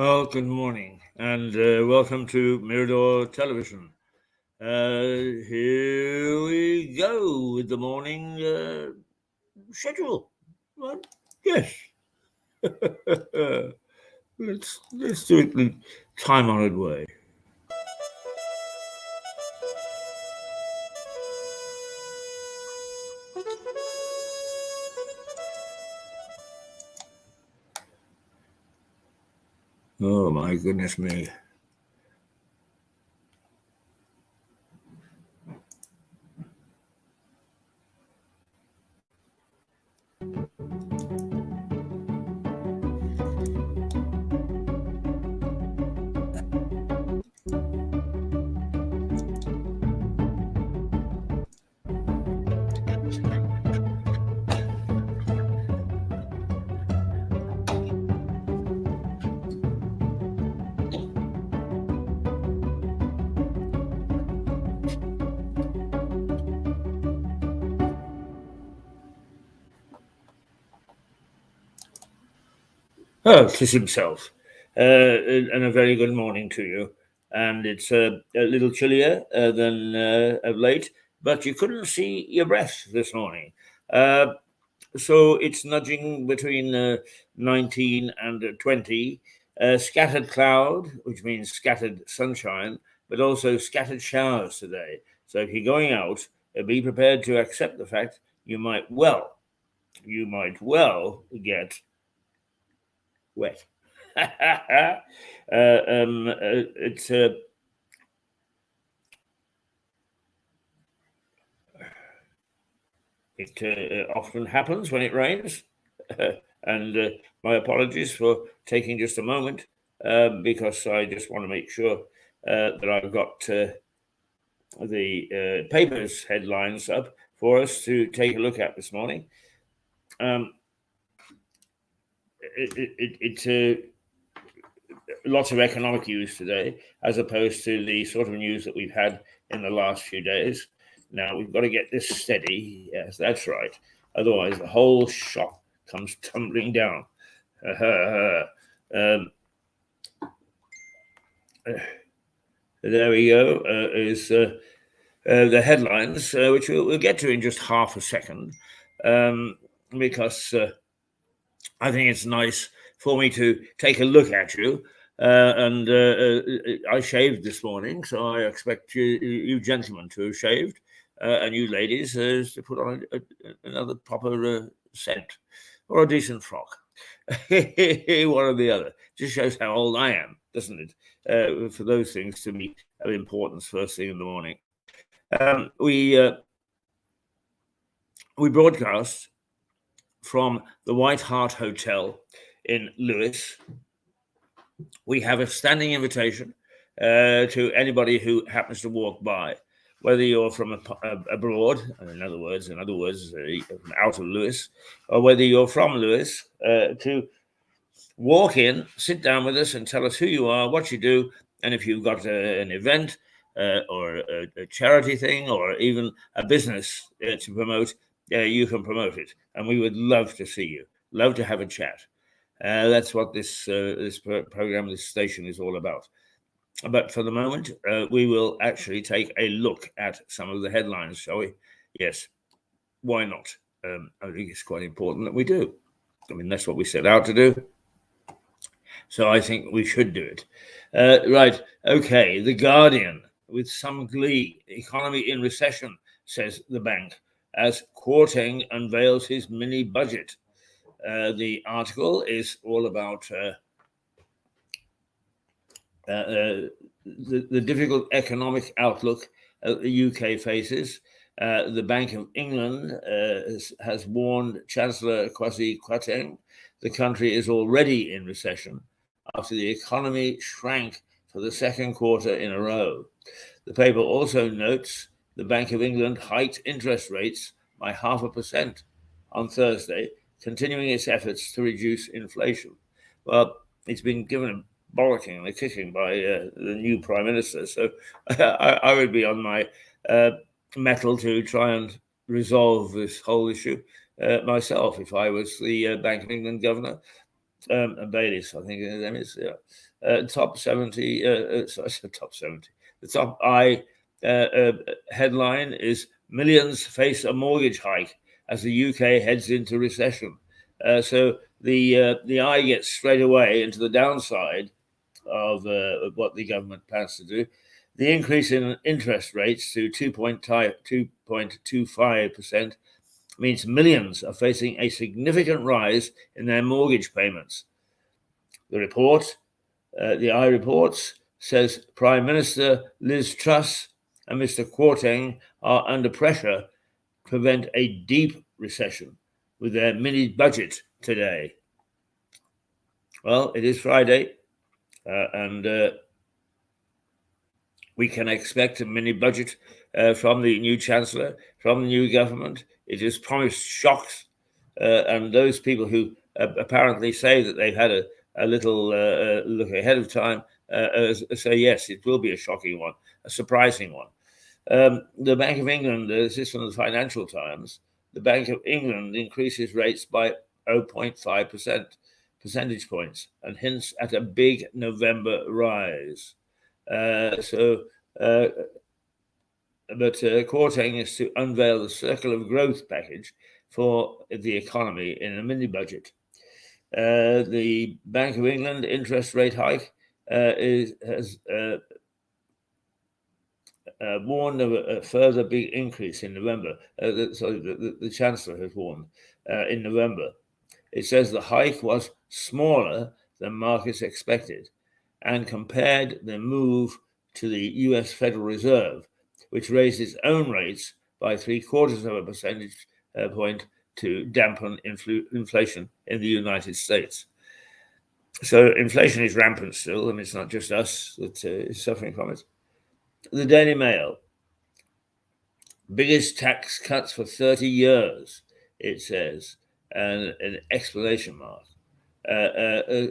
Well, good morning and welcome to Mirador Television. Here we go with the morning schedule. Well, yes. let's do it the time-honored way. Oh my goodness me. Oh, 'tis himself. And a very good morning to you. And it's a little chillier than of late, but you couldn't see your breath this morning. Uh, so it's nudging between 19 and 20. Scattered cloud, which means scattered sunshine, but also scattered showers today. So if you're going out, be prepared to accept the fact you might well get wet. It's It often happens when it rains, and my apologies for taking just a moment because I just want to make sure that I've got the papers headlines up for us to take a look at this morning. It's lots of economic news today, as opposed to the sort of news that we've had in the last few days. Now we've got to get this steady. Yes, that's right. Otherwise, the whole shop comes tumbling down. There we go. Is the headlines, which we'll get to in just half a second, because I think it's nice for me to take a look at you. And I shaved this morning, so I expect you gentlemen to have shaved, and you ladies to put on another proper scent or a decent frock. One or the other. Just shows how old I am, doesn't it? For those things to me of importance first thing in the morning. We broadcast from the White Hart Hotel in Lewis. We have a standing invitation to anybody who happens to walk by, whether you're from abroad, in other words, from out of Lewis, or whether you're from Lewis, to walk in, sit down with us, and tell us who you are, what you do, and if you've got an event or a charity thing, or even a business to promote, you can promote it, and we would love to see you. Love to have a chat. That's what this program, this station, is all about. But for the moment, we will actually take a look at some of the headlines, shall we? Yes. Why not? I think it's quite important that we do. I mean, that's what we set out to do. So I think we should do it. Right. Okay. The Guardian, with some glee, economy in recession, says the bank, as Kwarteng unveils his mini budget. The article is all about the difficult economic outlook the UK faces. The Bank of England has warned Chancellor Kwasi Kwarteng the country is already in recession after the economy shrank for the second quarter in a row. The paper also notes the Bank of England hiked interest rates by 0.5% on Thursday, continuing its efforts to reduce inflation. Well, it's been given a bollocking and a kicking by the new Prime Minister, so I would be on my mettle to try and resolve this whole issue myself if I was the Bank of England governor. and Bayliss, I think them is top 70. Top 70. The top headline is millions face a mortgage hike as the UK heads into recession. So the eye gets straight away into the downside of what the government plans to do. The increase in interest rates to 2.25% means millions are facing a significant rise in their mortgage payments. The eye reports, says Prime Minister Liz Truss and Mr. Kwarteng are under pressure to prevent a deep recession with their mini budget today. Well, it is Friday, and we can expect a mini budget from the new Chancellor, from the new government. It has promised shocks, and those people who apparently say that they've had a little look ahead of time say, yes, it will be a shocking one, a surprising one. The Bank of England, this is from the Financial Times, the Bank of England increases rates by 0.5 percentage points and hints at a big November rise. But Kwarteng is to unveil the Circle of Growth package for the economy in a mini budget. The Bank of England interest rate hike has warned of a further big increase in November. The Chancellor has warned in November. It says the hike was smaller than markets expected and compared the move to the US Federal Reserve, which raised its own rates by 0.75 percentage point to dampen inflation in the United States. So inflation is rampant still, and it's not just us that is suffering from it. The Daily Mail, biggest tax cuts for 30 years, it says, and an exclamation mark.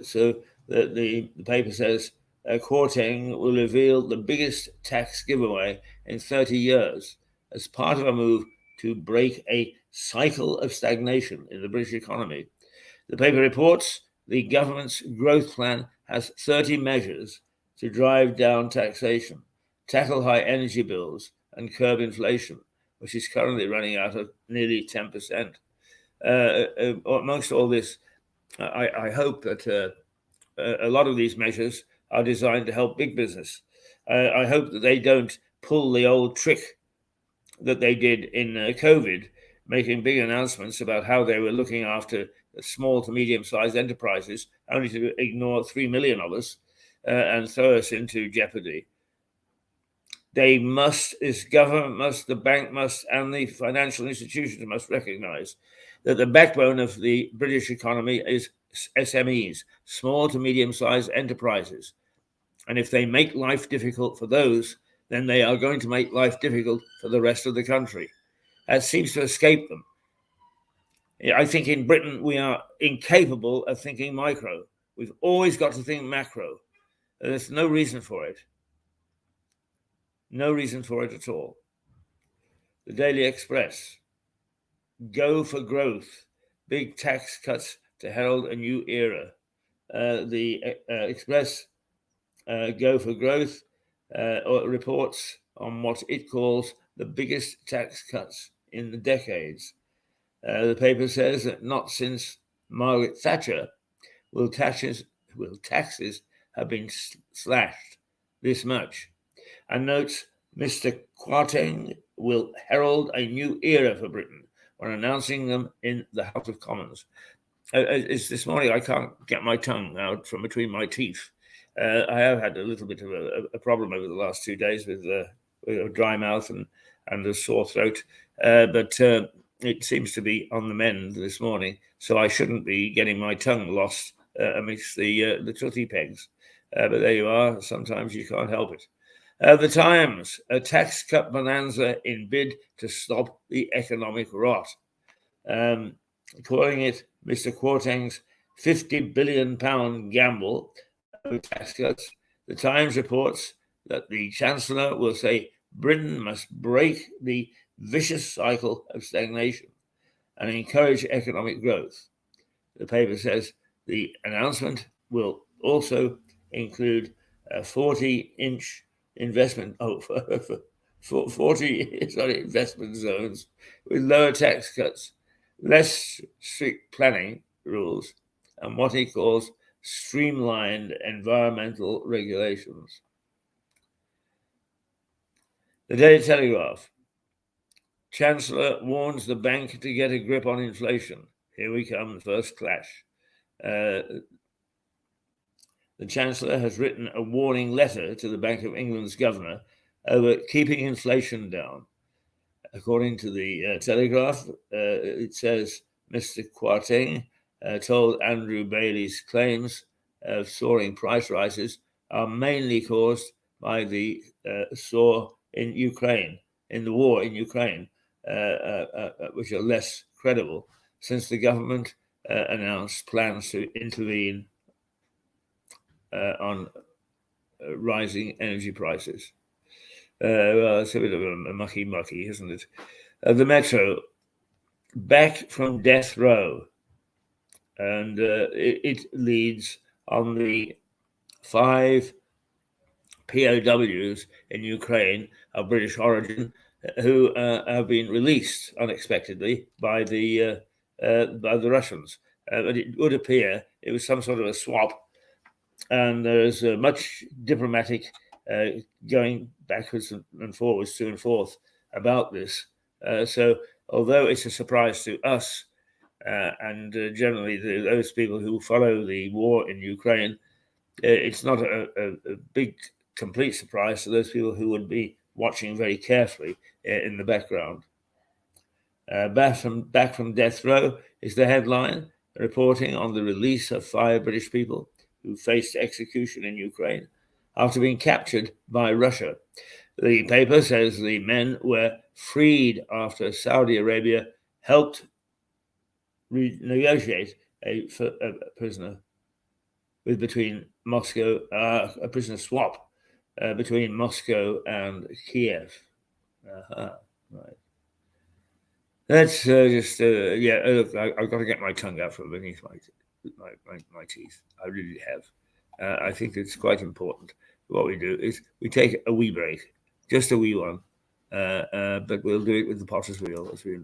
So the paper says, Kwarteng will reveal the biggest tax giveaway in 30 years as part of a move to break a cycle of stagnation in the British economy. The paper reports the government's growth plan has 30 measures to drive down taxation, tackle high energy bills, and curb inflation, which is currently running out of nearly 10%. Amongst all this, I hope that a lot of these measures are designed to help big business. I hope that they don't pull the old trick that they did in COVID, making big announcements about how they were looking after small to medium-sized enterprises, only to ignore 3 million of us and throw us into jeopardy. They must, this government must, the bank must, and the financial institutions must recognize that the backbone of the British economy is SMEs, small to medium-sized enterprises. And if they make life difficult for those, then they are going to make life difficult for the rest of the country. That seems to escape them. I think in Britain, we are incapable of thinking micro. We've always got to think macro. There's no reason for it. No reason for it at all. The Daily Express, go for growth, big tax cuts to herald a new era. The Express, go for growth, reports on what it calls the biggest tax cuts in the decades. The paper says that not since Margaret Thatcher will taxes have been slashed this much, and notes Mr. Kwarteng will herald a new era for Britain when announcing them in the House of Commons. It's this morning I can't get my tongue out from between my teeth. I have had a little bit of a problem over the last 2 days with a dry mouth and a sore throat, but it seems to be on the mend this morning, so I shouldn't be getting my tongue lost amidst the toothy pegs. But there you are. Sometimes you can't help it. The Times, a tax cut bonanza in bid to stop the economic rot. Calling it Mr. Kwarteng's £50 billion gamble with tax cuts, the Times reports that the Chancellor will say Britain must break the vicious cycle of stagnation and encourage economic growth. The paper says The announcement will also include 40-inch investment 40 investment zones with lower tax cuts, less strict planning rules, and what he calls streamlined environmental regulations. The Daily Telegraph. Chancellor warns the bank to get a grip on inflation. Here we come, the first clash. The Chancellor has written a warning letter to the Bank of England's governor over keeping inflation down. According to the Telegraph, it says Mr. Kwarteng told Andrew Bailey's claims of soaring price rises are mainly caused by the war in Ukraine, which are less credible since the government announced plans to intervene on rising energy prices. Well, it's a bit of a mucky, isn't it? The Metro, back from death row, and it leads on the 5 POWs in Ukraine of British origin who have been released unexpectedly by the Russians. But it would appear it was some sort of a swap, and there's much diplomatic going backwards and forwards, to and forth about this. So although it's a surprise to us and generally those people who follow the war in Ukraine, it's not a big, complete surprise to those people who would be watching very carefully in the background. Back from death row is the headline, reporting on the release of 5 British people who faced execution in Ukraine after being captured by Russia. The paper says the men were freed after Saudi Arabia helped renegotiate a prisoner between Moscow, a prisoner swap between Moscow and Kiev. Right. That's look, I've got to get my tongue out from beneath my teeth. I really have. I think it's quite important. What we do is we take a wee break, just a wee one, but we'll do it with the potter's wheel as we.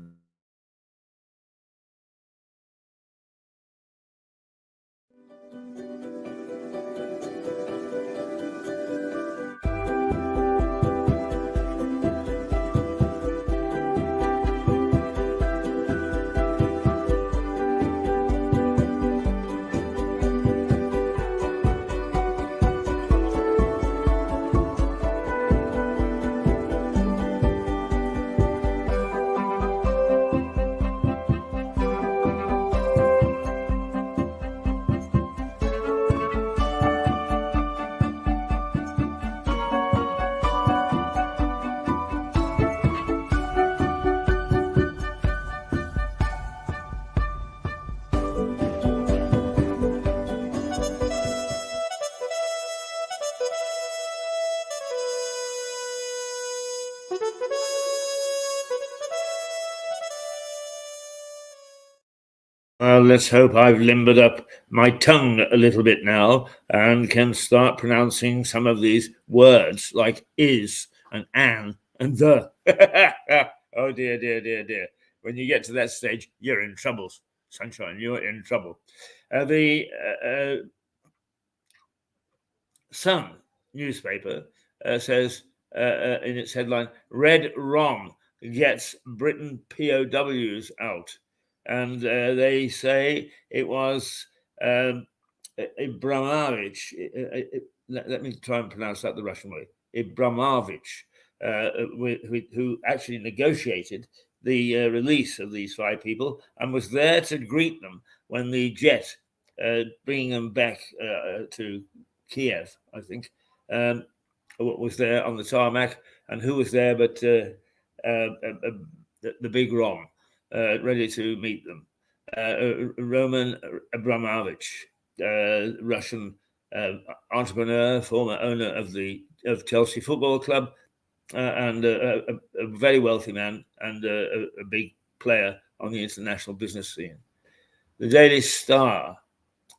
Well, let's hope I've limbered up my tongue a little bit now and can start pronouncing some of these words like is and an and the. Oh, dear. When you get to that stage, you're in trouble, sunshine. You're in trouble. The Sun newspaper says in its headline, Red Rom gets Britain POWs out. And they say it was Abramovich. Let me try and pronounce that the Russian way. Abramovich, who actually negotiated the release of these 5 people and was there to greet them when the jet bringing them back to Kiev, I think, was there on the tarmac. And who was there but the big Rom? Ready to meet them. Roman Abramovich, Russian entrepreneur, former owner of Chelsea Football Club, and a very wealthy man and a big player on the international business scene. The Daily Star.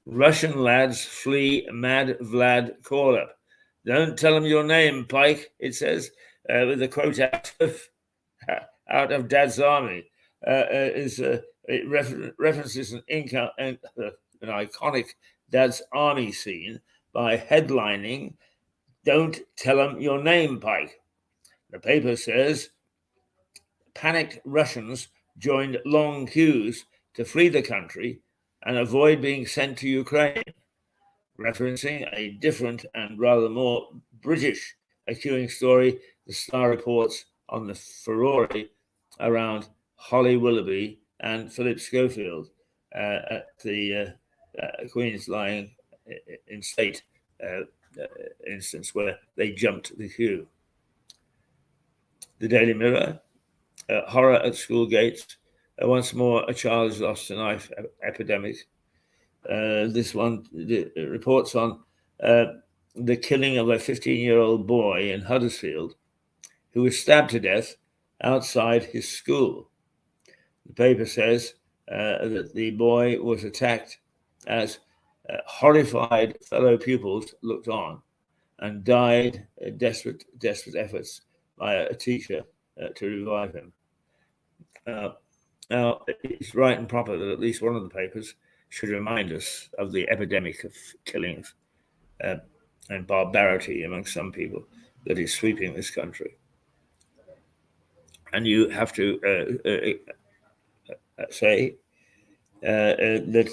Russian lads flee Mad Vlad call-up. Don't tell them your name, Pike, it says, with a quote out of Dad's Army. It references an iconic Dad's Army scene by headlining, "Don't tell them your name, Pike." The paper says panicked Russians joined long queues to flee the country and avoid being sent to Ukraine, referencing a different and rather more British queuing story. The Star reports on the furore around Holly Willoughby and Philip Schofield at the Queen's Lying in State instance where they jumped the queue. The Daily Mirror, horror at school gates. Once more, a child is lost to knife epidemic. This one reports on the killing of a 15-year-old boy in Huddersfield who was stabbed to death outside his school. The paper says that the boy was attacked as horrified fellow pupils looked on and died desperate efforts by a teacher to revive him. Now, it's right and proper that at least one of the papers should remind us of the epidemic of killings and barbarity among some people that is sweeping this country. And you have to say that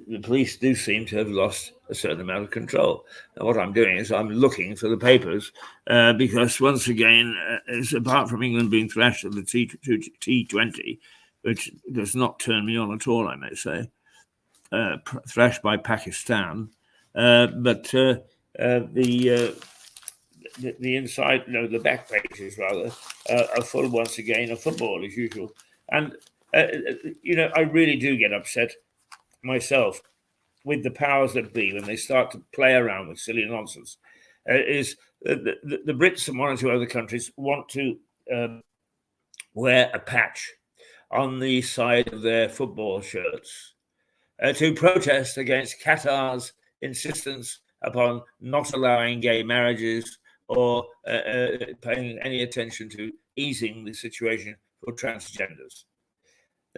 the police do seem to have lost a certain amount of control. Now, what I'm doing is I'm looking for the papers because, once again, apart from England being thrashed at the T20, which does not turn me on at all, I may say, thrashed by Pakistan, but the inside, no, the back pages rather, are full once again of football as usual. And I really do get upset myself with the powers that be when they start to play around with silly nonsense. The Brits and one or two other countries want to wear a patch on the side of their football shirts to protest against Qatar's insistence upon not allowing gay marriages or paying any attention to easing the situation for transgenders.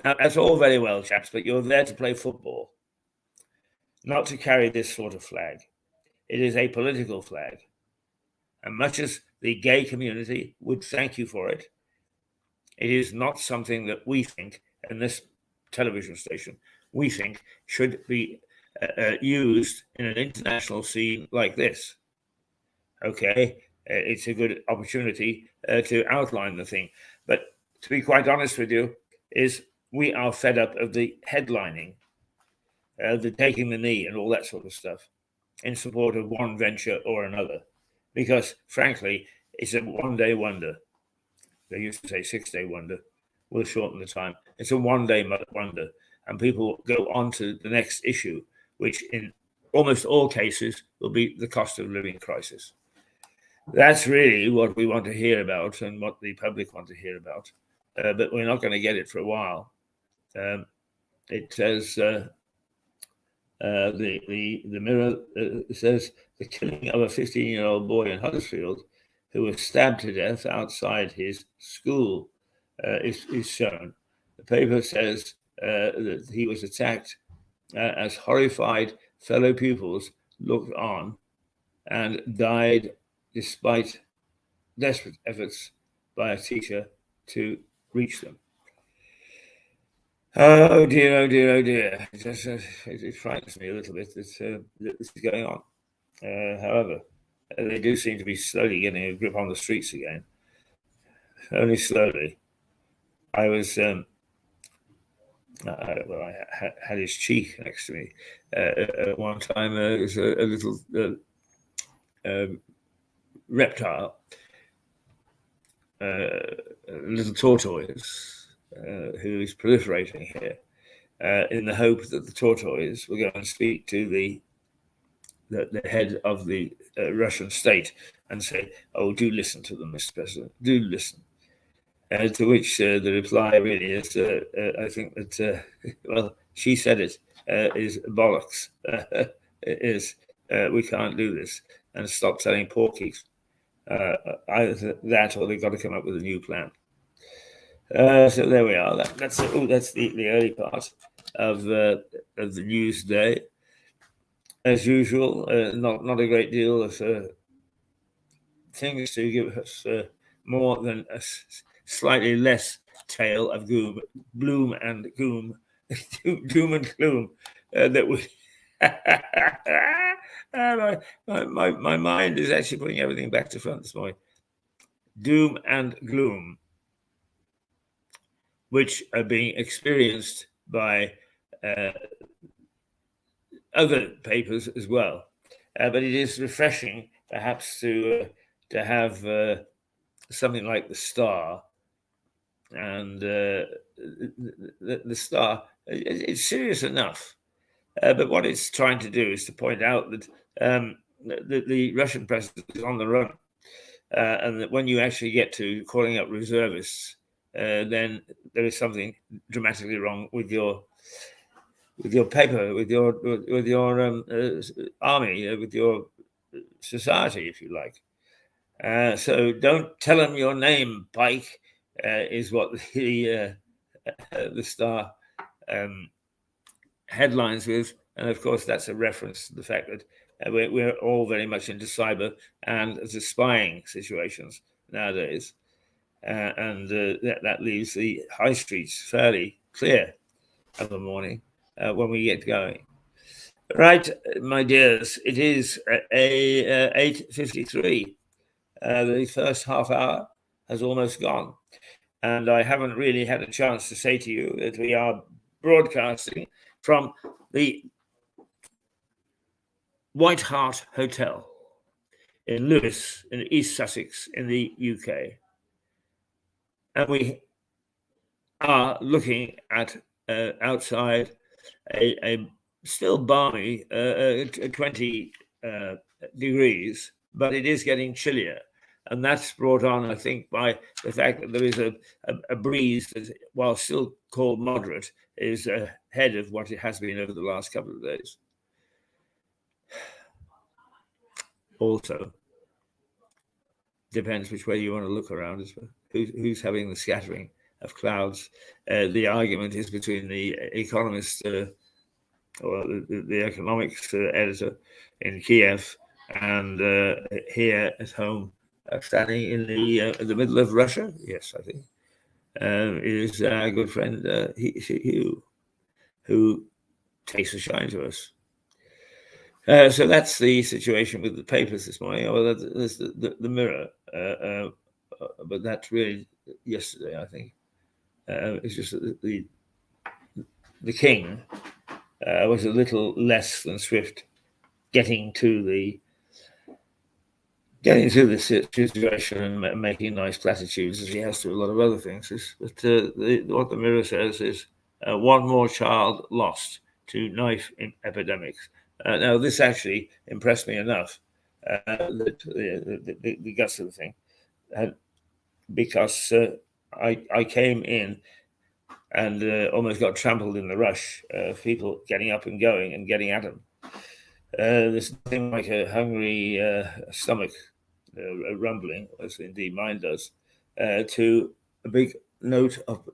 Now, that's all very well, chaps, but you're there to play football, not to carry this sort of flag. It is a political flag. And much as the gay community would thank you for it, it is not something that we think, in this television station, we think should be used in an international scene like this. Okay, it's a good opportunity to outline the thing. But to be quite honest with you, we are fed up of the headlining, the taking the knee and all that sort of stuff in support of one venture or another. Because, frankly, it's a one-day wonder. They used to say 6-day wonder. We'll shorten the time. It's a one-day wonder. And people go on to the next issue, which in almost all cases will be the cost of living crisis. That's really what we want to hear about and what the public want to hear about. But we're not going to get it for a while. It says, the Mirror says the killing of a 15-year-old boy in Huddersfield who was stabbed to death outside his school is shown. The paper says that he was attacked as horrified fellow pupils looked on and died despite desperate efforts by a teacher to reach them. Oh dear, oh dear, oh dear. It frightens me a little bit that this is going on. However, they do seem to be slowly getting a grip on the streets again. Only slowly. I was, I had his cheek next to me. At one time, there was a little reptile, a little tortoise, who is proliferating here, in the hope that the tortoise will go and speak to the head of the Russian state and say, "Oh, do listen to them, Mr. President. Do listen." To which the reply really is, I think that, well, she said it. is bollocks. We can't do this, and stop selling porkies. Either that, or they've got to come up with a new plan. So there we are. That's the early part of the news day. As usual, not a great deal of things to give us more than a slightly less tale of gloom and gloom, doom and gloom that we. My mind is actually putting everything back to front this morning. Doom and gloom, which are being experienced by other papers as well. But it is refreshing, perhaps, to have something like the Star. And the Star, it's serious enough. But what it's trying to do is to point out that the Russian president is on the run. And that when you actually get to calling up reservists, then there is something dramatically wrong with your paper, with your army, with your society, if you like. So don't tell them your name, Pike, is what the Star headlines with. And of course, that's a reference to the fact that we're all very much into cyber and the spying situations nowadays. And that leaves the high streets fairly clear of the morning when we get going. Right, my dears, it is 8:53. The first half hour has almost gone. And I haven't really had a chance to say to you that we are broadcasting from the White Hart Hotel in Lewes, in East Sussex, in the UK. And we are looking at outside a still balmy 20 degrees, but it is getting chillier. And that's brought on, I think, by the fact that there is a breeze that, while still called moderate, is ahead of what it has been over the last couple of days. Also, depends which way you want to look around as well. Who's having the scattering of clouds? The argument is between the economist or the economics editor in Kiev and here at home, standing in the middle of Russia. Yes, I think is our good friend Hugh, who takes a shine to us. So that's the situation with the papers this morning. Oh, there's the Mirror, but that's really yesterday, I think. It's just that the king was a little less than swift getting to the situation and making nice platitudes, as he has to a lot of other things. But what the Mirror says is one more child lost to knife epidemics. Now, this actually impressed me enough, the guts of the thing, because I came in and almost got trampled in the rush of people getting up and going and getting at them. There's nothing like a hungry stomach rumbling, as indeed mine does, to a big note of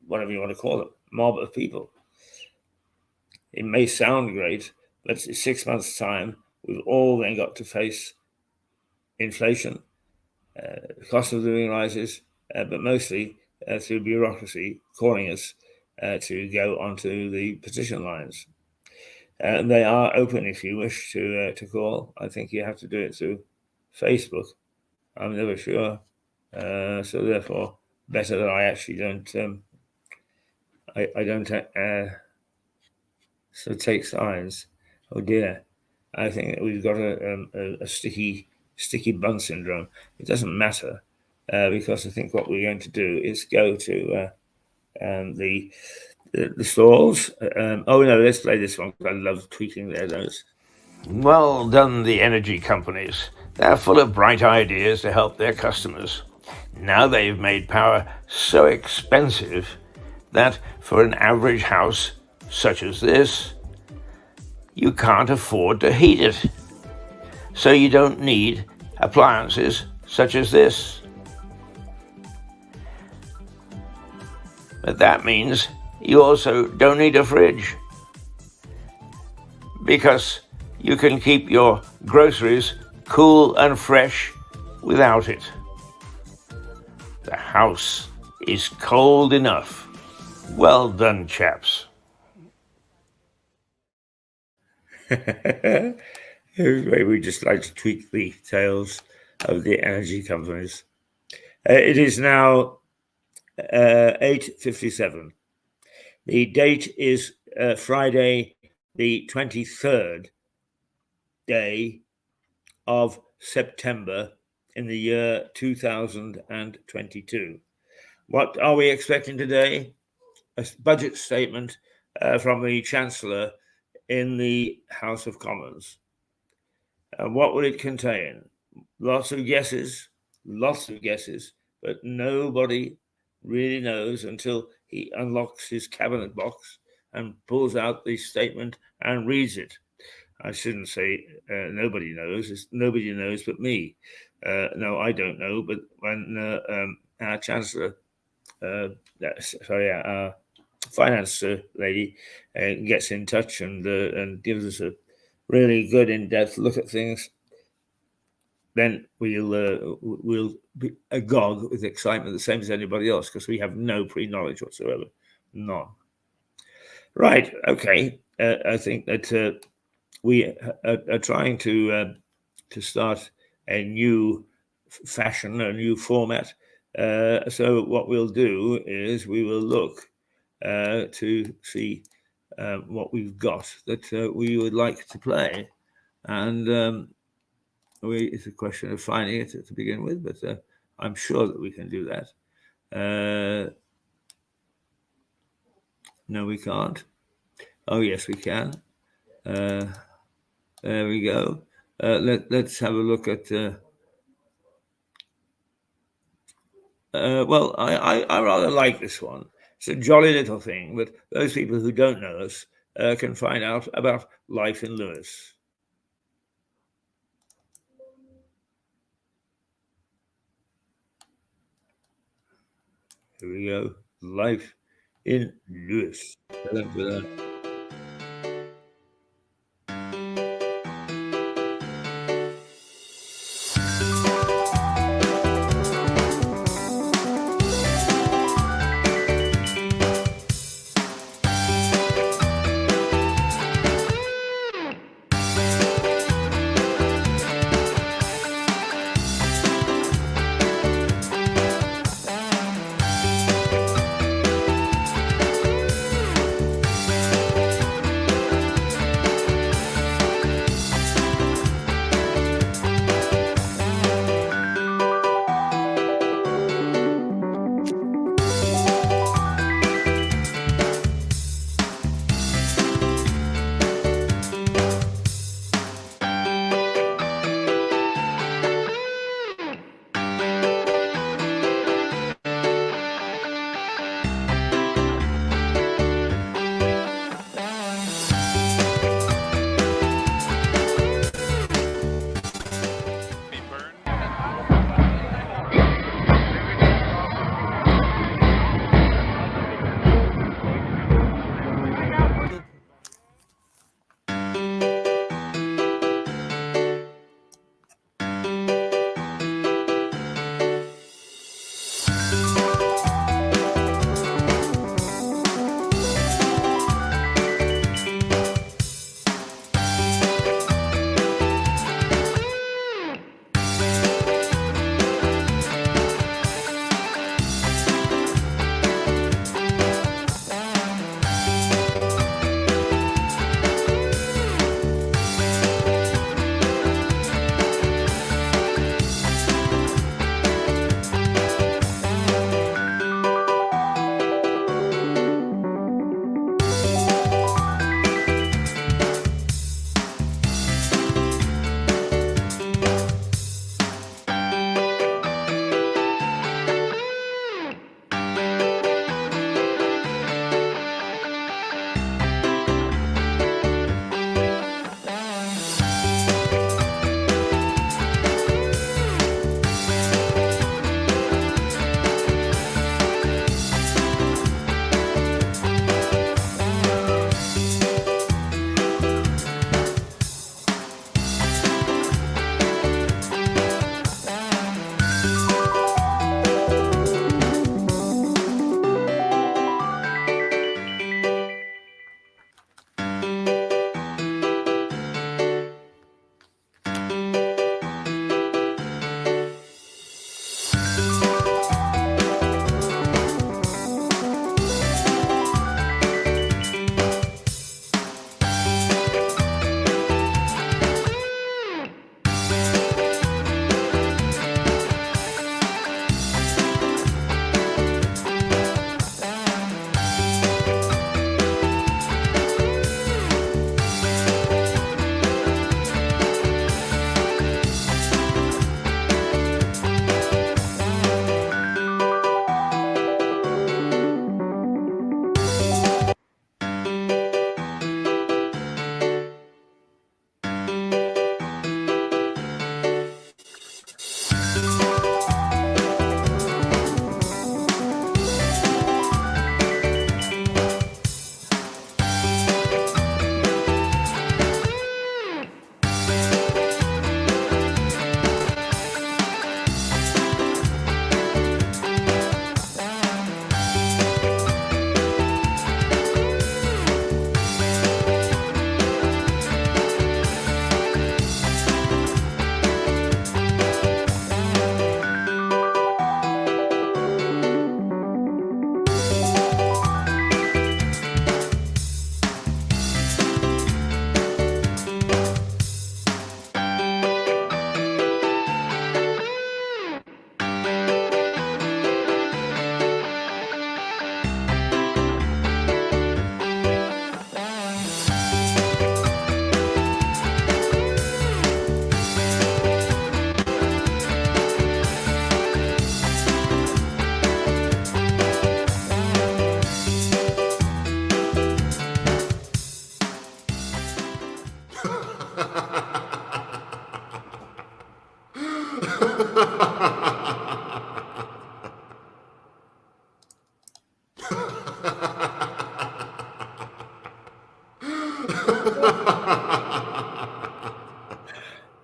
whatever you want to call it, mob of people. It may sound great, but in 6 months' time, we've all then got to face inflation, cost of living rises, but mostly through bureaucracy calling us to go onto the petition lines. They are open if you wish to call. I think you have to do it through Facebook. I'm never sure. So therefore, better that I actually don't. I don't so take sides. Oh dear, I think that we've got a sticky bun syndrome. It doesn't matter because I think what we're going to do is go to the stalls. Oh no, let's play this one because I love tweaking their notes. Well done, the energy companies. They're full of bright ideas to help their customers. Now they've made power so expensive that for an average house, such as this, you can't afford to heat it. So you don't need appliances such as this. But that means you also don't need a fridge, because you can keep your groceries cool and fresh without it. The house is cold enough. Well done, chaps. We just like to tweak the tails of the energy companies. It is now 8:57. The date is Friday, the 23rd day of September in the year 2022. What are we expecting today? A budget statement from the Chancellor in the House of Commons. What will it contain? Lots of guesses, but nobody really knows until he unlocks his cabinet box and pulls out the statement and reads it. I shouldn't say nobody knows. It's nobody knows but me. No, I don't know. But when our Chancellor, our finance lady gets in touch and gives us a really good in-depth look at things, then we'll be agog with excitement, the same as anybody else, because we have no pre-knowledge whatsoever, none. Right? Okay. I think that we are trying to start a new fashion, a new format. So what we'll do is we will look to see what we've got that we would like to play, and it's a question of finding it to begin with, but I'm sure that we can do that. No, we can't. Oh, yes, we can. There we go. Let's have a look at. Well, I rather like this one. It's a jolly little thing, but those people who don't know us can find out about life in Lewis. Here we go. Life in Lewis.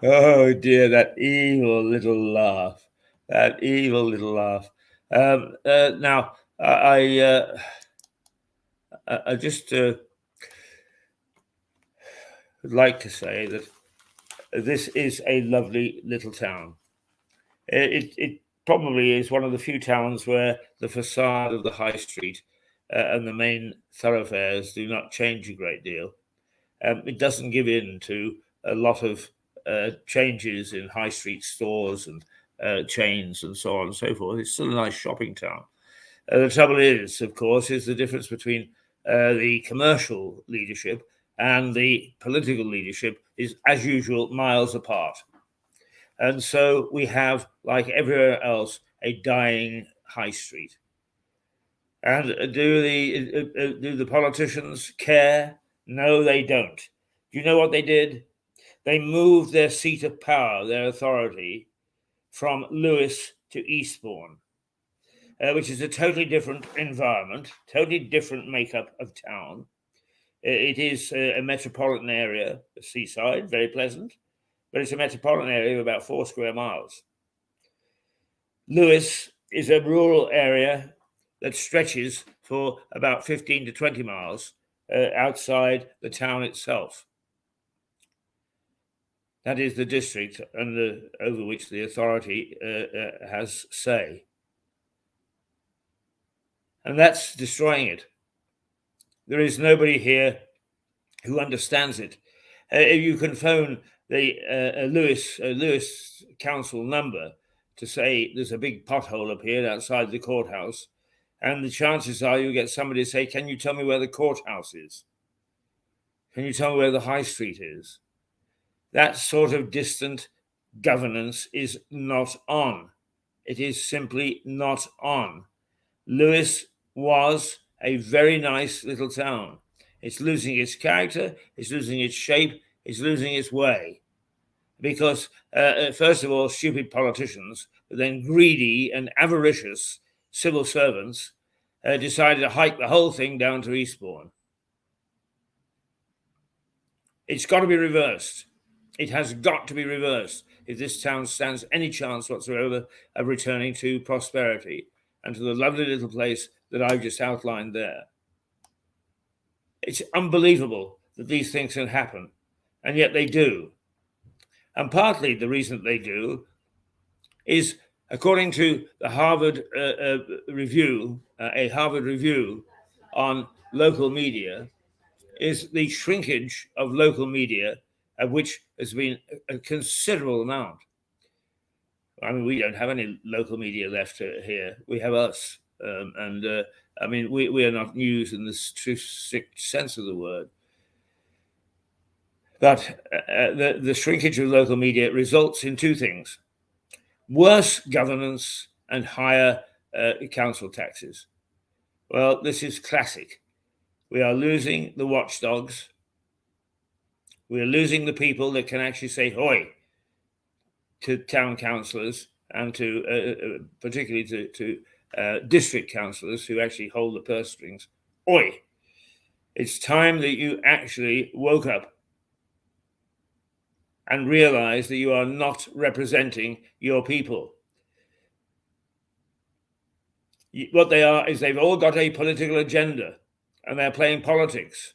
Oh dear, that evil little laugh. That evil little laugh. Now, I just would like to say that this is a lovely little town. It probably is one of the few towns where the facade of the high street and the main thoroughfares do not change a great deal. It doesn't give in to a lot of changes in high street stores and chains and so on and so forth. It's still a nice shopping town. The trouble is, of course, is the difference between the commercial leadership and the political leadership is, as usual, miles apart. And so we have, like everywhere else, a dying high street. And do the politicians care? No, they don't. Do you know what they did? They moved their seat of power, their authority, from Lewes to Eastbourne, which is a totally different environment, totally different makeup of town. It is a metropolitan area, a seaside, very pleasant, but it's a metropolitan area of about 4 square miles. Lewes is a rural area that stretches for about 15 to 20 miles outside the town itself. That is the district over which the authority has say. And that's destroying it. There is nobody here who understands it. You can phone the Lewes council number to say there's a big pothole up here outside the courthouse, and the chances are you get somebody to say, can you tell me where the courthouse is? Can you tell me where the high street is? That sort of distant governance is not on. It is simply not on. Lewes was a very nice little town. It's losing its character, it's losing its shape, it's losing its way. Because, first of all, stupid politicians, but then greedy and avaricious civil servants decided to hike the whole thing down to Eastbourne. It's got to be reversed. It has got to be reversed if this town stands any chance whatsoever of returning to prosperity and to the lovely little place that I've just outlined there. It's unbelievable that these things can happen, and yet they do. And partly the reason that they do is, according to the Harvard review, a Harvard review on local media, is the shrinkage of local media, of which has been a considerable amount. I mean, we don't have any local media left here. We have us. I mean, we are not news in the strict sense of the word. But the shrinkage of local media results in two things: worse governance and higher council taxes. Well, this is classic. We are losing the watchdogs. We are losing the people that can actually say "hoi" to town councillors and to particularly to district councillors who actually hold the purse strings. Oi! It's time that you actually woke up and realize that you are not representing your people. What they are is they've all got a political agenda, and they're playing politics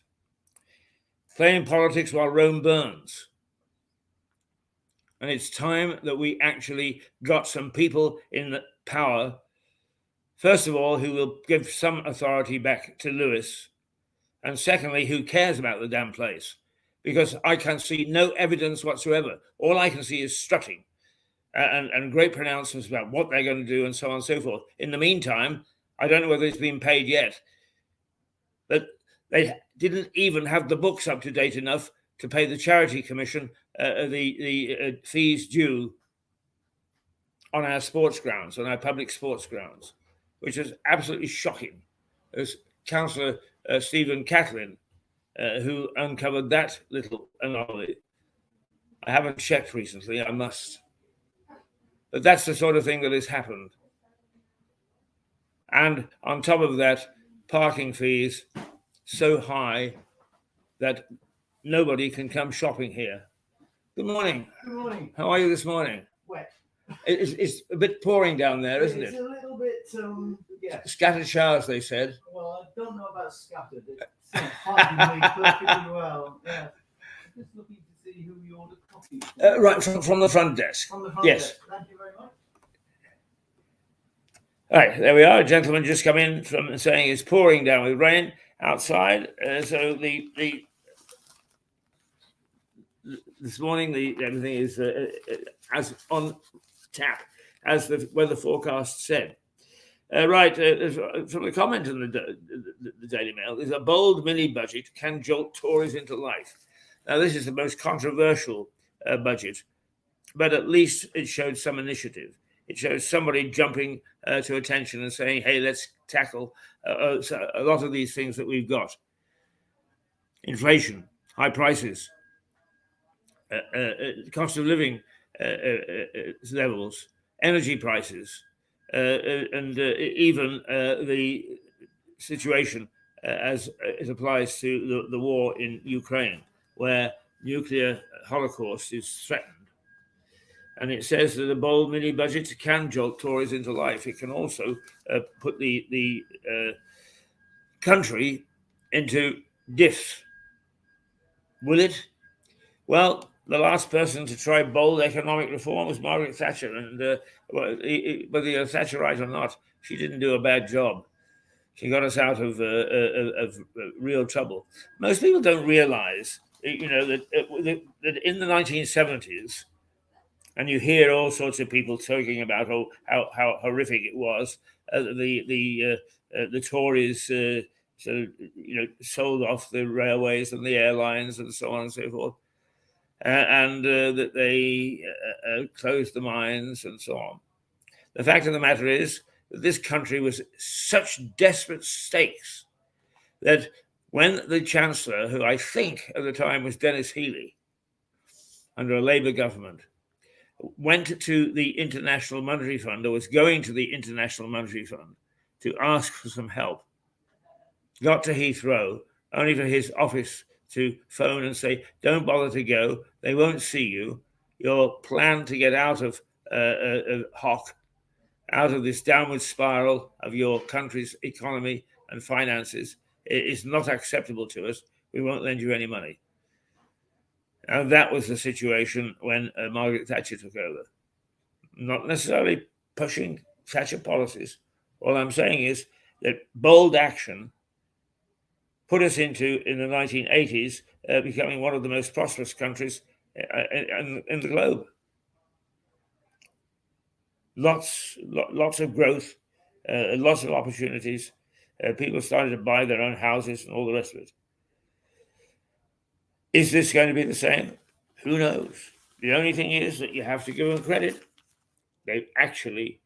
while Rome burns. And it's time that we actually got some people in power, first of all, who will give some authority back to Lewes, and secondly, who cares about the damn place. Because I can see no evidence whatsoever. All I can see is strutting and great pronouncements about what they're going to do and so on and so forth. In the meantime, I don't know whether it's been paid yet, but they didn't even have the books up to date enough to pay the Charity Commission the fees due on our sports grounds, on our public sports grounds, which is absolutely shocking. There's Councillor Stephen Catlin, who uncovered that little anomaly. I haven't checked recently, I must. But that's the sort of thing that has happened. And on top of that, parking fees so high that nobody can come shopping here. Good morning. Good morning. How are you this morning? Wet. It's a bit pouring down there, isn't It's it? a little bit, yeah. Scattered showers, they said. Well, I don't know about scattered. It's finding me perfectly well. Yeah. I'm just looking to see who you ordered coffee from. Right, from the front desk. From the front Yes. desk. Thank you very much. Right, there we are. A gentleman just come in from saying it's pouring down with rain outside. So this morning everything is as on tap as the weather forecast said. Right, from the comment in the Daily Mail, there's a bold mini budget can jolt Tories into life. Now, this is the most controversial budget, but at least it showed some initiative. It shows somebody jumping to attention and saying, hey, let's tackle a lot of these things that we've got. Inflation, high prices, cost of living levels, energy prices, and even the situation as it applies to the war in Ukraine, where nuclear holocaust is threatened. And it says that a bold mini budget can jolt Tories into life. It can also put the country into diffs. Will it? Well, the last person to try bold economic reform was Margaret Thatcher. And whether you're Thatcherite or not, she didn't do a bad job. She got us out of real trouble. Most people don't realize, that in the 1970s, and you hear all sorts of people talking about how horrific it was. The Tories sold off the railways and the airlines and so on and so forth, and that they closed the mines and so on. The fact of the matter is that this country was such desperate stakes that when the Chancellor, who I think at the time was Dennis Healey, under a Labour government, went to the International Monetary Fund, or was going to the International Monetary Fund to ask for some help, got to Heathrow, only for his office to phone and say, don't bother to go, they won't see you. Your plan to get out of hock, out of this downward spiral of your country's economy and finances, is not acceptable to us. We won't lend you any money. And that was the situation when Margaret Thatcher took over. Not necessarily pushing Thatcher policies. All I'm saying is that bold action put us into, in the 1980s, becoming one of the most prosperous countries in the globe. Lots of growth, lots of opportunities. People started to buy their own houses and all the rest of it. Is this going to be the same? Who knows? The only thing is that you have to give them credit. They've actually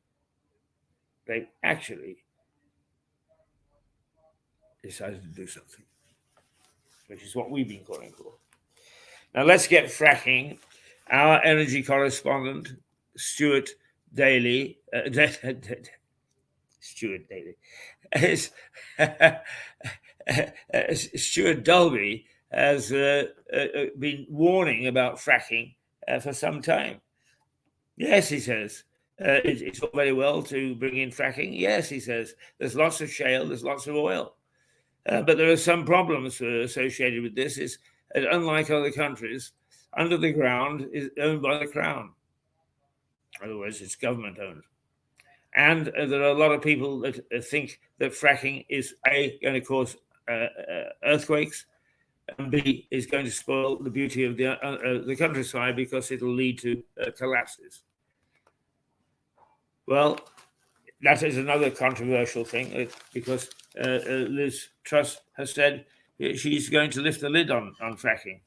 decided to do something, which is what we've been calling for. Now let's get fracking. Our energy correspondent, Stuart Daley, Stuart Dalby has been warning about fracking for some time. Yes, he says, it's all very well to bring in fracking. Yes, he says, there's lots of shale, there's lots of oil. But there are some problems associated with this. Is that unlike other countries, under the ground is owned by the Crown. In other words, it's government owned. And there are a lot of people that think that fracking is A, going to cause earthquakes, and B, is going to spoil the beauty of the countryside because it'll lead to collapses. Well, that is another controversial thing because Liz Truss has said she's going to lift the lid on fracking.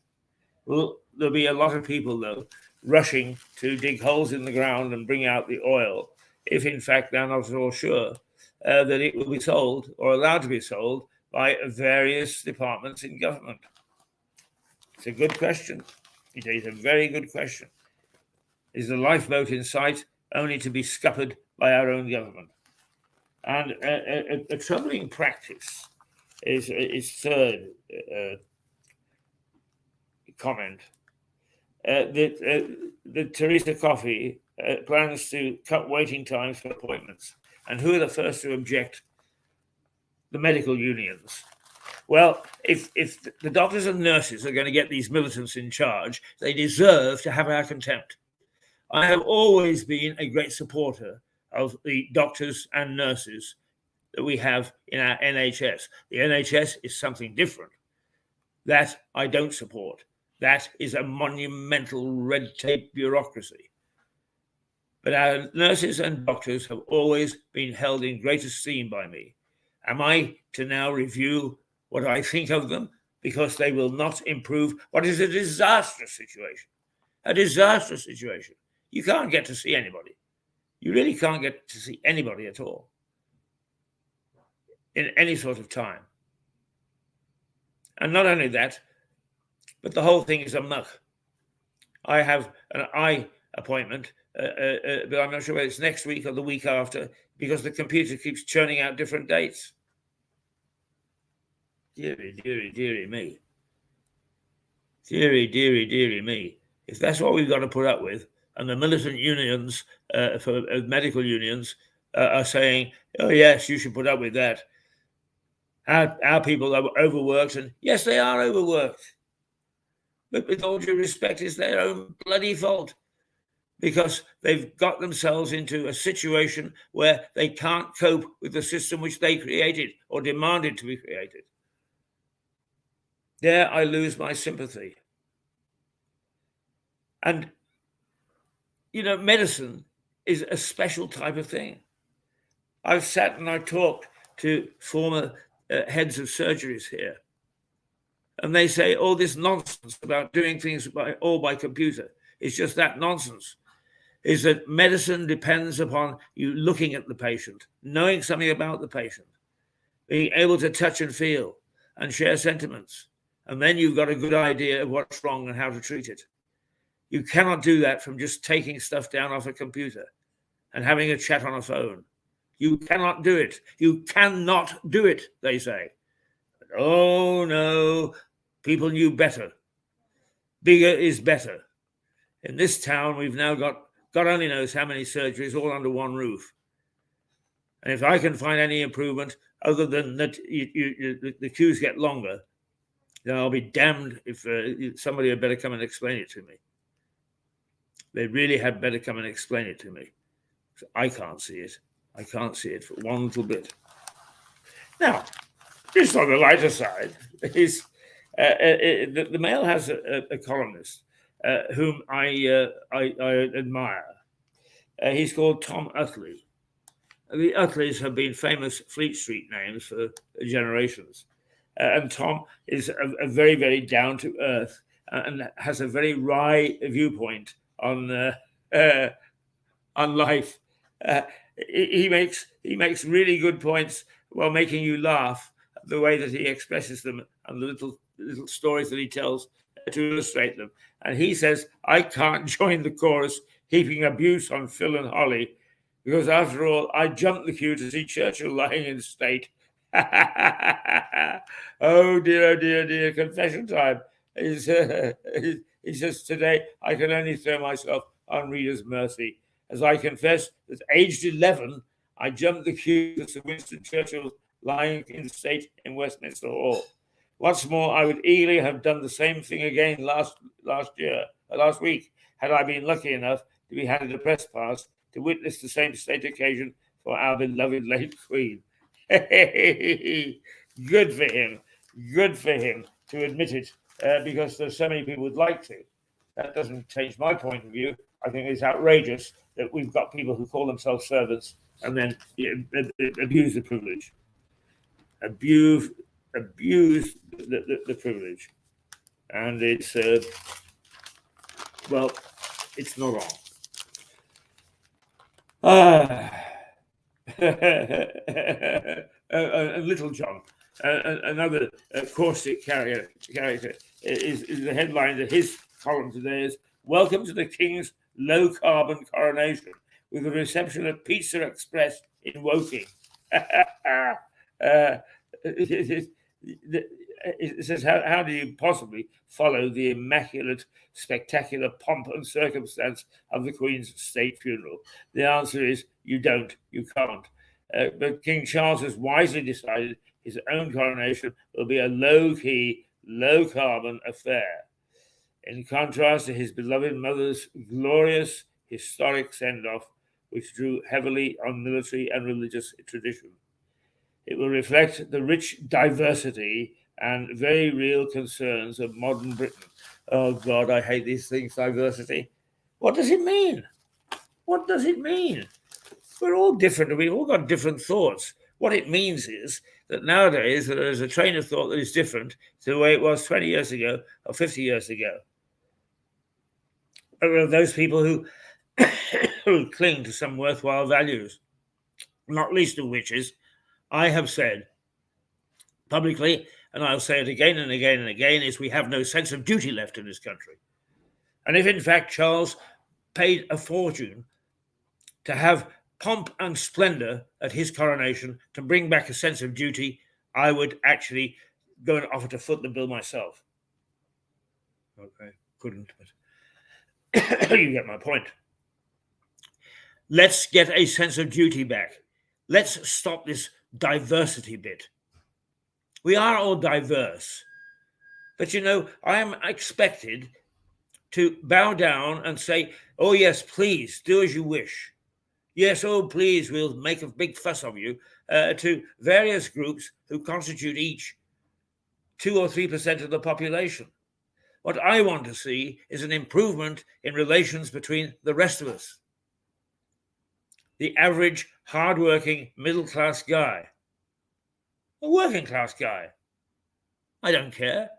Well, there'll be a lot of people, though, rushing to dig holes in the ground and bring out the oil, if in fact they're not at all sure that it will be sold or allowed to be sold by various departments in government. It's a good question. It is a very good question. Is the lifeboat in sight only to be scuppered by our own government? And a troubling practice is third comment that Theresa Coffey plans to cut waiting times for appointments. And who are the first to object? The medical unions. Well, if the doctors and nurses are going to get these militants in charge, they deserve to have our contempt. I have always been a great supporter of the doctors and nurses that we have in our NHS. The NHS is something different. That I don't support. That is a monumental red tape bureaucracy. But our nurses and doctors have always been held in great esteem by me. Am I to now review what I think of them because they will not improve what is a disastrous situation? A disastrous situation. You can't get to see anybody. You really can't get to see anybody at all in any sort of time. And not only that, but the whole thing is a muck. I have an eye appointment, but I'm not sure whether it's next week or the week after, because the computer keeps churning out different dates. Dearie me. Dearie me. If that's what we've got to put up with, and the militant unions, for medical unions, are saying, oh yes, you should put up with that. Our people are overworked, and yes, they are overworked. But with all due respect, it's their own bloody fault, because they've got themselves into a situation where they can't cope with the system which they created or demanded to be created. There I lose my sympathy. And, medicine is a special type of thing. I've sat and I've talked to former heads of surgeries here, and they say all this nonsense about doing things all by computer is just that nonsense. Is that medicine depends upon you looking at the patient, knowing something about the patient, being able to touch and feel and share sentiments. And then you've got a good idea of what's wrong and how to treat it. You cannot do that from just taking stuff down off a computer and having a chat on a phone. You cannot do it. You cannot do it, they say. But, oh, no, people knew better. Bigger is better. In this town, we've now got God only knows how many surgeries all under one roof. And if I can find any improvement other than that the queues get longer, then I'll be damned if somebody had better come and explain it to me. They really had better come and explain it to me. I can't see it. I can't see it for one little bit. Now, just on the lighter side, is the Mail has a columnist whom I admire. He's called Tom Utley. The Utleys have been famous Fleet Street names for generations. And Tom is a very, very down-to-earth and has a very wry viewpoint on life. He makes really good points while making you laugh at the way that he expresses them and the little stories that he tells to illustrate them. And he says, I can't join the chorus heaping abuse on Phil and Holly because, after all, I jumped the queue to see Churchill lying in state. Oh dear, confession time. He says, today I can only throw myself on reader's mercy, as I confess that aged 11, I jumped the queue to Sir Winston Churchill lying in state in Westminster Hall. What's more, I would eagerly have done the same thing again last week, had I been lucky enough to be handed a press pass to witness the same state occasion for our beloved late Queen. Good for him to admit it, because there's so many people would like to. That doesn't change my point of view. I think it's outrageous that we've got people who call themselves servants and then abuse the privilege. Abuse the privilege. And it's, it's not wrong. Little John, another caustic character, is the headline of his column today is Welcome to the King's Low Carbon Coronation with a reception at Pizza Express in Woking. it says, how do you possibly follow the immaculate, spectacular pomp and circumstance of the Queen's state funeral? The answer is you don't, you can't. But King Charles has wisely decided his own coronation will be a low-key, low-carbon affair. In contrast to his beloved mother's glorious, historic send-off, which drew heavily on military and religious tradition. It will reflect the rich diversity and very real concerns of modern Britain. Oh, God, I hate these things, diversity. What does it mean? What does it mean? We're all different. We've all got different thoughts. What it means is that nowadays there is a train of thought that is different to the way it was 20 years ago or 50 years ago. There are those people who cling to some worthwhile values, not least of which is, I have said publicly, and I'll say it again and again and again, is we have no sense of duty left in this country. And if in fact Charles paid a fortune to have pomp and splendor at his coronation to bring back a sense of duty, I would actually go and offer to foot the bill myself. Okay, couldn't, but you get my point. Let's get a sense of duty back. Let's stop this diversity bit. We are all diverse. But, I am expected to bow down and say, oh, yes, please, do as you wish. Yes, oh, please, we'll make a big fuss of you, to various groups who constitute each 2 or 3% of the population. What I want to see is an improvement in relations between the rest of us. The average, hardworking, middle-class guy. A working-class guy. I don't care.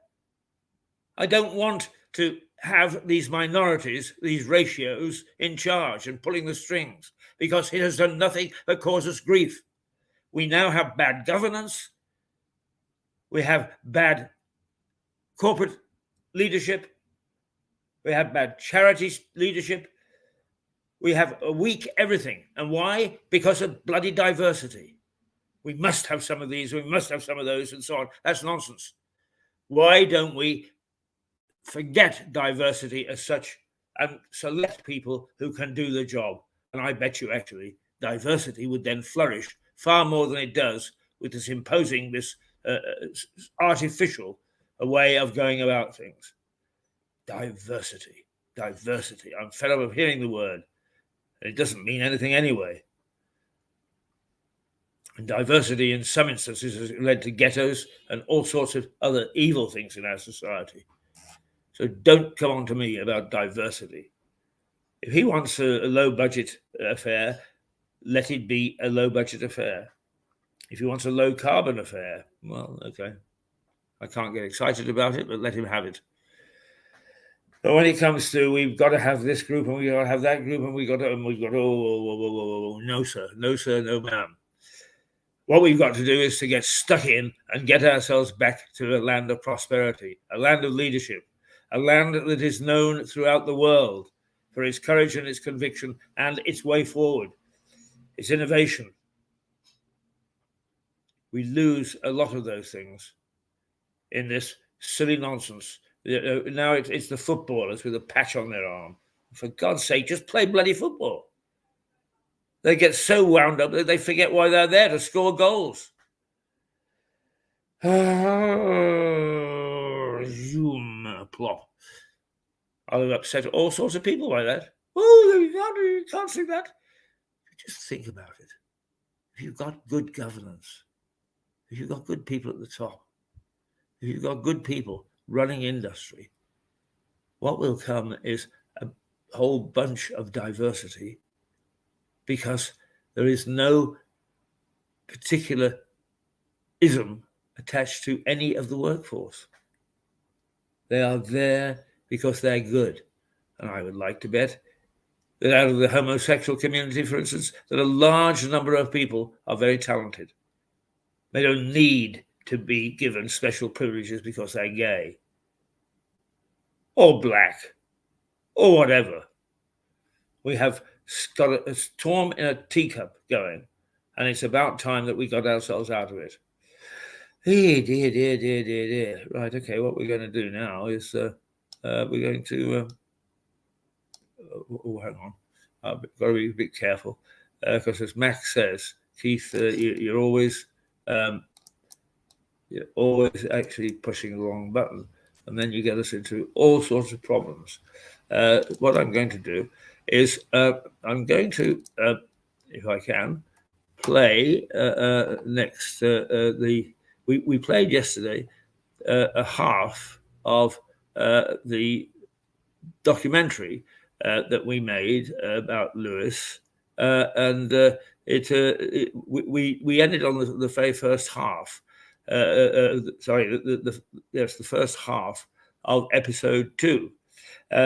I don't want to have these minorities, these ratios, in charge and pulling the strings, because it has done nothing but cause us grief. We now have bad governance. We have bad corporate leadership. We have bad charity leadership. We have a weak everything. And why? Because of bloody diversity. We must have some of these, we must have some of those, and so on. That's nonsense. Why don't we forget diversity as such and select people who can do the job? And I bet you actually diversity would then flourish far more than it does with this imposing this artificial way of going about things. Diversity. I'm fed up of hearing the word. It doesn't mean anything anyway. And diversity in some instances has led to ghettos and all sorts of other evil things in our society. So don't come on to me about diversity. If he wants a low-budget affair, let it be a low-budget affair. If he wants a low-carbon affair, well, okay. I can't get excited about it, but let him have it. But when it comes to we've got to have this group and we've got to have that group and we've got no, sir, no, ma'am. What we've got to do is to get stuck in and get ourselves back to a land of prosperity, a land of leadership, a land that is known throughout the world for its courage and its conviction and its way forward, its innovation. We lose a lot of those things in this silly nonsense. Now it's the footballers with a patch on their arm. For God's sake, just play bloody football. They get so wound up that they forget why they're there, to score goals. Zoom, plop. I'll upset all sorts of people by that. Oh, you can't say that. Just think about it. If you've got good governance, if you've got good people at the top, if you've got good people running industry, what will come is a whole bunch of diversity, because there is no particular ism attached to any of the workforce. They are there because they're good. And I would like to bet that out of the homosexual community, for instance, that a large number of people are very talented. They don't need to be given special privileges because they're gay or black or whatever. We have got a storm in a teacup going, and it's about time that we got ourselves out of it. Dear. Right, okay, what we're going to do now is we're going to... hang on. I've got to be a bit careful because, as Max says, Keith, you're always actually pushing the wrong button, and then you get us into all sorts of problems. What I'm going to do is I'm going to, if I can, play next. We played yesterday a half of the documentary that we made about Lewis, and we ended on the very first half. The first half of episode 2.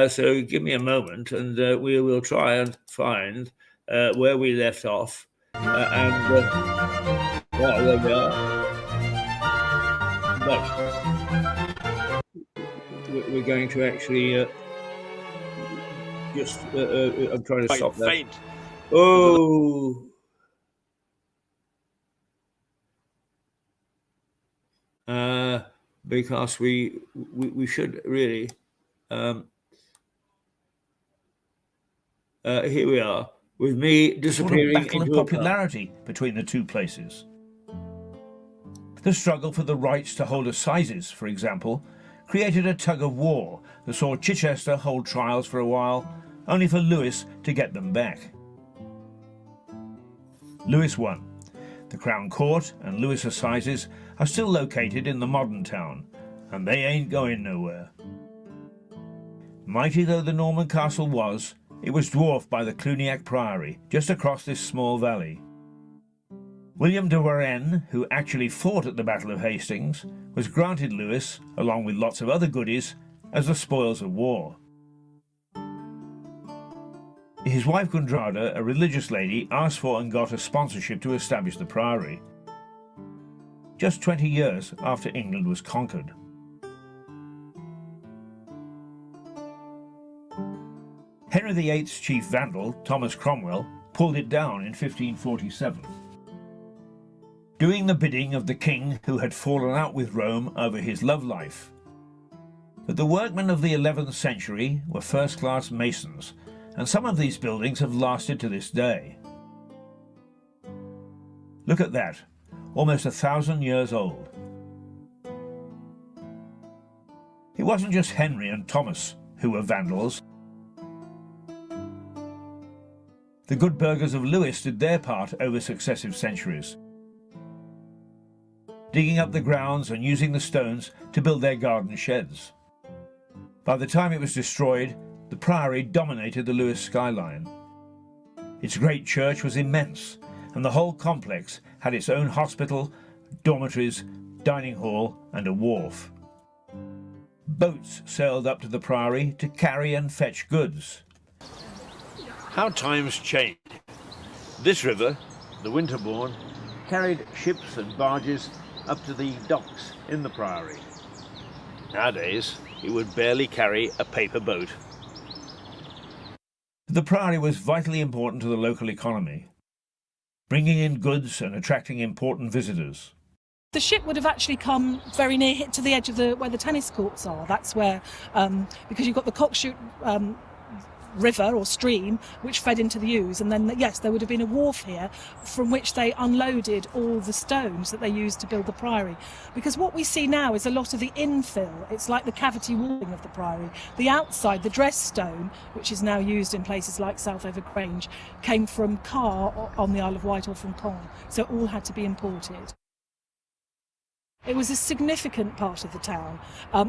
So give me a moment, and we will try and find where we left off. Well, there we are. But we're going to actually just. I'm trying to stop that. Faint. Oh. Because we should really. Here we are, with me disappearing sort of battle into of popularity between the two places. The struggle for the rights to hold assizes, for example, created a tug of war that saw Chichester hold trials for a while, only for Lewis to get them back. Lewis won. The Crown Court and Lewis Assizes are still located in the modern town, and they ain't going nowhere. Mighty though the Norman castle was, it was dwarfed by the Cluniac Priory, just across this small valley. William de Warenne, who actually fought at the Battle of Hastings, was granted Lewis, along with lots of other goodies, as the spoils of war. His wife Gundrada, a religious lady, asked for and got a sponsorship to establish the priory, just 20 years after England was conquered. Henry VIII's chief vandal, Thomas Cromwell, pulled it down in 1547. Doing the bidding of the king who had fallen out with Rome over his love life. But the workmen of the 11th century were first-class masons, and some of these buildings have lasted to this day. Look at that, almost 1,000 years old. It wasn't just Henry and Thomas who were vandals. The good burghers of Lewis did their part over successive centuries, digging up the grounds and using the stones to build their garden sheds. By the time it was destroyed, the priory dominated the Lewis skyline. Its great church was immense, and the whole complex had its own hospital, dormitories, dining hall, and a wharf. Boats sailed up to the priory to carry and fetch goods. How times change. This river, the Winterbourne, carried ships and barges up to the docks in the priory. Nowadays, it would barely carry a paper boat. The priory was vitally important to the local economy, bringing in goods and attracting important visitors. The ship would have actually come very near to the edge of where the tennis courts are. That's where, because you've got the Cockshoot river or stream which fed into the Ouse, and then yes, there would have been a wharf here from which they unloaded all the stones that they used to build the priory. Because what we see now is a lot of the infill. It's like the cavity walling of the priory. The outside, the dress stone, which is now used in places like Southover Grange, came from Carr on the Isle of Wight or from Caen, so it all had to be imported. It was a significant part of the town.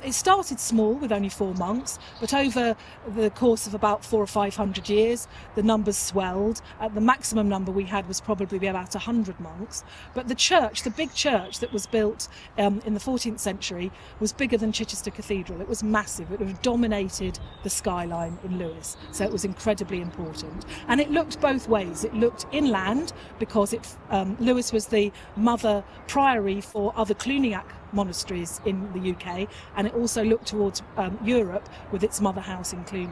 It started small with only 4 monks, but over the course of about 400 or 500 years, the numbers swelled. The maximum number we had was probably about 100 monks. But the church, the big church that was built in the 14th century, was bigger than Chichester Cathedral. It was massive. It would have dominated the skyline in Lewis, so it was incredibly important. And it looked both ways. It looked inland because Lewis was the mother priory for other Cluniac monasteries in the UK, and it also looked towards Europe with its mother house in Cluny.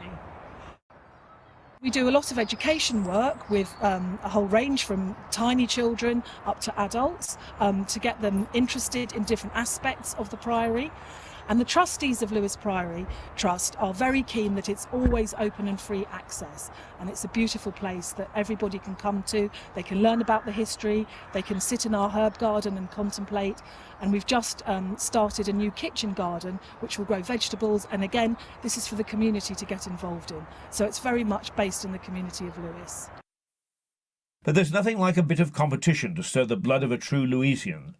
We do a lot of education work with a whole range from tiny children up to adults to get them interested in different aspects of the Priory. And the trustees of Lewes Priory Trust are very keen that it's always open and free access. And it's a beautiful place that everybody can come to. They can learn about the history, they can sit in our herb garden and contemplate. And we've just started a new kitchen garden which will grow vegetables. And again, this is for the community to get involved in. So it's very much based in the community of Lewes. But there's nothing like a bit of competition to stir the blood of a true Lewesian.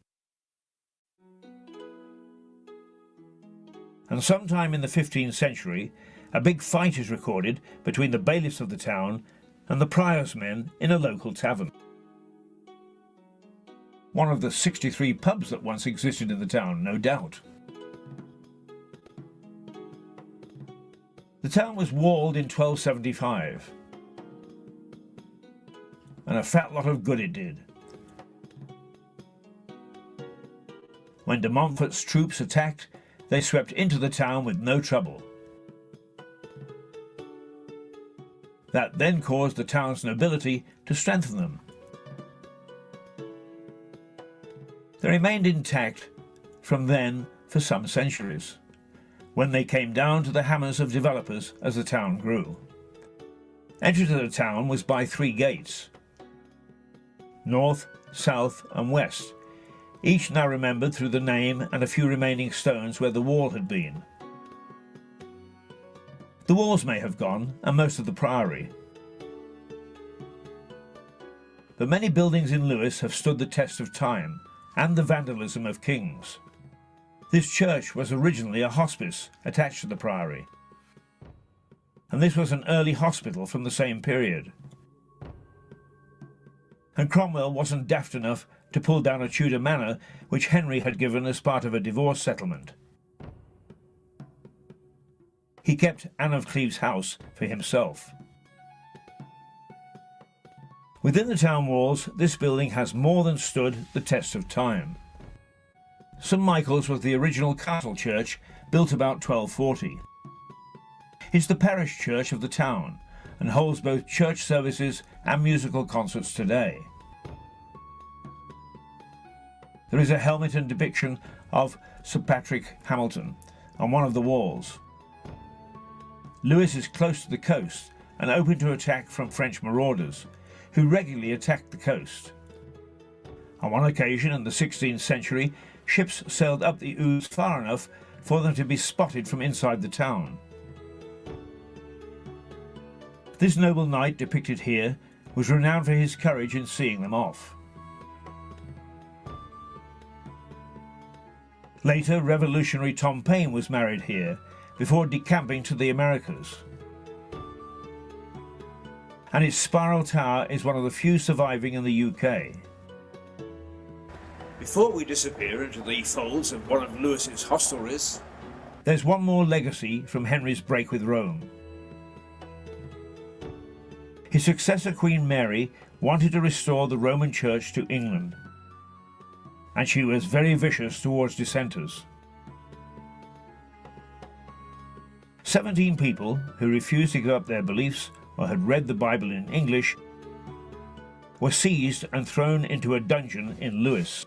And sometime in the 15th century, a big fight is recorded between the bailiffs of the town and the prior's men in a local tavern. One of the 63 pubs that once existed in the town, no doubt. The town was walled in 1275, and a fat lot of good it did. When de Montfort's troops attacked, they swept into the town with no trouble. That then caused the town's nobility to strengthen them. They remained intact from then for some centuries, when they came down to the hammers of developers as the town grew. Entry to the town was by 3 gates, north, south and west, each now remembered through the name and a few remaining stones where the wall had been. The walls may have gone, and most of the priory. But many buildings in Lewes have stood the test of time and the vandalism of kings. This church was originally a hospice attached to the priory, and this was an early hospital from the same period. And Cromwell wasn't daft enough to pull down a Tudor manor which Henry had given as part of a divorce settlement. He kept Anne of Cleves' house for himself. Within the town walls, this building has more than stood the test of time. St Michael's was the original castle church, built about 1240. It's the parish church of the town and holds both church services and musical concerts today. There is a helmet and depiction of Sir Patrick Hamilton on one of the walls. Lewes is close to the coast and open to attack from French marauders, who regularly attacked the coast. On one occasion in the 16th century, ships sailed up the Ouse far enough for them to be spotted from inside the town. This noble knight depicted here was renowned for his courage in seeing them off. Later, revolutionary Tom Paine was married here, before decamping to the Americas. And its spiral tower is one of the few surviving in the UK. Before we disappear into the folds of one of Lewis's hostelries, There's one more legacy from Henry's break with Rome. His successor Queen Mary wanted to restore the Roman Church to England, and she was very vicious towards dissenters. 17 people who refused to give up their beliefs or had read the Bible in English were seized and thrown into a dungeon in Lewes.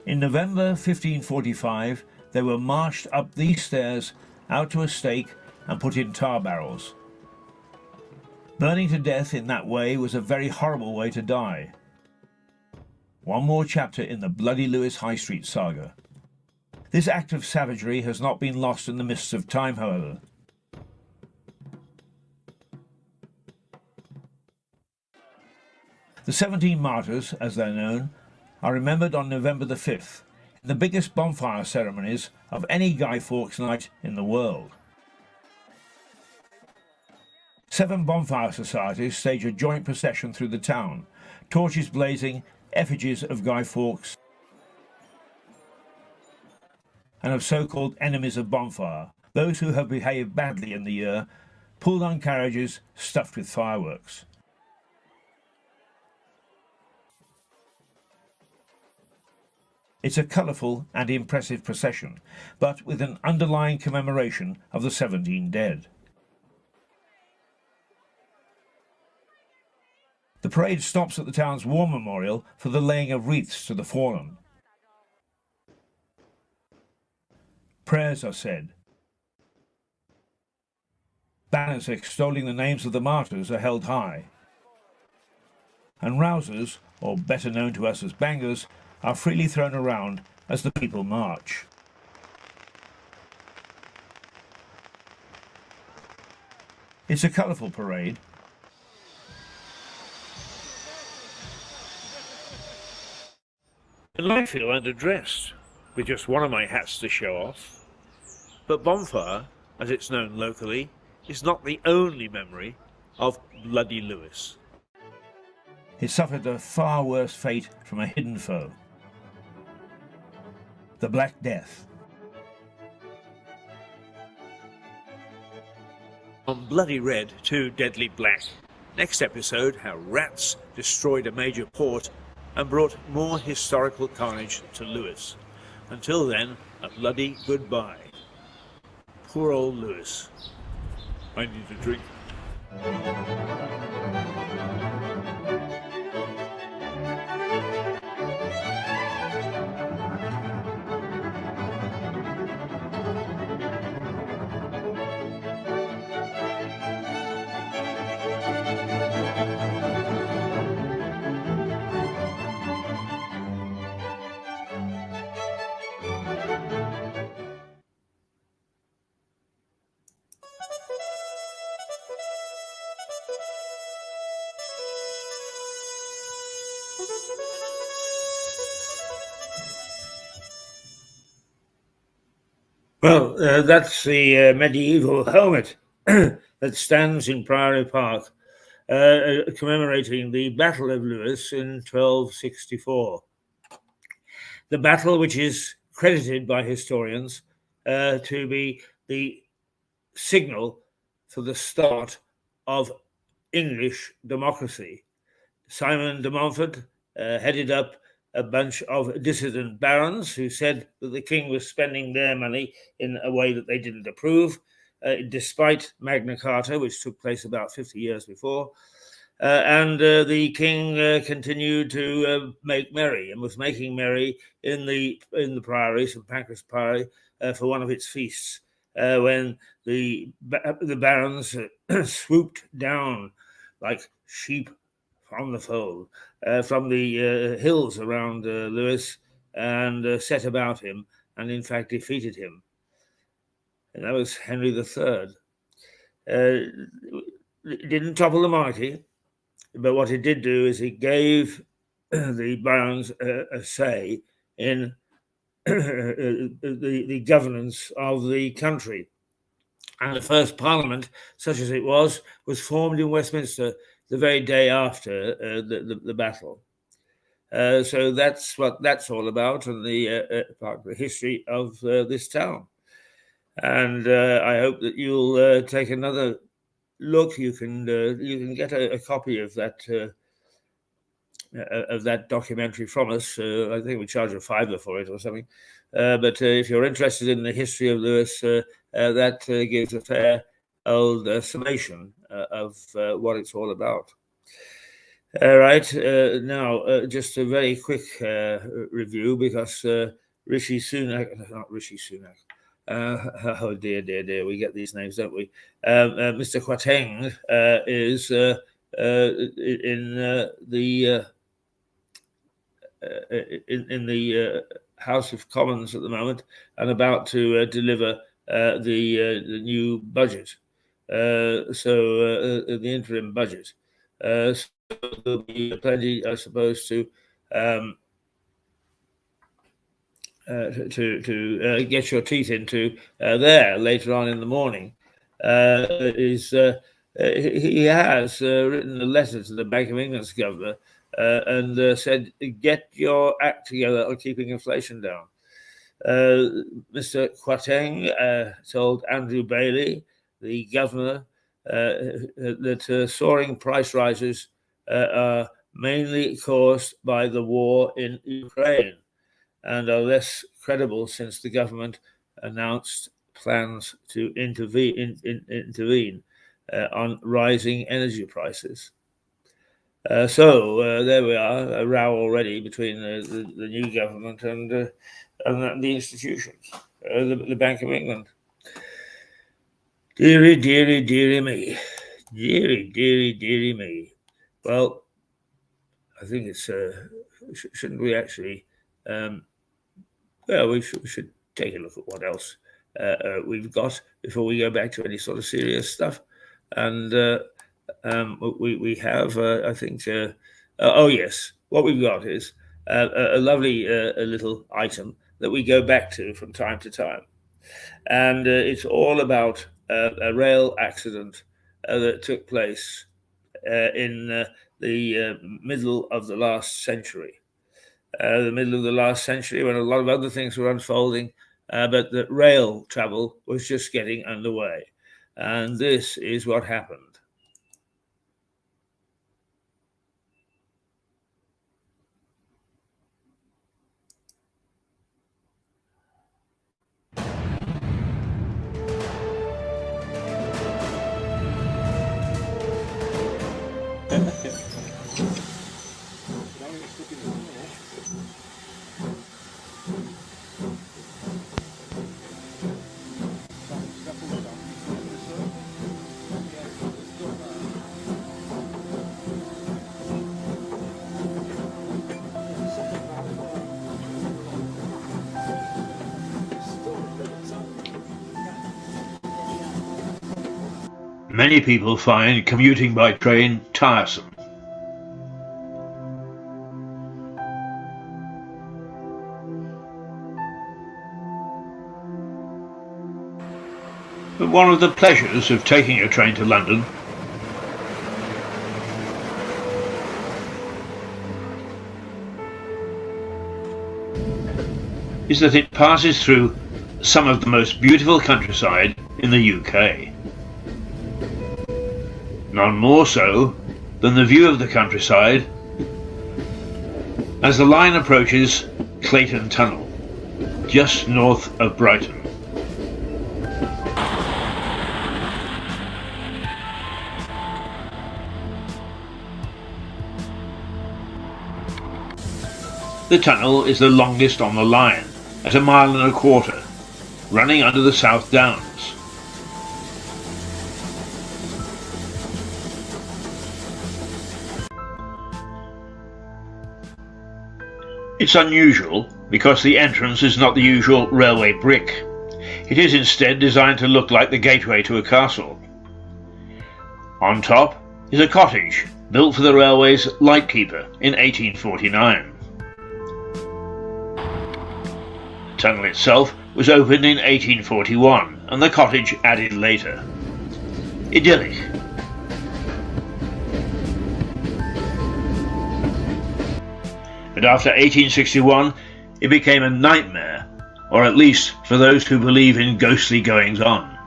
In November 1545, they were marched up these stairs out to a stake and put in tar barrels. Burning to death in that way was a very horrible way to die. One more chapter in the bloody Lewes High Street saga. This act of savagery has not been lost in the mists of time, however. The 17 martyrs, as they're known, are remembered on November the 5th, in the biggest bonfire ceremonies of any Guy Fawkes night in the world. 7 bonfire societies stage a joint procession through the town, torches blazing, effigies of Guy Fawkes and of so-called enemies of bonfire, those who have behaved badly in the year, pulled on carriages stuffed with fireworks. It's a colourful and impressive procession, but with an underlying commemoration of the 17 dead. The parade stops at the town's war memorial for the laying of wreaths to the fallen. Prayers are said. Banners extolling the names of the martyrs are held high. And rousers, or better known to us as bangers, are freely thrown around as the people march. It's a colourful parade. And I feel underdressed, with just one of my hats to show off. But bonfire, as it's known locally, is not the only memory of Bloody Lewis. It suffered a far worse fate from a hidden foe. The Black Death. On Bloody Red to Deadly Black. Next episode, how rats destroyed a major port and brought more historical carnage to Lewis. Until then, a bloody goodbye. Poor old Lewis. I need a drink. Well, that's the medieval helmet that stands in Priory Park, commemorating the Battle of Lewis in 1264. The battle, which is credited by historians to be the signal for the start of English democracy. Simon de Montfort headed up a bunch of dissident barons who said that the king was spending their money in a way that they didn't approve, despite Magna Carta, which took place about 50 years before. And the king continued to make merry, and was making merry in the priory, St Pancras Priory, for one of its feasts, when the barons swooped down like sheep from the fold, from the hills around Lewis, and set about him, and in fact defeated him. And that was Henry III. It didn't topple the monarchy, but what it did do is it gave the barons a say in the governance of the country. And the first parliament, such as it was formed in Westminster the very day after the battle. So that's what that's all about, and the part of the history of this town. And I hope that you'll take another look. You can get a copy of that documentary from us. I think we charge a $5 for it or something. But if you're interested in the history of Lewis, that gives a fair old summation of what it's all about. All right, now just a very quick review, because Rishi Sunak, not Rishi Sunak. Oh dear, we get these names, don't we? Mr. Kwarteng is in the House of Commons at the moment, and about to deliver the new budget. So the interim budget. So there'll be plenty, I suppose, to get your teeth into there later on in the morning. He has written a letter to the Bank of England's governor and said, get your act together on keeping inflation down. Mr. Kwarteng told Andrew Bailey, the governor, that soaring price rises are mainly caused by the war in Ukraine, and are less credible since the government announced plans to intervene on rising energy prices. So there we are, a row already between the new government and the institutions, the Bank of England. Deary, deary, deary me. Deary, deary, deary me. Well, I think it's, shouldn't we actually, well, we should take a look at what else we've got before we go back to any sort of serious stuff. And we have, I think, oh yes, what we've got is a lovely a little item that we go back to from time to time. And it's all about a rail accident that took place in the middle of the last century. The middle of the last century, when a lot of other things were unfolding, but the rail travel was just getting underway. And this is what happened. Many people find commuting by train tiresome. But one of the pleasures of taking a train to London is that it passes through some of the most beautiful countryside in the UK. None more so than the view of the countryside as the line approaches Clayton Tunnel, just north of Brighton. The tunnel is the longest on the line, at 1.25 miles, running under the South Downs. It's unusual because the entrance is not the usual railway brick. It is instead designed to look like the gateway to a castle. On top is a cottage built for the railway's lightkeeper in 1849. The tunnel itself was opened in 1841 and the cottage added later. Idyllic. But after 1861, it became a nightmare, or at least for those who believe in ghostly goings-on.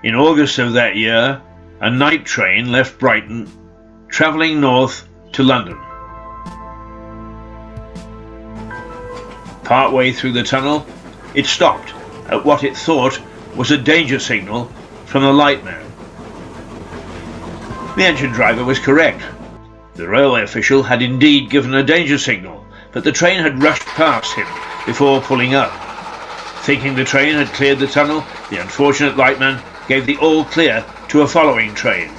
In August of that year, a night train left Brighton, travelling north to London. Partway through the tunnel, it stopped at what it thought was a danger signal from the lightman. The engine driver was correct. The railway official had indeed given a danger signal, but the train had rushed past him before pulling up. Thinking the train had cleared the tunnel, the unfortunate lightman gave the all clear to a following train.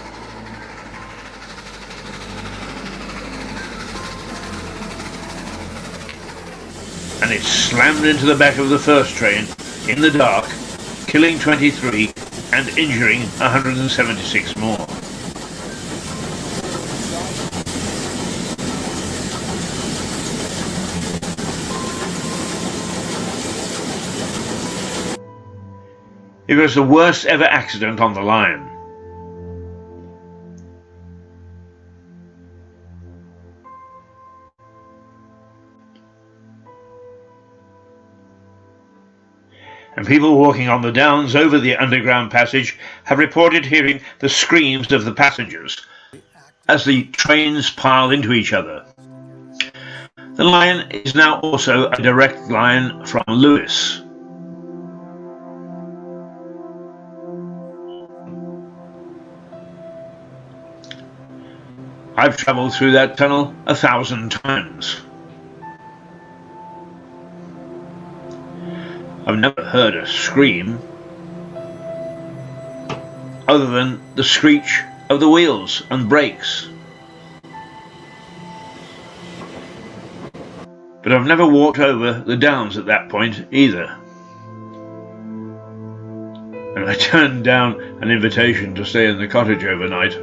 And it slammed into the back of the first train in the dark, killing 23 and injuring 176 more. It was the worst ever accident on the line. And people walking on the downs over the underground passage have reported hearing the screams of the passengers as the trains pile into each other. The line is now also a direct line from Lewes. I've travelled through that tunnel 1,000 times. I've never heard a scream other than the screech of the wheels and brakes. But I've never walked over the downs at that point either. And I turned down an invitation to stay in the cottage overnight.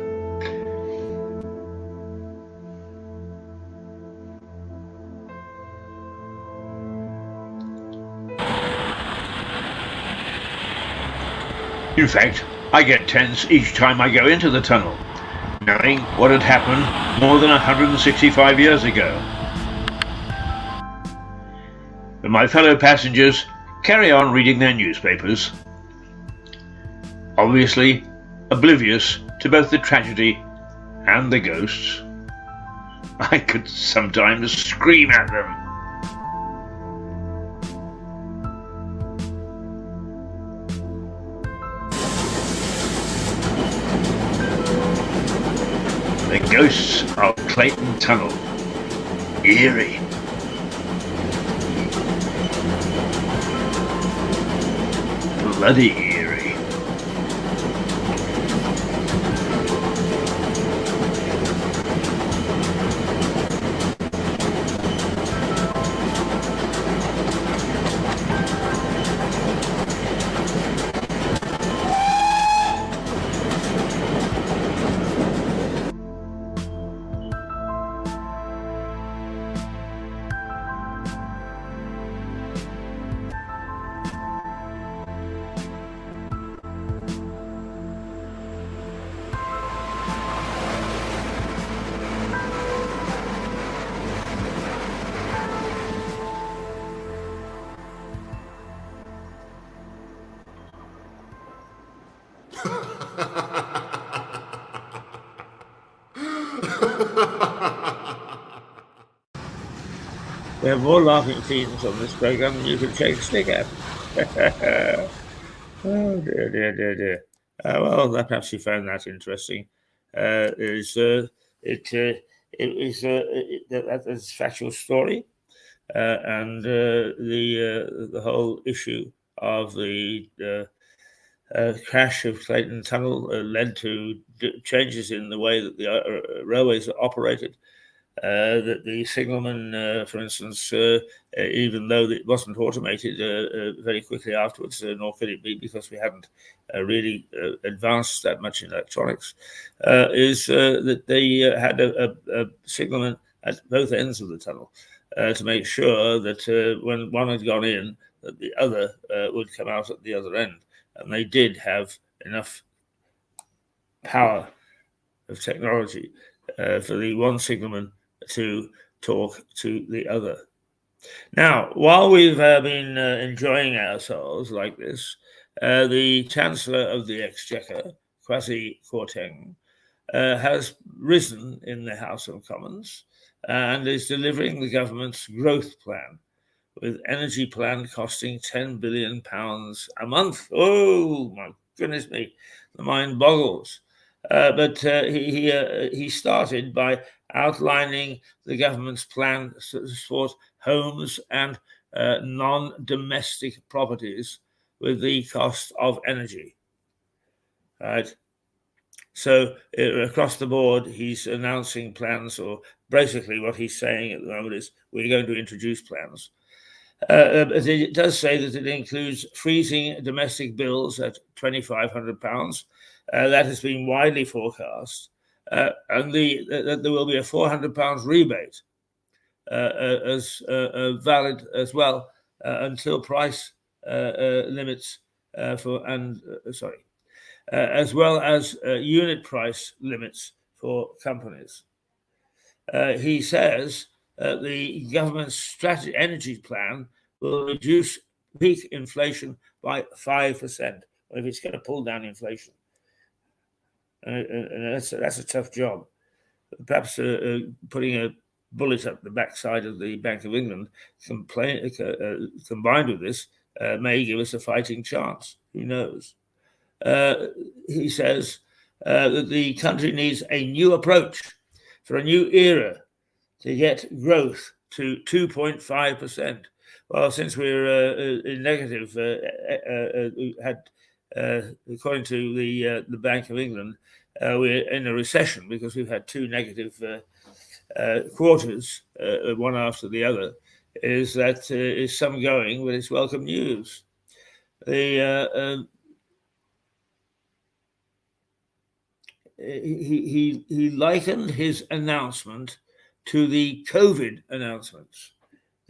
In fact, I get tense each time I go into the tunnel, knowing what had happened more than 165 years ago. But my fellow passengers carry on reading their newspapers, obviously oblivious to both the tragedy and the ghosts. I could sometimes scream at them. The ghosts of Clayton Tunnel. Eerie. Bloody eerie. We have more laughing scenes on this program than you can shake a stick at. Oh dear. Well, perhaps you found that interesting. That's a factual story, and the whole issue of the crash of Clayton Tunnel led to changes in the way that the railways are operated. That the signalman, for instance, even though it wasn't automated very quickly afterwards, nor could it be because we hadn't really advanced that much in electronics, is that they had a signalman at both ends of the tunnel to make sure that when one had gone in, that the other would come out at the other end. And they did have enough power of technology for the one signalman to talk to the other. Now, while we've been enjoying ourselves like this, the Chancellor of the Exchequer, Kwasi Kwarteng, has risen in the House of Commons and is delivering the government's growth plan, with energy plan costing £10 billion a month. Oh, my goodness me, the mind boggles. But he started by outlining the government's plan to support homes and non-domestic properties with the cost of energy. Right. So across the board, he's announcing plans, or basically what he's saying at the moment is we're going to introduce plans. But it does say that it includes freezing domestic bills at £2,500. That has been widely forecast. And there will be a £400 rebate as valid as well until price limits as well as unit price limits for companies. He says the government's energy plan will reduce peak inflation by 5%. Well, if it's going to pull down inflation, and that's a tough job. Perhaps putting a bullet up the backside of the Bank of England combined with this may give us a fighting chance. Who knows? He says that the country needs a new approach for a new era to get growth to 2.5%. Well, since we're in negative, we had, according to the Bank of England, we're in a recession because we've had two negative quarters, one after the other. Is some going, but it's welcome news. He likened his announcement to the COVID announcements.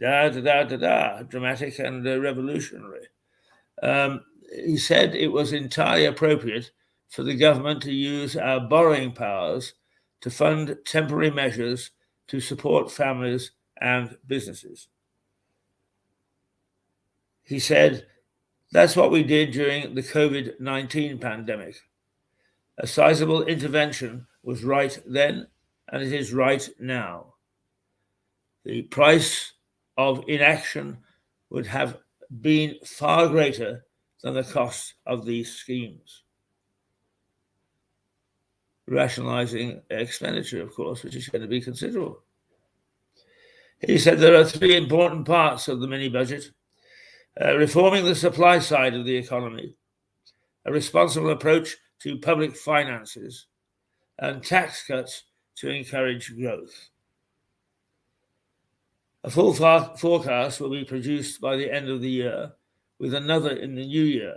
Dramatic and revolutionary. He said it was entirely appropriate for the government to use our borrowing powers to fund temporary measures to support families and businesses. He said, that's what we did during the COVID-19 pandemic. A sizable intervention was right then, and it is right now. The price of inaction would have been far greater than the cost of these schemes. Rationalizing expenditure, of course, which is going to be considerable. He said there are three important parts of the mini budget: reforming the supply side of the economy, a responsible approach to public finances, and tax cuts to encourage growth. A full forecast will be produced by the end of the year, with another in the new year,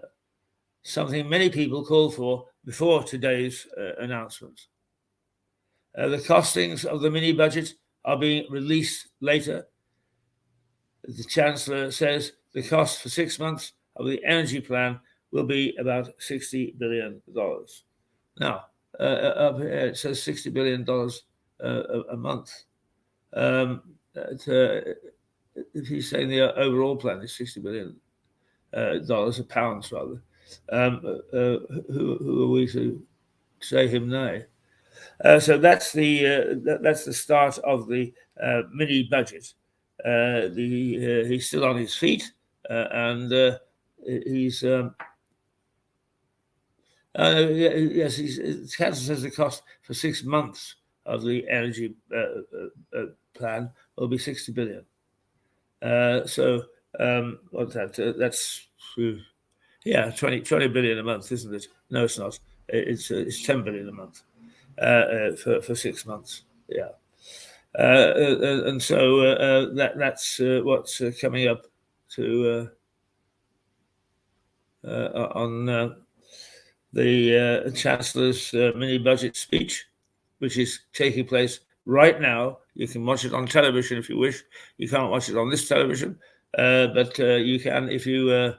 something many people called for before today's announcement. The costings of the mini budget are being released later. The Chancellor says the cost for 6 months of the energy plan will be about $60 billion. Now, up here it says $60 billion a month. If he's saying the overall plan is $60 billion, pounds rather, who are we to say him nay? So that's the start of the mini budget. He's still on his feet, and he's yes. The Council says the cost for 6 months of the energy plan will be $60 billion. So what's that? That's 20 billion a month, isn't it? No, it's not. It's 10 billion a month for 6 months. Yeah. And so that's what's coming up to on the Chancellor's mini budget speech, which is taking place right now. You can watch it on television if you wish. You can't watch it on this television, but you can if you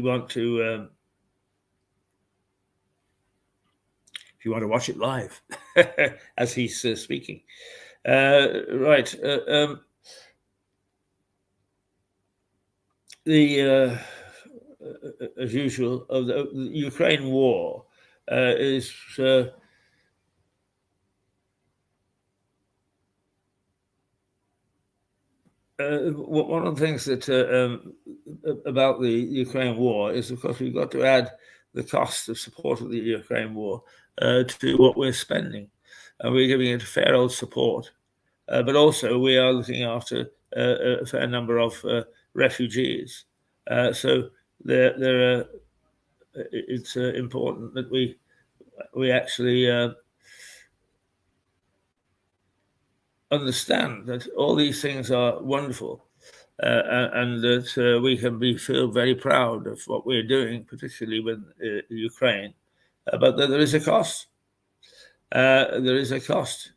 want to. If you want to watch it live, as he's speaking, right? As usual, of the Ukraine war is one of the things that about the Ukraine war is, of course, we've got to add the cost of support of the Ukraine war to what we're spending. We're giving it a fair old support, but also we are looking after a fair number of refugees. So it's important that we actually understand that all these things are wonderful, and that we can feel very proud of what we're doing, particularly with Ukraine. But there is a cost. There is a cost,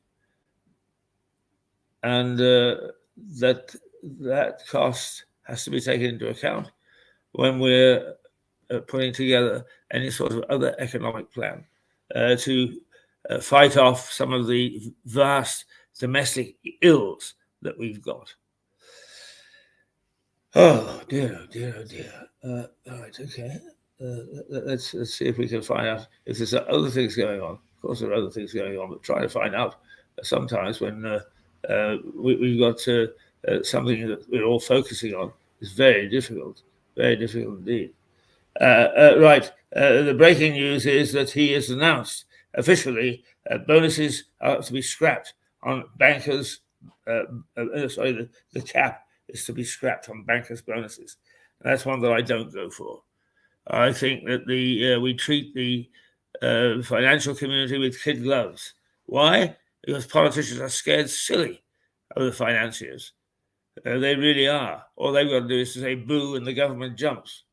and that cost has to be taken into account when we're putting together any sort of other economic plan to fight off some of the vast domestic ills that we've got. Oh dear, oh dear, oh dear. All right, okay. Let's see if we can find out if there's other things going on. Of course, there are other things going on, but trying to find out sometimes when we've got something that we're all focusing on is very difficult indeed. Right. The breaking news is that he has announced officially bonuses are to be scrapped on bankers. The cap is to be scrapped on bankers' bonuses. That's one that I don't go for. I think that we treat the financial community with kid gloves. Why? Because politicians are scared silly of the financiers. They really are. All they've got to do is to say boo and the government jumps.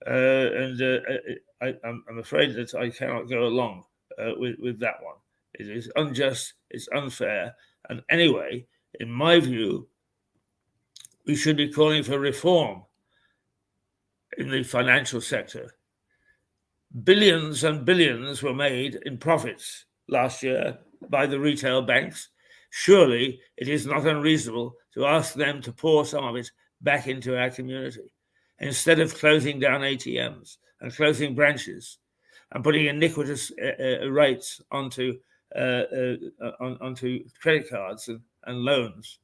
I'm afraid that I cannot go along with that one. It is unjust, it's unfair, and anyway, in my view, we should be calling for reform in the financial sector. Billions and billions were made in profits last year by the retail banks. Surely it is not unreasonable to ask them to pour some of it back into our community, instead of closing down ATMs and closing branches and putting iniquitous rates onto credit cards and loans,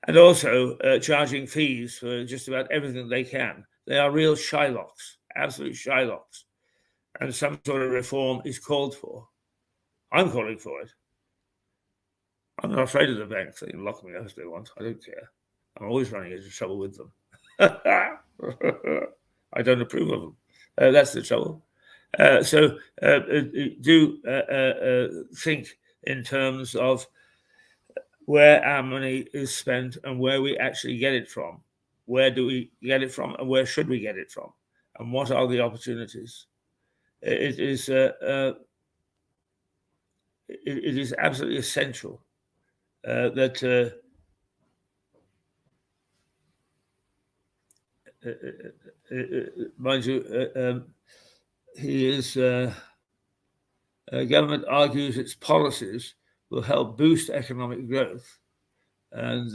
and also charging fees for just about everything they can. They are real Shylocks, absolute Shylocks, and some sort of reform is called for. I'm calling for it. I'm not afraid of the banks. They can lock me up if they want. I don't care. I'm always running into trouble with them. I don't approve of them. That's the trouble. So do think in terms of where our money is spent and where we actually get it from. Where do we get it from, and where should we get it from, and what are the opportunities? It is absolutely essential that mind you, government argues its policies will help boost economic growth. And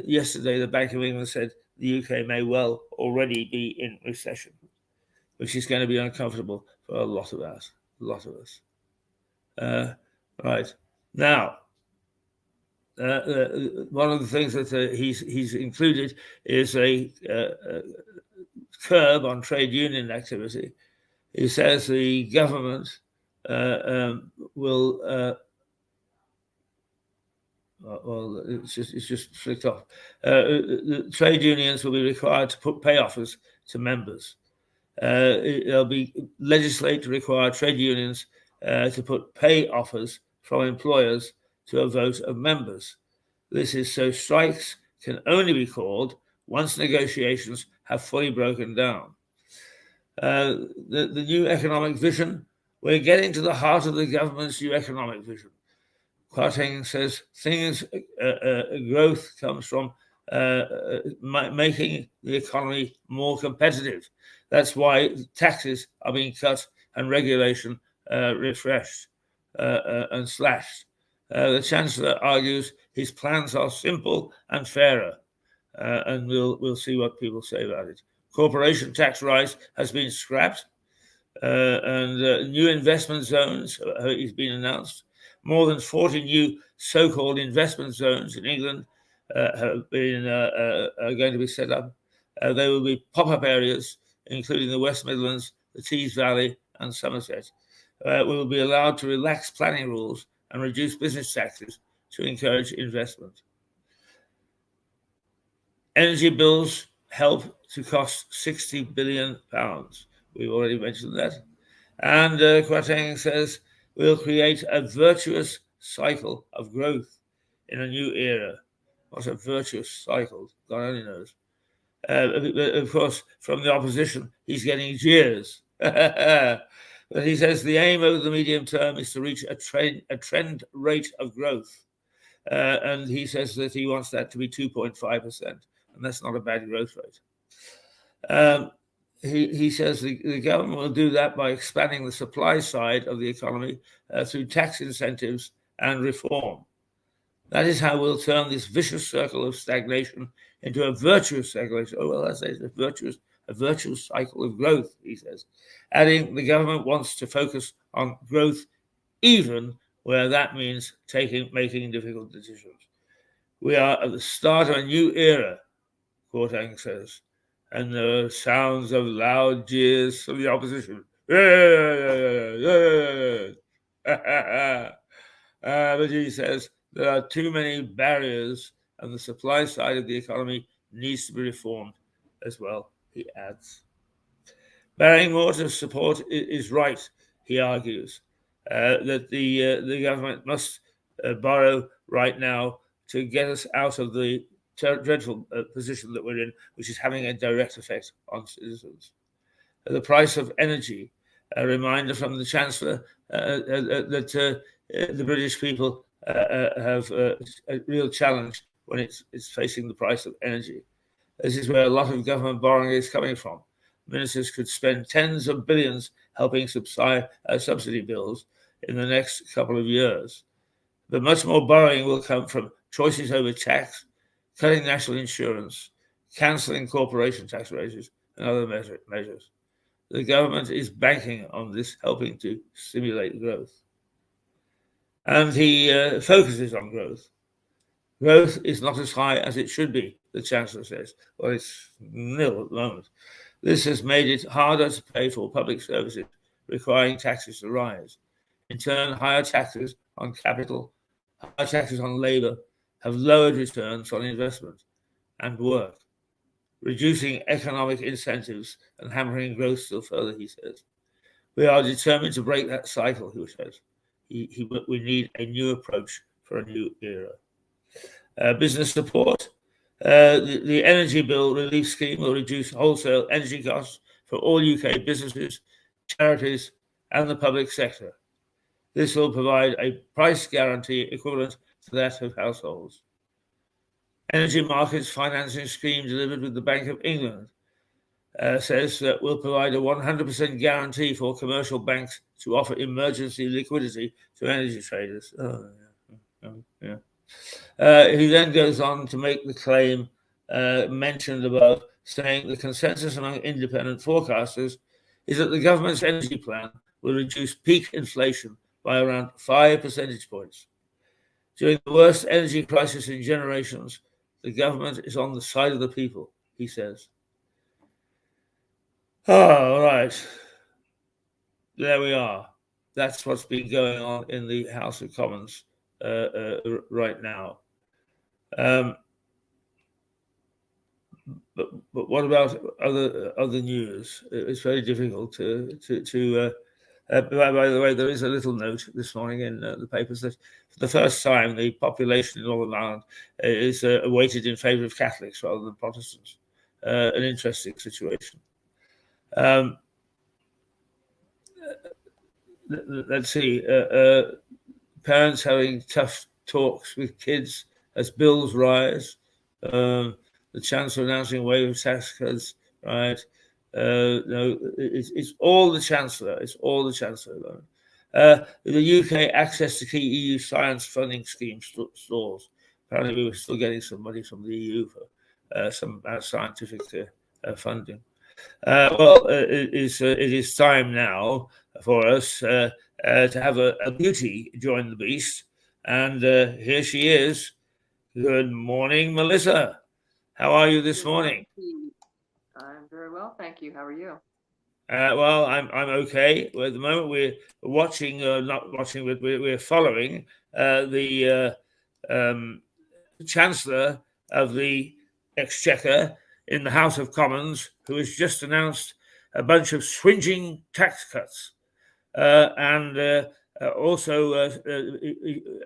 yesterday, the Bank of England said the UK may well already be in recession, which is going to be uncomfortable for a lot of us. Right now, one of the things that he's included is a curb on trade union activity. He says the government will. Well, it's just flicked off. The trade unions will be required to put pay offers to members. They'll be legislate to require trade unions to put pay offers from employers to a vote of members. This is so strikes can only be called once negotiations have fully broken down. The new economic vision, we're getting to the heart of the government's new economic vision. Kwarteng says growth comes from making the economy more competitive. That's why taxes are being cut and regulation refreshed and slashed. The Chancellor argues his plans are simple and fairer, and we'll see what people say about it. Corporation tax rise has been scrapped, and new investment zones has been announced. More than 40 new so-called investment zones in England have been are going to be set up. There will be pop-up areas, including the West Midlands, the Tees Valley, and Somerset. We will be allowed to relax planning rules and reduce business taxes to encourage investment. Energy bills help to cost £60 billion. We've already mentioned that. And Kwarteng says we'll create a virtuous cycle of growth in a new era. What a virtuous cycle, God only knows. Of course, from the opposition, he's getting jeers. But he says the aim over the medium term is to reach a trend rate of growth. And he says that he wants that to be 2.5%. And that's not a bad growth rate. He says the government will do that by expanding the supply side of the economy through tax incentives and reform. That is how we'll turn this vicious circle of stagnation into a virtuous stagnation. Oh, well, that's a virtuous cycle of growth, he says. Adding, the government wants to focus on growth even where that means making difficult decisions. We are at the start of a new era, Kwarteng says. and the sounds of loud jeers from the opposition. But he says there are too many barriers, and the supply side of the economy needs to be reformed as well, he adds. Barrymore support is right, he argues, that the government must borrow right now to get us out of the dreadful position that we're in, which is having a direct effect on citizens. The price of energy, a reminder from the Chancellor that the British people have a real challenge when it's facing the price of energy. This is where a lot of government borrowing is coming from. Ministers could spend tens of billions helping subsidy bills in the next couple of years. But much more borrowing will come from choices over tax, cutting national insurance, cancelling corporation tax raises, and other measures. The government is banking on this, helping to stimulate growth. And he focuses on growth. Growth is not as high as it should be, the Chancellor says. Well, it's nil at the moment. This has made it harder to pay for public services, requiring taxes to rise. In turn, higher taxes on capital, higher taxes on labour have lowered returns on investment and work, reducing economic incentives and hammering growth still further, he says. We are determined to break that cycle, he says. We need a new approach for a new era. Business support. The energy bill relief scheme will reduce wholesale energy costs for all UK businesses, charities, and the public sector. This will provide a price guarantee equivalent to that of households. Energy markets financing scheme delivered with the Bank of England says that will provide a 100% guarantee for commercial banks to offer emergency liquidity to energy traders. He then goes on to make the claim mentioned above, saying the consensus among independent forecasters is that the government's energy plan will reduce peak inflation by around 5 percentage points. During the worst energy crisis in generations, the government is on the side of the people, he says. All right. There we are. That's what's been going on in the House of Commons right now. But what about other news? It's very difficult to by the way, there is a little note this morning in the papers that for the first time the population in Northern Ireland is weighted in favour of Catholics rather than Protestants. An interesting situation. Let's see. Parents having tough talks with kids as bills rise. The Chancellor announcing a wave of tax cuts, right? No, it's all the Chancellor. It's all the Chancellor. The UK access to key EU science funding scheme stalls. Apparently, we were still getting some money from the EU for some scientific funding. It is time now for us to have a beauty join the beast, and here she is. Good morning, Melissa. How are you this morning? I'm very well, thank you. How are you? Well, I'm okay. Well, at the moment, we're watching, not watching, but we're following the Chancellor of the Exchequer in the House of Commons, who has just announced a bunch of swingeing tax cuts. And also,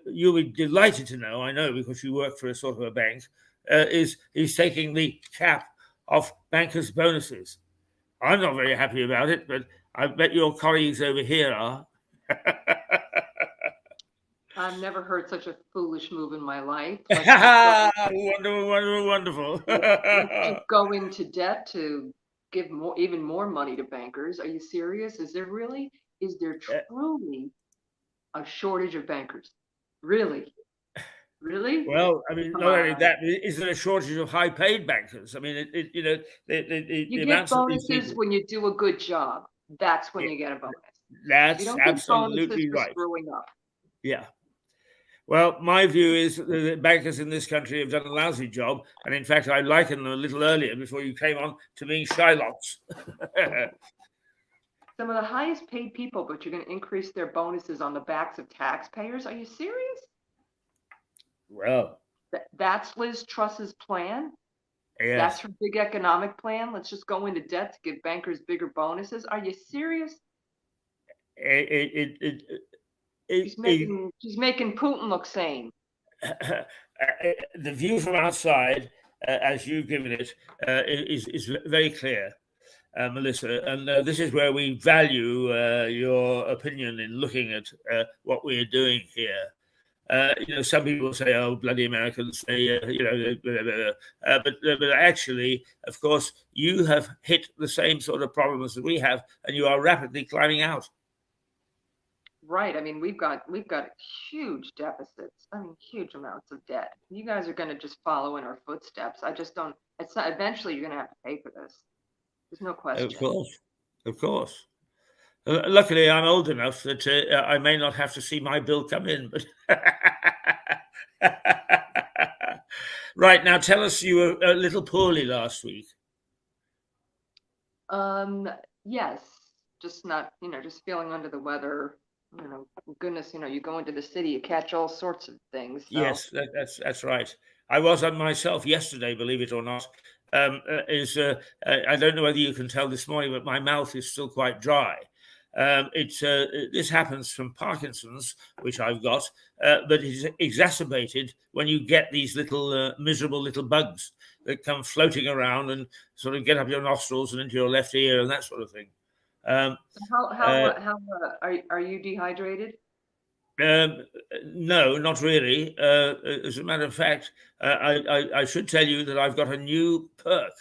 you'll be delighted to know, I know, because you work for a sort of a bank, he's taking the cap off bankers' bonuses. I'm not very happy about it, but I bet your colleagues over here are. I've never heard such a foolish move in my life. Wonderful. Go into debt to give even more money to bankers. Are you serious? Is there truly a shortage of bankers? Really? Well, I mean, not only that, is there a shortage of high-paid bankers? I mean, you get bonuses when you do a good job. That's when you get a bonus. That's you don't absolutely get bonuses right. for screwing up. Yeah. Well, my view is that the bankers in this country have done a lousy job, and in fact, I likened them a little earlier before you came on to being Shylocks. Some of the highest paid people, but you're going to increase their bonuses on the backs of taxpayers? Are you serious? Well, That's Liz Truss's plan? yes. That's her big economic plan? Let's just go into debt to give bankers bigger bonuses? Are you serious? She's making Putin look sane. The view from outside, as you've given it, is very clear, Melissa. And this is where we value your opinion in looking at what we're doing here. Some people say, "Oh, bloody Americans!" Say, but actually, of course, you have hit the same sort of problems that we have, and you are rapidly climbing out. Right. I mean, we've got huge deficits. I mean, huge amounts of debt. You guys are going to just follow in our footsteps. I just don't. It's not. Eventually, you're going to have to pay for this. There's no question. Of course. Luckily, I'm old enough that I may not have to see my bill come in. But right now, tell us, you were a little poorly last week. Yes, just not. Just feeling under the weather. Goodness, you go into the city, you catch all sorts of things. So. Yes, that's right. I was on myself yesterday, believe it or not. I don't know whether you can tell this morning, but my mouth is still quite dry. This happens from Parkinson's, which I've got, but it's exacerbated when you get these little miserable little bugs that come floating around and sort of get up your nostrils and into your left ear and that sort of thing. How are you dehydrated? No, not really. As a matter of fact, I should tell you that I've got a new perk,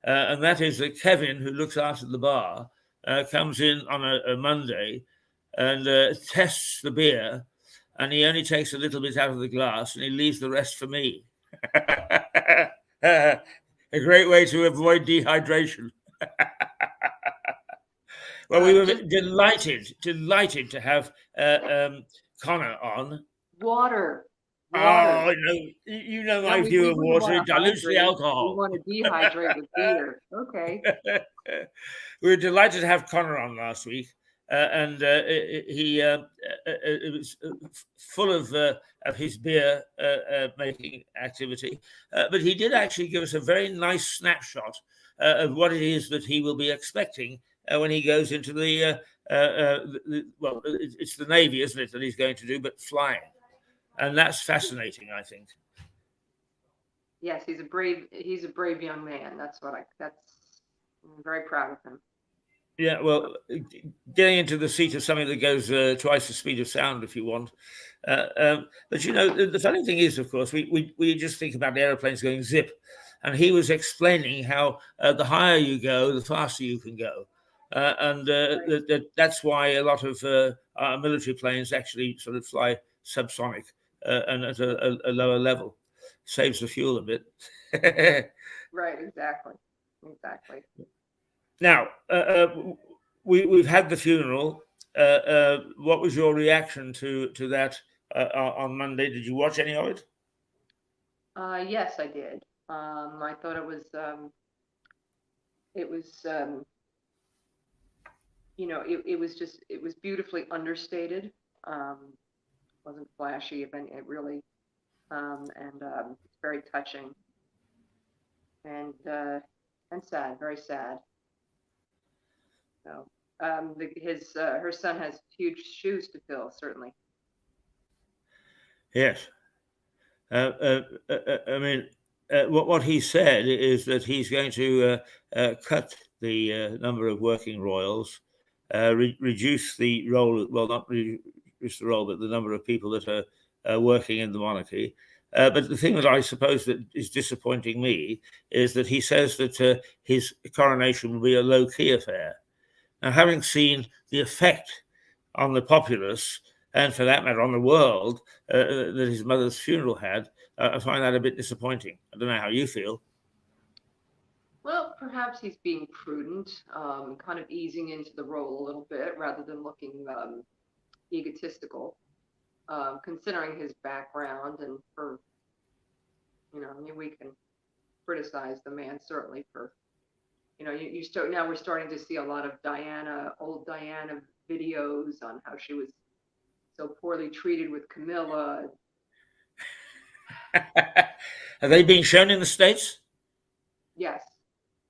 and that is that Kevin, who looks after the bar, comes in on a Monday and tests the beer, and he only takes a little bit out of the glass and he leaves the rest for me. A great way to avoid dehydration. Well, we were delighted to have Connor on. Water. Oh, no, my view of water. It dilutes the alcohol. We want to dehydrate with beer. Okay. We were delighted to have Connor on last week, and he was full of his beer making activity. But he did actually give us a very nice snapshot of what it is that he will be expecting when he goes into it's the Navy, isn't it, that he's going to do, but flying. And that's fascinating, I think. Yes, he's a brave young man. I'm very proud of him. Yeah, well, getting into the seat of something that goes twice the speed of sound, if you want. But the funny thing is, of course, we just think about airplanes going zip, and he was explaining how the higher you go, the faster you can go. That's why a lot of our military planes actually sort of fly subsonic and at a lower level. Saves the fuel a bit. Right, exactly. Now, we've had the funeral. What was your reaction to that on Monday? Did you watch any of it? Yes, I did. I thought it was it was beautifully understated. Wasn't flashy, it really, and it's very touching and sad, very sad. So, her son has huge shoes to fill, certainly. Yes. What he said is that he's going to cut the number of working royals, reduce the role, well, not reduce the role, but the number of people that are working in the monarchy. But the thing that I suppose that is disappointing me is that he says that his coronation will be a low-key affair. Now, having seen the effect on the populace, and for that matter on the world, that his mother's funeral had, I find that a bit disappointing. I don't know how you feel. Well, perhaps he's being prudent, kind of easing into the role a little bit rather than looking egotistical. considering his background and for, I mean, we can criticize the man certainly for, you start now we're starting to see a lot of old Diana videos on how she was so poorly treated with Camilla. Are they being shown in the States? Yes.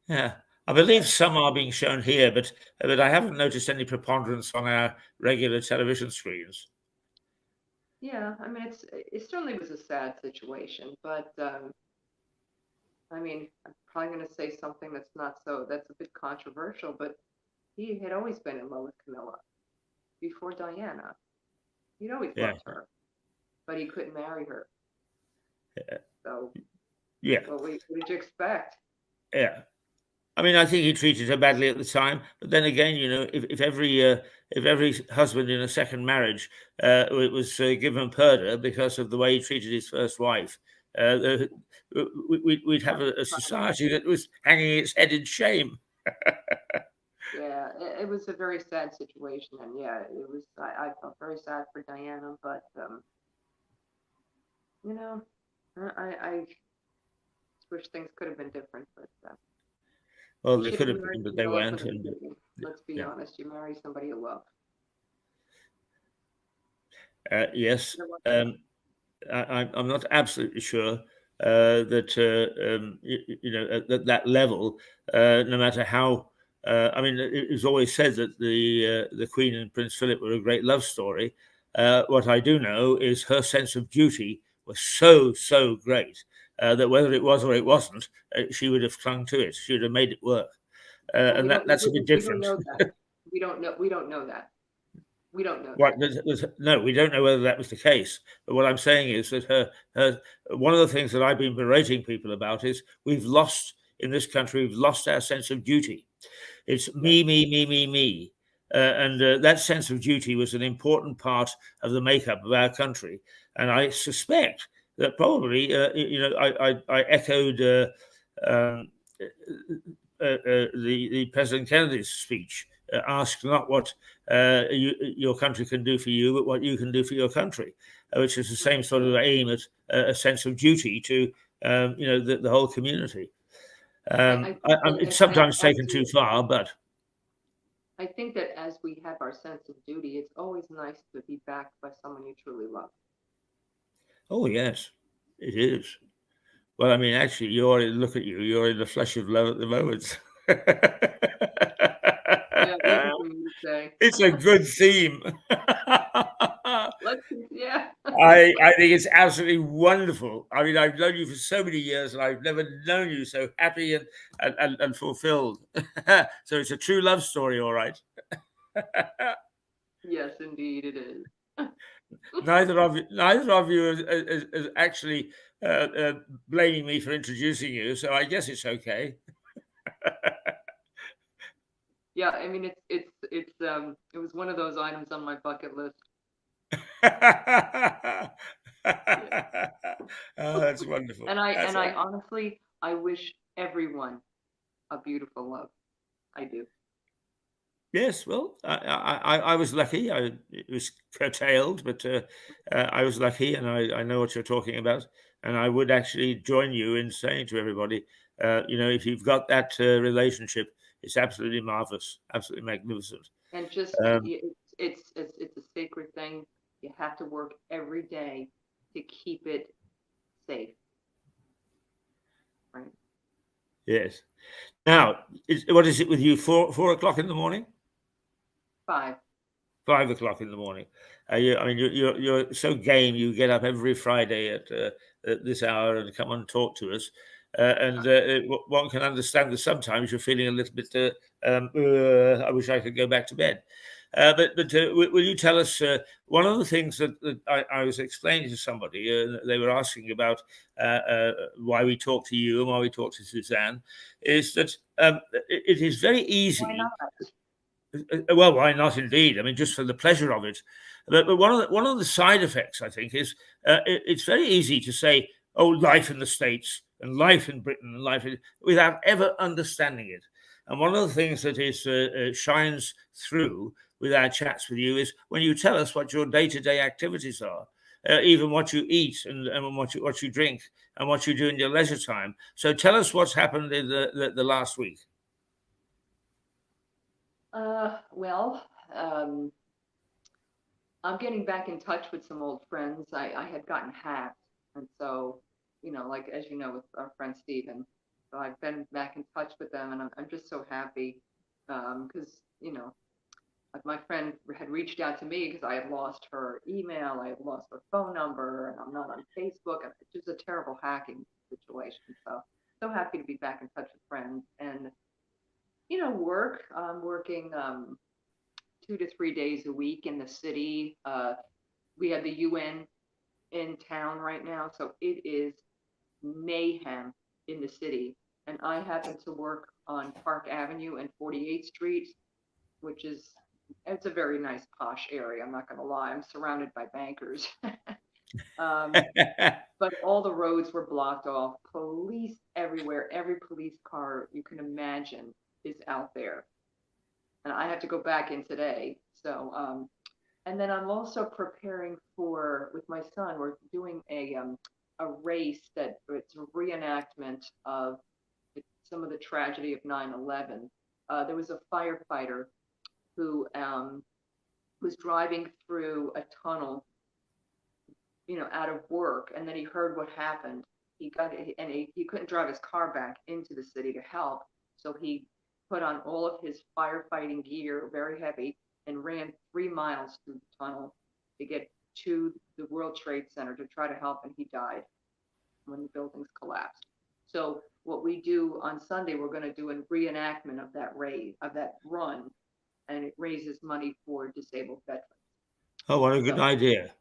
Yeah, I believe some are being shown here, but I haven't noticed any preponderance on our regular television screens. Yeah, I mean, it certainly was a sad situation, but I mean, I'm probably going to say something that's a bit controversial, but he had always been in love with Camilla before Diana. He'd always loved her, but he couldn't marry her. So, yeah, what did you expect? Yeah, I mean, I think he treated her badly at the time, but then again, if every husband in a second marriage was given purdah because of the way he treated his first wife, we'd have a society that was hanging its head in shame. Yeah, it was a very sad situation, and yeah, it was. I felt very sad for Diana, but I wish things could have been different, but. Well, they could have been, but they weren't. And, let's be honest, you marry somebody you love. Yes, I'm not absolutely sure that at that level, no matter how. I mean, it was always said that the Queen and Prince Philip were a great love story. What I do know is her sense of duty was so great that whether it was or it wasn't, she would have clung to it. She would have made it work, and that's a bit different. We don't know that. We don't know. Right, no, we don't know whether that was the case. But what I'm saying is that her one of the things that I've been berating people about is we've lost in this country. We've lost our sense of duty. It's me, and that sense of duty was an important part of the makeup of our country. And I suspect that probably, I echoed the President Kennedy's speech. Ask not what your country can do for you, but what you can do for your country, which is the same sort of aim at a sense of duty to the whole community. It's sometimes taken too far, but I think that as we have our sense of duty, it's always nice to be backed by someone you truly love. Oh yes, it is. Well, I mean, actually, you're in the flesh of love at the moment. Yeah, for me to say. It's a good theme. Yeah. I think it's absolutely wonderful. I mean, I've known you for so many years, and I've never known you so happy and fulfilled. So it's a true love story, all right. Yes, indeed, it is. Neither of you is actually blaming me for introducing you, so I guess it's okay. Yeah, I mean, it was one of those items on my bucket list. Oh, that's wonderful. And I honestly, I wish everyone a beautiful love. I do. Yes, well, I was lucky. It was curtailed, but I was lucky, and I know what you're talking about. And I would actually join you in saying to everybody, if you've got that relationship, it's absolutely marvelous, absolutely magnificent. And just it's a sacred thing. You have to work every day to keep it safe. Right. Yes. Now, what is it with you? 4 o'clock in the morning? 5. 5 o'clock in the morning. You're so game. You get up every Friday at this hour and come and talk to us. One can understand that sometimes you're feeling a little bit. I wish I could go back to bed. But will you tell us one of the things that I was explaining to somebody? They were asking about why we talk to you and why we talk to Suzanne. Is that it is very easy. Why not? Well, why not? Indeed, I mean, just for the pleasure of it. But one of the side effects, I think, is it's very easy to say, "Oh, life in the States and life in Britain and without ever understanding it. And one of the things that shines through with our chats with you is when you tell us what your day-to-day activities are, even what you eat and what you drink and what you do in your leisure time. So tell us what's happened in the last week. Well, I'm getting back in touch with some old friends. I had gotten hacked, and so, like, as you know, with our friend Stephen, so I've been back in touch with them, and I'm just so happy, because, like, my friend had reached out to me because I had lost her email, I had lost her phone number, and I'm not on Facebook, and it's just a terrible hacking situation. So happy to be back in touch with friends and, work. I'm working 2 to 3 days a week in the city. We have the UN in town right now, so it is mayhem in the city. And I happen to work on Park Avenue and 48th Street, which it's a very nice posh area. I'm not going to lie. I'm surrounded by bankers. But all the roads were blocked off. Police everywhere. Every police car you can imagine is out there. And I have to go back in today. So, and then I'm also preparing with my son, we're doing a race it's a reenactment of some of the tragedy of 9/11. There was a firefighter who was driving through a tunnel, out of work, and then he heard what happened. He couldn't drive his car back into the city to help, so he put on all of his firefighting gear, very heavy, and ran 3 miles through the tunnel to get to the World Trade Center to try to help, and he died when the buildings collapsed. So what we do on Sunday, we're going to do a reenactment of that run, and it raises money for disabled veterans. Oh, what a good idea.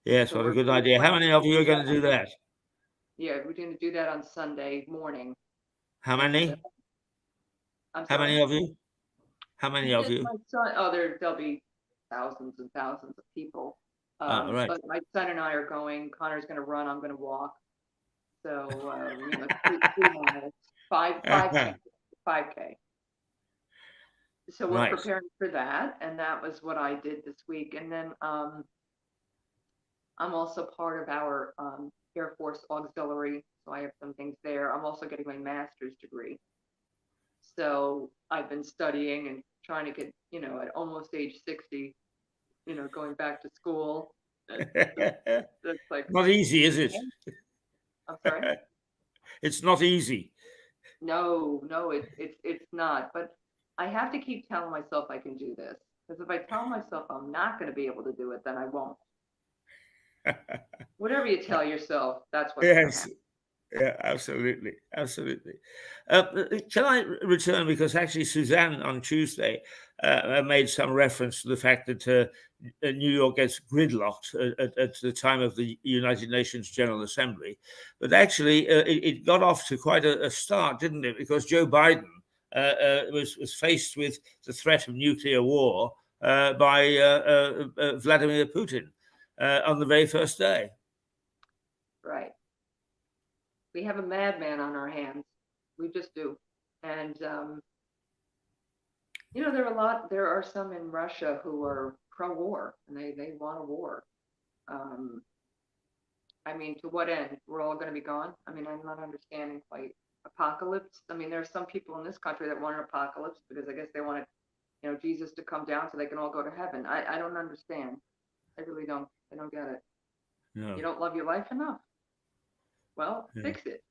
Yes, So what a good idea. How many of you are going to do that? Yeah, we're going to do that on Sunday morning. How many? I'm How sorry? many of you? How many of Just you? my son, there'll be thousands and thousands of people. Right. But my son and I are going. Connor's going to run. I'm going to walk. So 3 miles, 5K. So we're Right. preparing for that, and that was what I did this week. And then I'm also part of our Air Force Auxiliary, so I have some things there. I'm also getting my master's degree. So I've been studying and trying to get, at almost age 60, going back to school. That's like, Not easy, is it? I'm sorry? It's not easy. No, it's not. But I have to keep telling myself I can do this. Because if I tell myself I'm not going to be able to do it, then I won't. Whatever you tell yourself, that's what's going to Yes. happen. Yeah, absolutely. Can I return, because actually Suzanne on Tuesday made some reference to the fact that New York gets gridlocked at the time of the United Nations General Assembly, but actually it got off to quite a start, didn't it? Because Joe Biden was faced with the threat of nuclear war by Vladimir Putin on the very first day. Right. We have a madman on our hands. We just do. And, there are some in Russia who are pro-war, and they want a war. I mean, to what end? We're all going to be gone? I mean, I'm not understanding quite. Apocalypse? I mean, there are some people in this country that want an apocalypse because I guess they wanted, Jesus to come down so they can all go to heaven. I don't understand. I really don't. I don't get it. No. You don't love your life enough? Well, Yeah. fix it.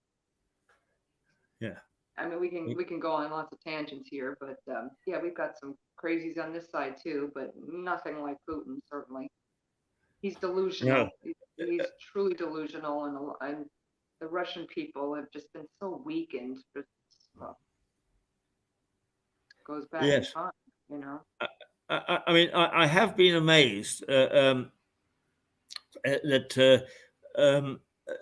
Yeah. I mean, we can go on lots of tangents here, but yeah, we've got some crazies on this side too, but nothing like Putin, certainly. He's delusional. No. He's truly delusional, and the Russian people have just been so weakened. Goes back in Yes. time, I mean, I have been amazed that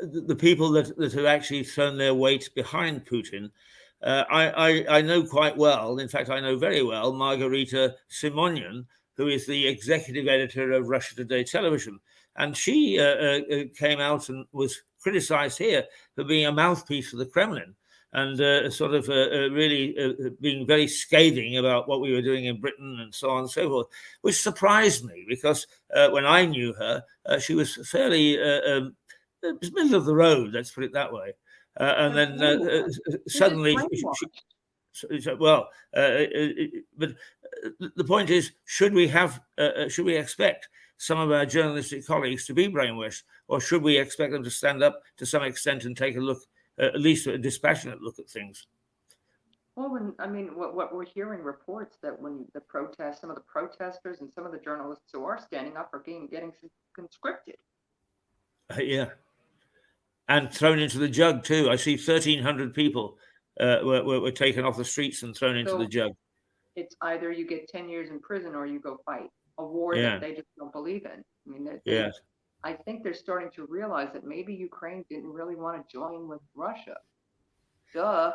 the people that have actually thrown their weight behind Putin, I know quite well. In fact, I know very well Margarita Simonian, who is the executive editor of Russia Today Television. And she came out and was criticized here for being a mouthpiece for the Kremlin. and sort of really being very scathing about what we were doing in Britain and so on and so forth, which surprised me because when I knew her, she was fairly middle of the road, let's put it that way. And then suddenly, well, but the point is, should we expect some of our journalistic colleagues to be brainwashed, or should we expect them to stand up to some extent and take a look, at least a dispassionate look at things? Well, what we're hearing reports that when the protests, some of the protesters and some of the journalists who are standing up are getting conscripted. Yeah. And thrown into the jug too. I see 1,300 people were taken off the streets and thrown into the jug. It's either you get 10 years in prison or you go fight a war that they just don't believe in. I mean, I think they're starting to realize that maybe Ukraine didn't really want to join with Russia. Duh.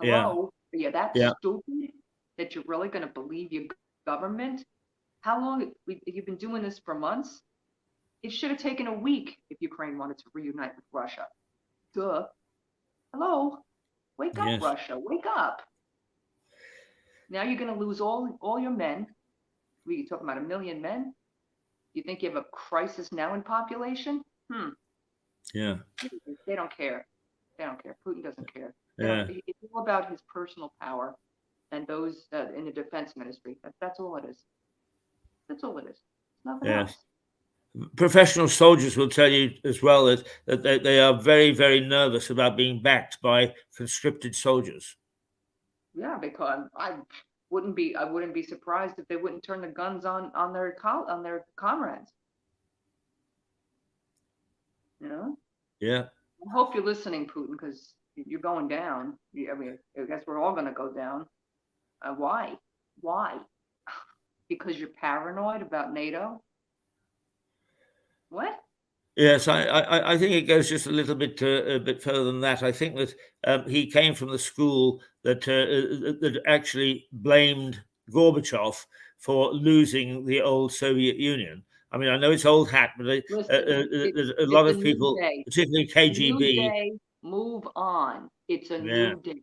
Hello? Yeah, that's stupid that you're really going to believe your government? How long? You've been doing this for months? It should have taken a week if Ukraine wanted to reunite with Russia. Duh. Hello? Wake up, Russia. Wake up. Now you're going to lose all your men. We're talking about 1 million men. You think you have a crisis now in population? Yeah. They don't care. They don't care. Putin doesn't care. Yeah. It's all about his personal power and those in the defense ministry. That's all it is. That's all it is. Nothing else. Professional soldiers will tell you as well that they are very, very nervous about being backed by conscripted soldiers. Yeah, because I wouldn't be surprised if they wouldn't turn the guns on their comrades. You know? Yeah. I hope you're listening, Putin, because you're going down. I mean, I guess we're all going to go down. Why? Why? Because you're paranoid about NATO? What? Yes, I think it goes just a little bit further than that. I think that he came from the school that actually blamed Gorbachev for losing the old Soviet Union. I mean, I know it's old hat, but a lot of people, particularly KGB. New day, move on. It's a new day.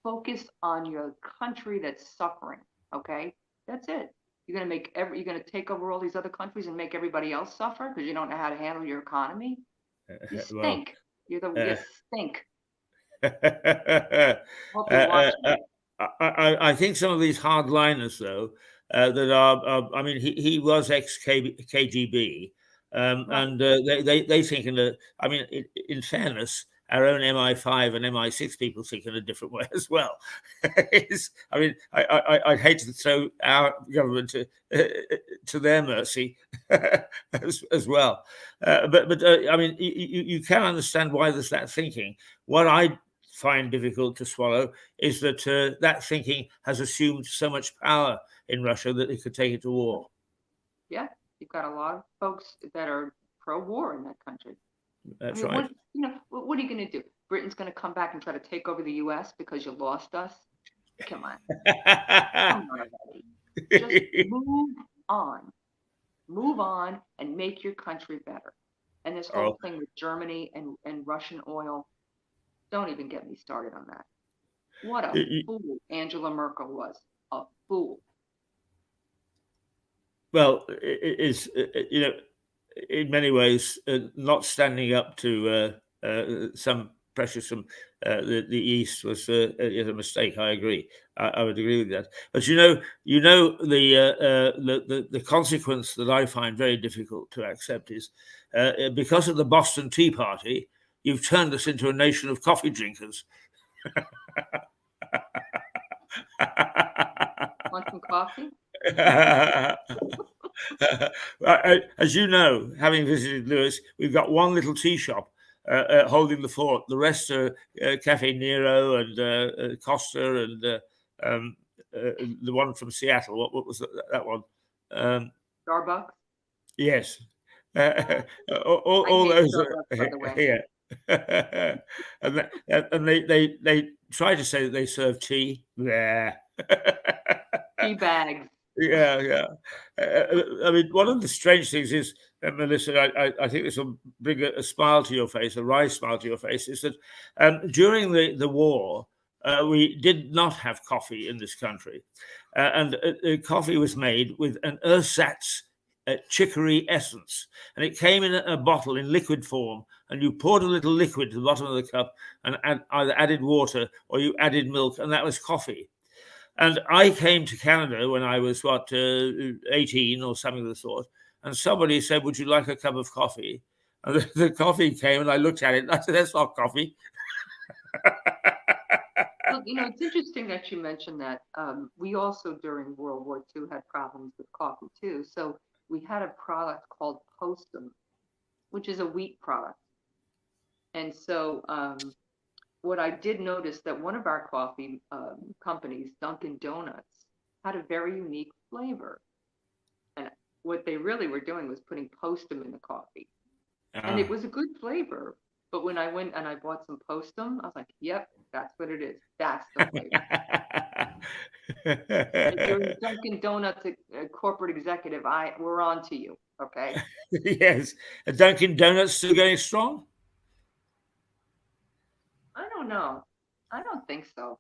Focus on your country that's suffering. Okay, that's it. You're gonna take over all these other countries and make everybody else suffer because you don't know how to handle your economy. You stink. You stink. Hope you're watching. I think some of these hardliners, though, that are, I mean, he was ex-KGB, and they think I mean, in fairness, our own MI5 and MI6 people think in a different way as well. I mean, I'd hate to throw our government to their mercy as well. But I mean, you can understand why there's that thinking. What I find difficult to swallow is that that thinking has assumed so much power in Russia that it could take it to war. Yeah, you've got a lot of folks that are pro-war in that country. That's right. What are you going to do? Britain's going to come back and try to take over the U.S. because you lost us? Come on. Come on, buddy. Just move on. Move on and make your country better. And this whole thing with Germany and Russian oil, don't even get me started on that. What a fool Angela Merkel was. A fool. Well, it is, in many ways, not standing up to some pressures from the East was a mistake. I agree. I would agree with that. But the consequence that I find very difficult to accept is because of the Boston Tea Party, you've turned us into a nation of coffee drinkers. Want some coffee? As you know, having visited Lewis, we've got one little tea shop holding the fort. The rest are Cafe Nero and Costa and the one from Seattle. What was that one? Starbucks. Yes, all those. Starbucks, by the way. Yeah, and they try to say that they serve tea. Yeah. Tea bags. Yeah, yeah. I mean, one of the strange things is, Melissa, I think this will bring a smile to your face, a wry smile to your face, is that during the war, we did not have coffee in this country. And coffee was made with an ersatz chicory essence. And it came in a bottle in liquid form. And you poured a little liquid to the bottom of the cup and either added water or you added milk, and that was coffee. And I came to Canada when I was, 18 or something of the sort. And somebody said, "Would you like a cup of coffee?" And the coffee came, and I looked at it, and I said, "That's not coffee." Well, it's interesting that you mentioned that. We also during World War II had problems with coffee too. So we had a product called Postum, which is a wheat product. And so what I did notice that one of our coffee companies, Dunkin' Donuts, had a very unique flavor. And what they really were doing was putting Postum in the coffee. And it was a good flavor. But when I went and I bought some Postum, I was like, yep, that's what it is. That's the flavor. If you're a Dunkin' Donuts corporate executive, we're on to you, okay? Yes. Dunkin' Donuts still going strong? I don't know. I don't think so.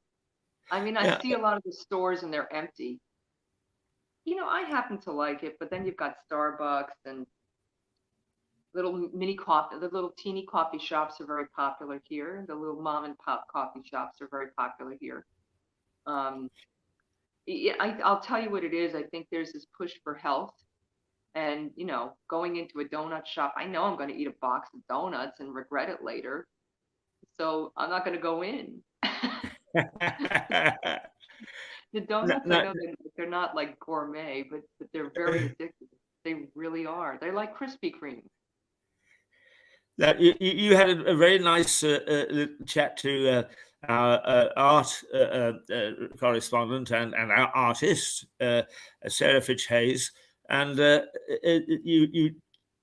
I mean, I Yeah. see a lot of the stores and they're empty. I happen to like it, but then you've got Starbucks and little mini coffee, the little teeny coffee shops are very popular here. The little mom and pop coffee shops are very popular here. I'll tell you what it is. I think there's this push for health. And, going into a donut shop, I know I'm going to eat a box of donuts and regret it later. So I'm not going to go in. The donuts, I know they're not like gourmet, but they're very addictive. They really are. They're like Krispy Kreme. That you had a very nice chat to our art correspondent and our artist, Sarah Fitch Hayes, and you.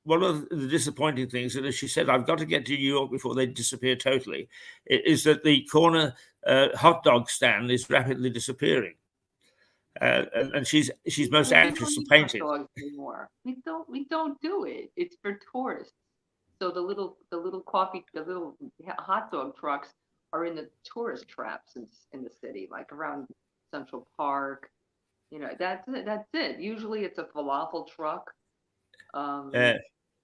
One of the disappointing things, and as she said, I've got to get to New York before they disappear totally, is that the corner hot dog stand is rapidly disappearing. And she's most anxious to paint it. Anymore. We don't do it. It's for tourists. So the little hot dog trucks are in the tourist traps in the city, like around Central Park. That's it. That's it. Usually it's a falafel truck,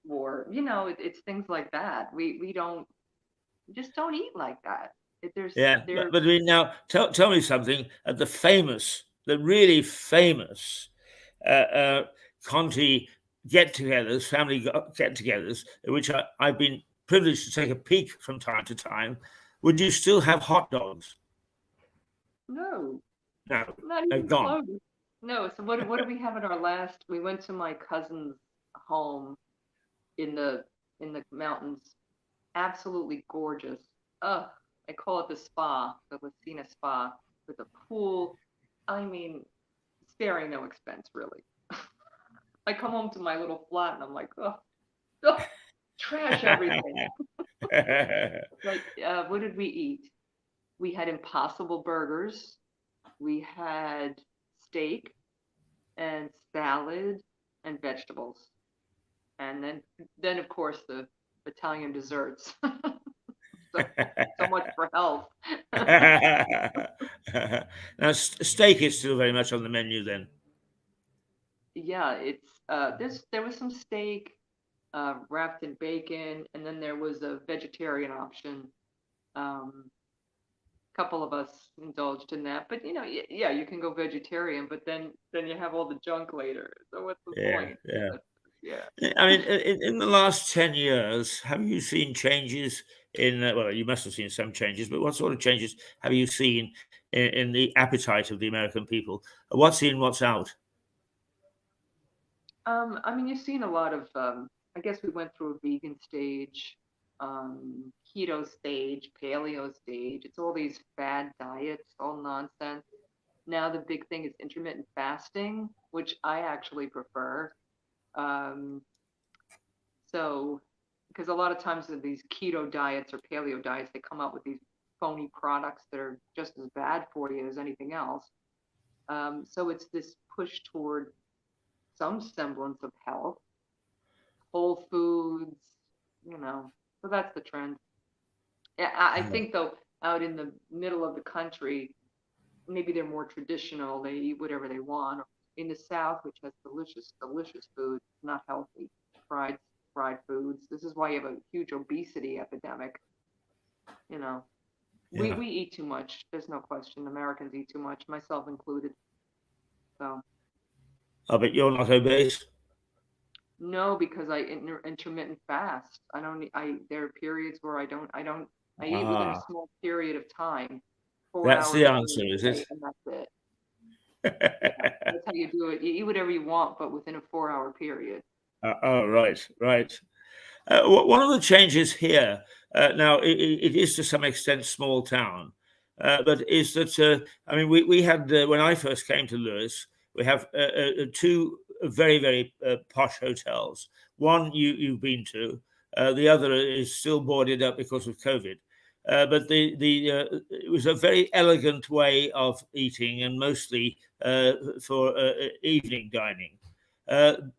or it's things like that. We just don't eat like that. But I mean, now tell me something. At the really famous Conti get-togethers, family get-togethers, which I've been privileged to take a peek from time to time, would you still have hot dogs? No, No, not they're even gone. close. No. So what do we have at our last? We went to my cousin's home in the mountains. Absolutely gorgeous. I call it the spa, the Lucina Spa, with a pool. I mean, sparing no expense, really. I come home to my little flat and I'm like, oh, trash everything. But what did we eat? We had Impossible Burgers. We had steak and salad and vegetables. And then of course the Italian desserts. So much for health. Now, steak is still very much on the menu then. Yeah, it's there was some steak wrapped in bacon, and then there was a vegetarian option. Couple of us indulged in that, but yeah, you can go vegetarian, but then you have all the junk later. So what's the point? Yeah. Yeah. I mean, in the last 10 years, have you seen changes in, well, you must have seen some changes, but what sort of changes have you seen in the appetite of the American people? What's in, what's out? I mean, you've seen a lot of, I guess we went through a vegan stage, keto stage, paleo stage. It's all these fad diets, all nonsense. Now the big thing is intermittent fasting, which I actually prefer. Um, so, because a lot of times of these keto diets or paleo diets, they come out with these phony products that are just as bad for you as anything else. So it's this push toward some semblance of health, whole foods, so that's the trend. Yeah, I think though, out in the middle of the country, maybe they're more traditional. They eat whatever they want. In the South, which has delicious, delicious food, not healthy, fried foods. This is why you have a huge obesity epidemic. Yeah. We eat too much. There's no question. Americans eat too much, myself included. So I bet you're not obese. no, because I intermittent fast. I don't. There are periods where I don't. I eat within a small period of time. 4 That's the hours answer, during is the day, it? and that's it. Yeah, that's how you do it. You eat whatever you want, but within a 4-hour period. Oh, right. One of the changes here, now it is to some extent small town, but is that, I mean, we had, when I first came to Lewis, we have two very, very posh hotels. One you've been to, the other is still boarded up because of COVID. But it was a very elegant way of eating, and mostly for evening dining.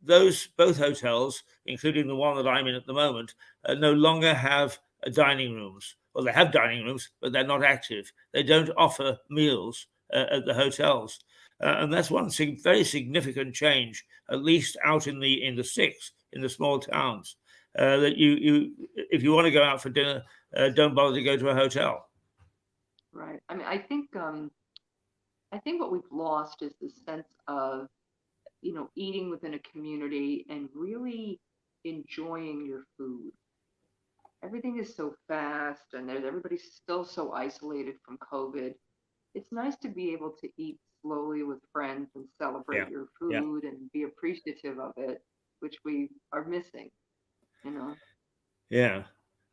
Those both hotels, including the one that I'm in at the moment, no longer have dining rooms. Well, they have dining rooms, but they're not active. They don't offer meals at the hotels, and that's one very significant change, at least out in the sticks, in the small towns. That you if you want to go out for dinner, don't bother to go to a hotel. Right. I mean, I think what we've lost is the sense of eating within a community and really enjoying your food. Everything is so fast, and everybody's still so isolated from COVID. It's nice to be able to eat slowly with friends and celebrate your Yeah. food and be appreciative of it, which we are missing. Yeah.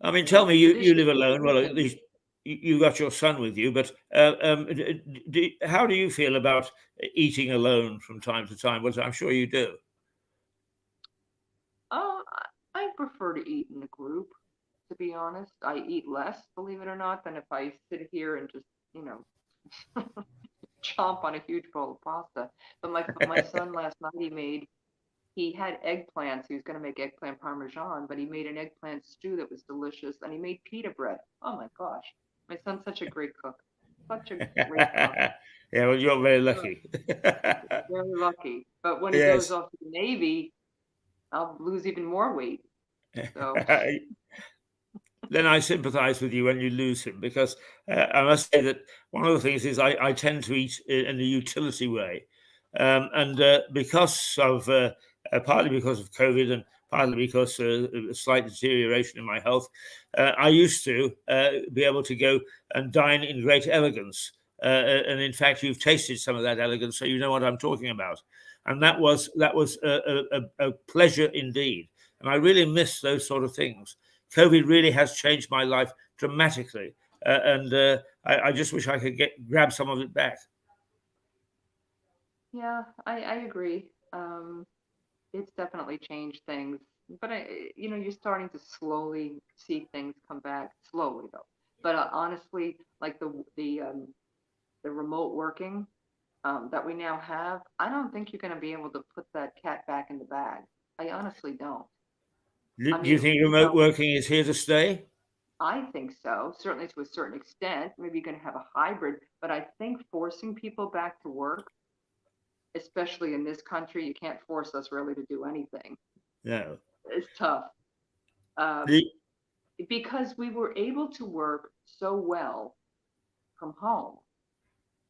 I mean, tell me, you live alone. Well, at tradition. least you got your son with you. But how do you feel about eating alone from time to time? Well, I'm sure you do. Oh, I prefer to eat in a group, to be honest. I eat less, believe it or not, than if I sit here and just, chomp on a huge bowl of pasta. But my son last night he had eggplants. He was going to make eggplant parmesan, but he made an eggplant stew that was delicious, and he made pita bread. Oh my gosh, my son's such a great cook. Such a great cook. Yeah, well, you're very lucky. Very lucky. But when he Yes. goes off to the Navy, I'll lose even more weight. So Then I sympathize with you when you lose him, because I must say that one of the things is I tend to eat in a utility way. And because of partly because of COVID and partly because of a slight deterioration in my health, I used to be able to go and dine in great elegance. And in fact, you've tasted some of that elegance, so you know what I'm talking about. And that was a pleasure indeed. And I really miss those sort of things. COVID really has changed my life dramatically, and I just wish I could grab some of it back. yeah, I agree. It's definitely changed things, but you're starting to slowly see things come back slowly though. But honestly, like the remote working that we now have, I don't think you're going to be able to put that cat back in the bag. I honestly don't. I Do you mean, think remote working is here to stay? I think so, certainly to a certain extent. Maybe you're going to have a hybrid, but I think forcing people back to work, especially in this country, you can't force us really to do anything. No. It's tough. The- Because we were able to work so well from home.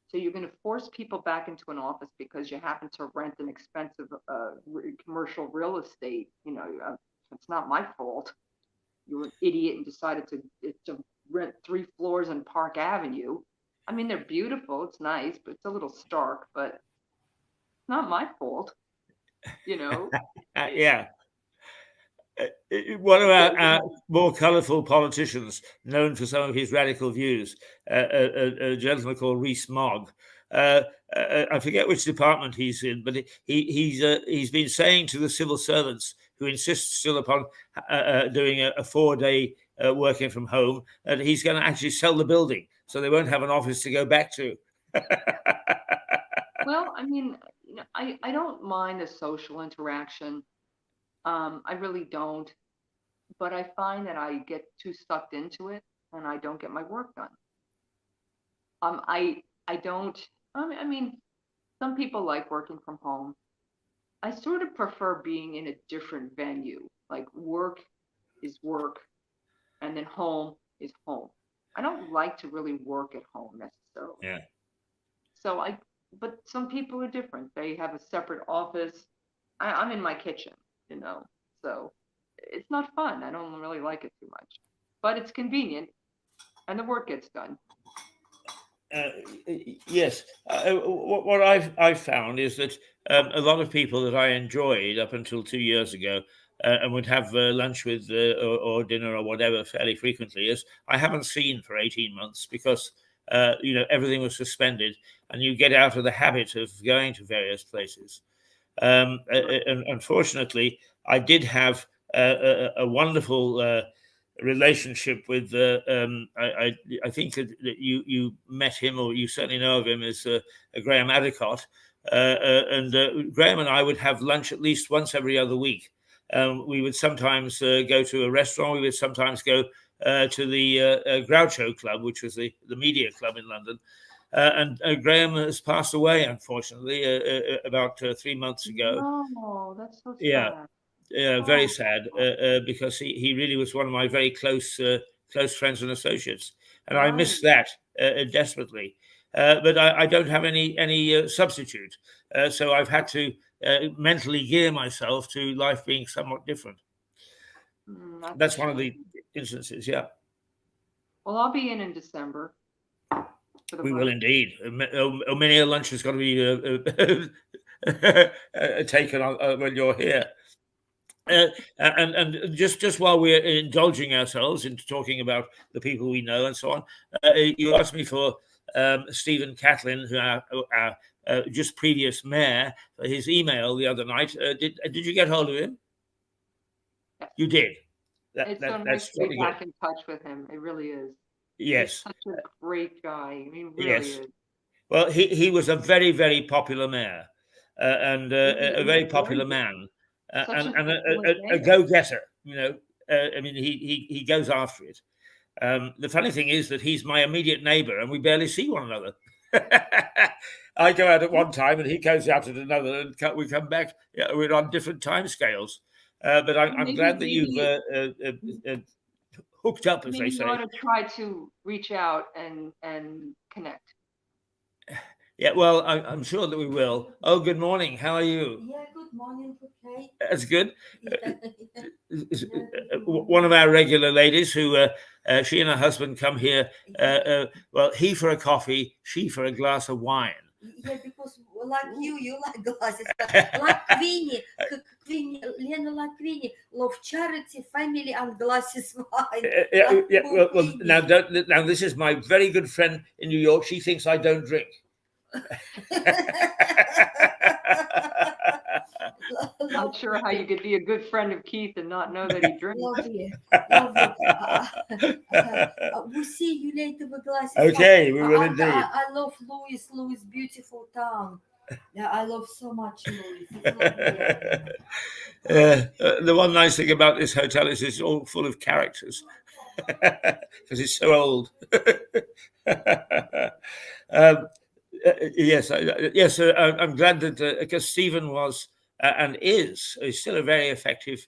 So you're going to force people back into an office because you happen to rent an expensive commercial real estate. It's not my fault. You were an idiot and decided to rent 3 floors in Park Avenue. I mean, they're beautiful. It's nice, but it's a little stark. But it's not my fault. yeah. One of our more colourful politicians, known for some of his radical views, a gentleman called Rees Mogg. I forget which department he's in, but he's been saying to the civil servants who insist still upon doing a 4-day working from home that he's going to actually sell the building so they won't have an office to go back to. Well, I mean, I don't mind the social interaction. I really don't. But I find that I get too sucked into it and I don't get my work done. I don't. I mean, some people like working from home. I sort of prefer being in a different venue. Like work is work, and then home is home. I don't like to really work at home necessarily. Yeah. So but some people are different. They have a separate office. I'm in my kitchen, you know. So it's not fun. I don't really like it too much, but it's convenient, and the work gets done. Uh, yes. What I've found is that a lot of people that I enjoyed up until 2 years ago and would have lunch with or dinner or whatever fairly frequently is I haven't seen for 18 months because everything was suspended and you get out of the habit of going to various places. And unfortunately, I did have a wonderful relationship with. I think that you met him, or you certainly know of him, as Graham Adicott, and Graham and I would have lunch at least once every other week. We would sometimes go to a restaurant. We would sometimes go to the Groucho Club, which was the media club in London. And Graham has passed away, unfortunately, about 3 months ago. No, that's so Yeah, sad. very Oh, sad because he really was one of my very close friends and associates, and I right. miss that desperately. But I don't have any substitute, so I've had to mentally gear myself to life being somewhat different. That's That's a one of shame. the instances. Yeah, Well, I'll be in December for the we will break. indeed. Many a lunch has got to be taken on when you're here. And just while we're indulging ourselves into talking about the people we know and so on, you asked me for Stephen Catlin, who our just previous mayor, for his email the other night. Did you get hold of him? Yes. You did. It's so nice That's to be totally back good. in touch with him. It really is. He's Yes, such a great guy. He really yes. is. Well, he was a very, very popular mayor and a very popular Very good. man Such an and excellent a mayor. go-getter. I mean, he goes after it. The funny thing is that he's my immediate neighbor and we barely see one another. I go out at one time and he goes out at another, and we come back. Yeah, we're on different time scales. But I'm glad that you've hooked up, as Maybe they you say. ought to try to reach out and connect. Yeah, well, I'm sure that we will. Oh, good morning. How are you? Yeah, good morning, okay. That's good. Yeah. One of our regular ladies who she and her husband come here. Well, he for a coffee, she for a glass of wine. Yeah, because like you like glasses. Like Queenie, Lena like Queenie, love charity, family, and glasses wine. Well, now this is my very good friend in New York. She thinks I don't drink. Not sure how you could be a good friend of Keith and not know that he drinks. Love you. We'll see you later with glasses. Okay, we will indeed. I love Louis. Louis, beautiful town. Yeah, I love so much Louis. It's lovely. The one nice thing about this hotel is it's all full of characters because it's so old. Yes, I'm glad that because Stephen was and is still a very effective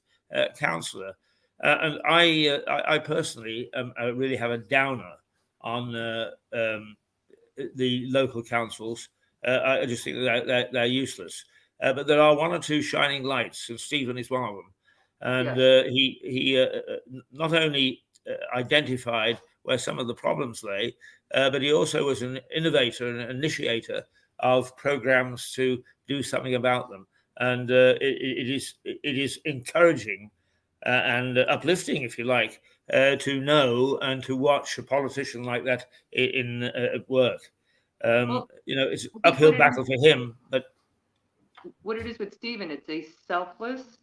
councillor, and I personally really have a downer on the local councils. I just think that they're useless. But there are one or two shining lights, and Stephen is one of them. And Yes. he not only identified where some of the problems lay, but he also was an innovator and an initiator of programs to do something about them. And it is encouraging and uplifting, if you like, to know and to watch a politician like that at work. Well, It's I think uphill what it battle is, for him, but what it is with Stephen, it's a selfless,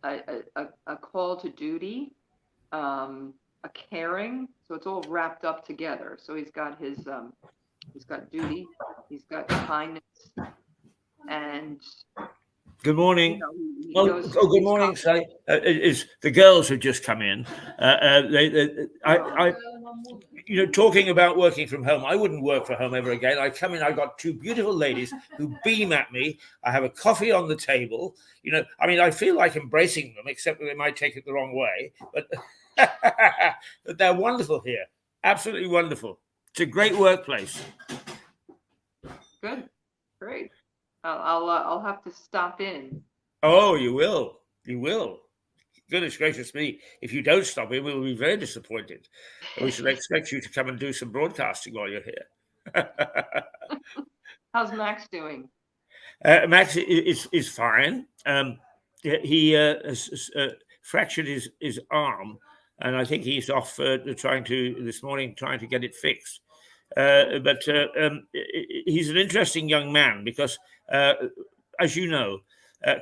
a call to duty, a caring. So it's all wrapped up together. So he's got duty, he's got kindness, and Good morning. he Oh, goes good these morning, conferences. Sally. Is the girls have just come in. Talking about working from home, I wouldn't work from home ever again. I come in, I've got two beautiful ladies who beam at me. I have a coffee on the table. I feel like embracing them, except that they might take it the wrong way. But, but they're wonderful here. Absolutely wonderful. It's a great workplace. Good, great. I'll have to stop in. Oh, you will. You will. Goodness gracious me. If you don't stop in, we'll be very disappointed. We should expect you to come and do some broadcasting while you're here. How's Max doing? Max is fine. He has fractured his arm, and I think he's off this morning trying to get it fixed. But he's an interesting young man because, as you know,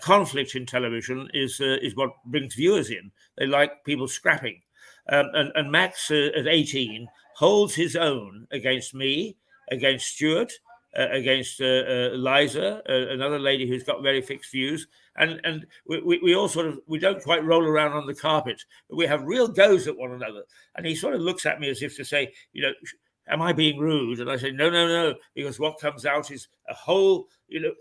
conflict in television is what brings viewers in. They like people scrapping. And Max, at 18, holds his own against me, against Stuart, against Liza, another lady who's got very fixed views. And we all we don't quite roll around on the carpet, but we have real goes at one another. And he sort of looks at me as if to say, am I being rude? And I say, no, because what comes out is a whole,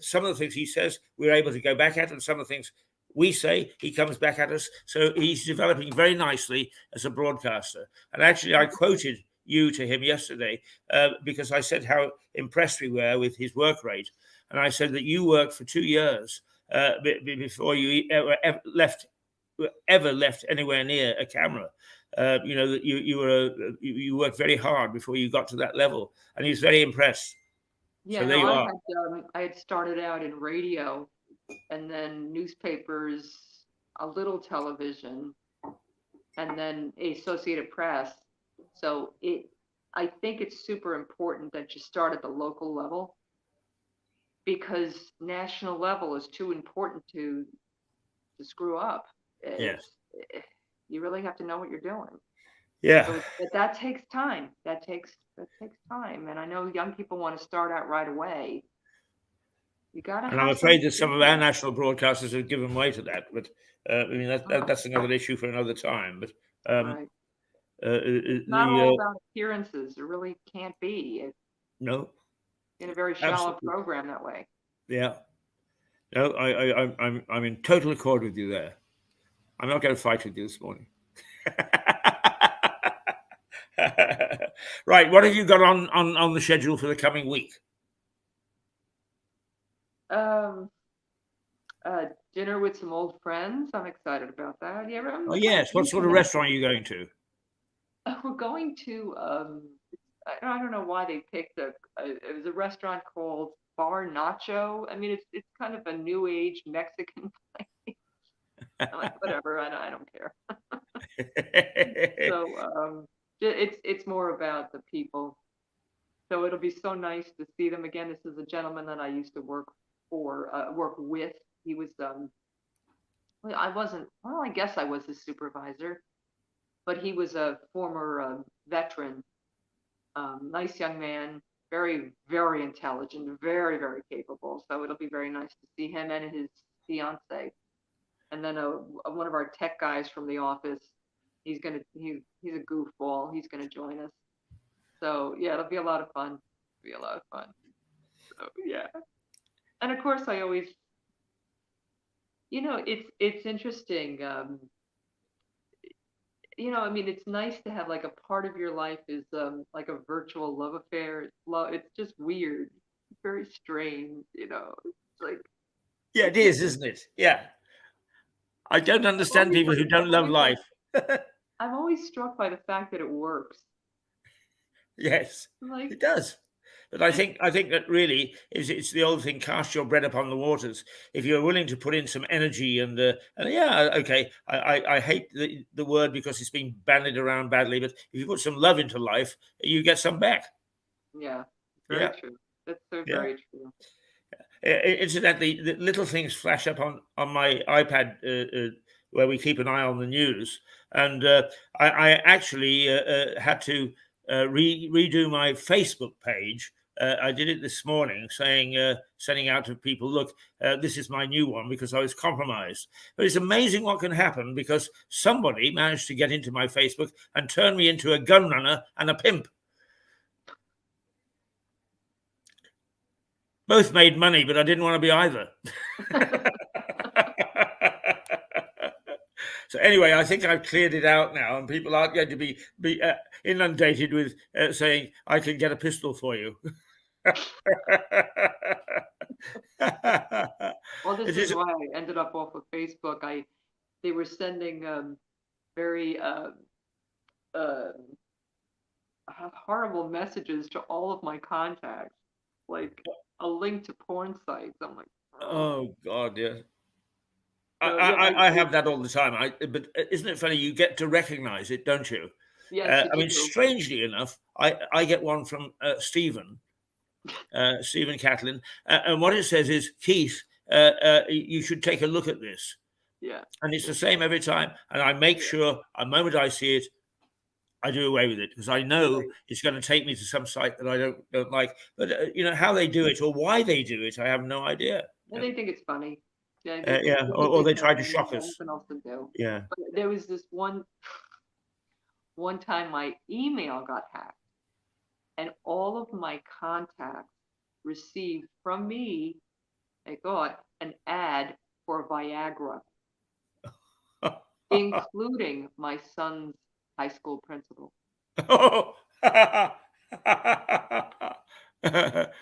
some of the things he says, we're able to go back at, and some of the things we say, he comes back at us. So he's developing very nicely as a broadcaster. And actually, I quoted you to him yesterday because I said how impressed we were with his work rate. And I said that you worked for 2 years before you ever left anywhere near a camera. That you worked very hard before you got to that level, and he's very impressed. Yeah, so there you are. I had started out in radio, and then newspapers, a little television, and then Associated Press. So I think it's super important that you start at the local level, because national level is too important to screw up. Yes. You really have to know what you're doing. Yeah. So, but that takes time. That takes time. And I know young people want to start out right away. You gotta. And I'm afraid that some of our national broadcasters have given way to that. But that's another issue for another time. But right. It's not all about appearances. It really can't be. No. In a very shallow program that way. Yeah. No, I'm in total accord with you there. I'm not going to fight with you this morning. Right. What have you got on the schedule for the coming week? Dinner with some old friends. I'm excited about that. Yeah. Oh yes. What sort of restaurant are you going to? We're going to. I don't know why they picked it was a restaurant called Bar Nacho. I mean, it's kind of a new age Mexican place. I'm like, whatever. I don't care. So it's more about the people. So it'll be so nice to see them again. This is a gentleman that I used to work with. He was I guess I was his supervisor, but he was a former veteran. Nice young man, very, very intelligent, very, very capable. So it'll be very nice to see him and his fiance. And then one of our tech guys from the office, he's a goofball. He's gonna join us. So yeah, it'll be a lot of fun. So yeah. And of course, I always, it's interesting. I mean, it's nice to have like a part of your life is like a virtual love affair. It's just weird. It's very strange, It's like. Yeah, it is, isn't it? Yeah. I don't understand people who don't love life. I'm always struck by the fact that it works. Yes, it does. But I think that really it's the old thing: cast your bread upon the waters. If you're willing to put in some energy and yeah, okay, I hate the word because it's been bandied around badly. But if you put some love into life, you get some back. Yeah, very true. That's so very true. Incidentally, the little things flash up on my iPad where we keep an eye on the news, and I actually had to redo my Facebook page I did it this morning, saying, sending out to people, look, this is my new one, because I was compromised. But it's amazing what can happen, because somebody managed to get into my Facebook and turn me into a gun runner and a pimp. Both made money, but I didn't want to be either. So anyway, I think I've cleared it out now, and people aren't going to be inundated with saying, I can get a pistol for you. Well, this It is is- why I ended up off of Facebook. They were sending very horrible messages to all of my contacts, like a link to porn sites. I'm like, Oh God, yeah. So, yeah, I have that all the time. But isn't it funny? You get to recognize it, don't you? yes, I mean, you do. strangely enough, I get one from Stephen Catlin, and what it says is, Keith, you should take a look at this. Yeah. And it's the same every time. And I make sure, the moment I see it, I do away with it, because I know Right. it's going to take me to some site that I don't like. But how they do it or why they do it, I have no idea. Well, they think it's funny. Yeah, Yeah, or they try to shock us. Nothing else to do. Yeah. But there was this one time my email got hacked, and all of my contacts received from me, I thought, an ad for Viagra, including my son's high school principal. Oh. Dear.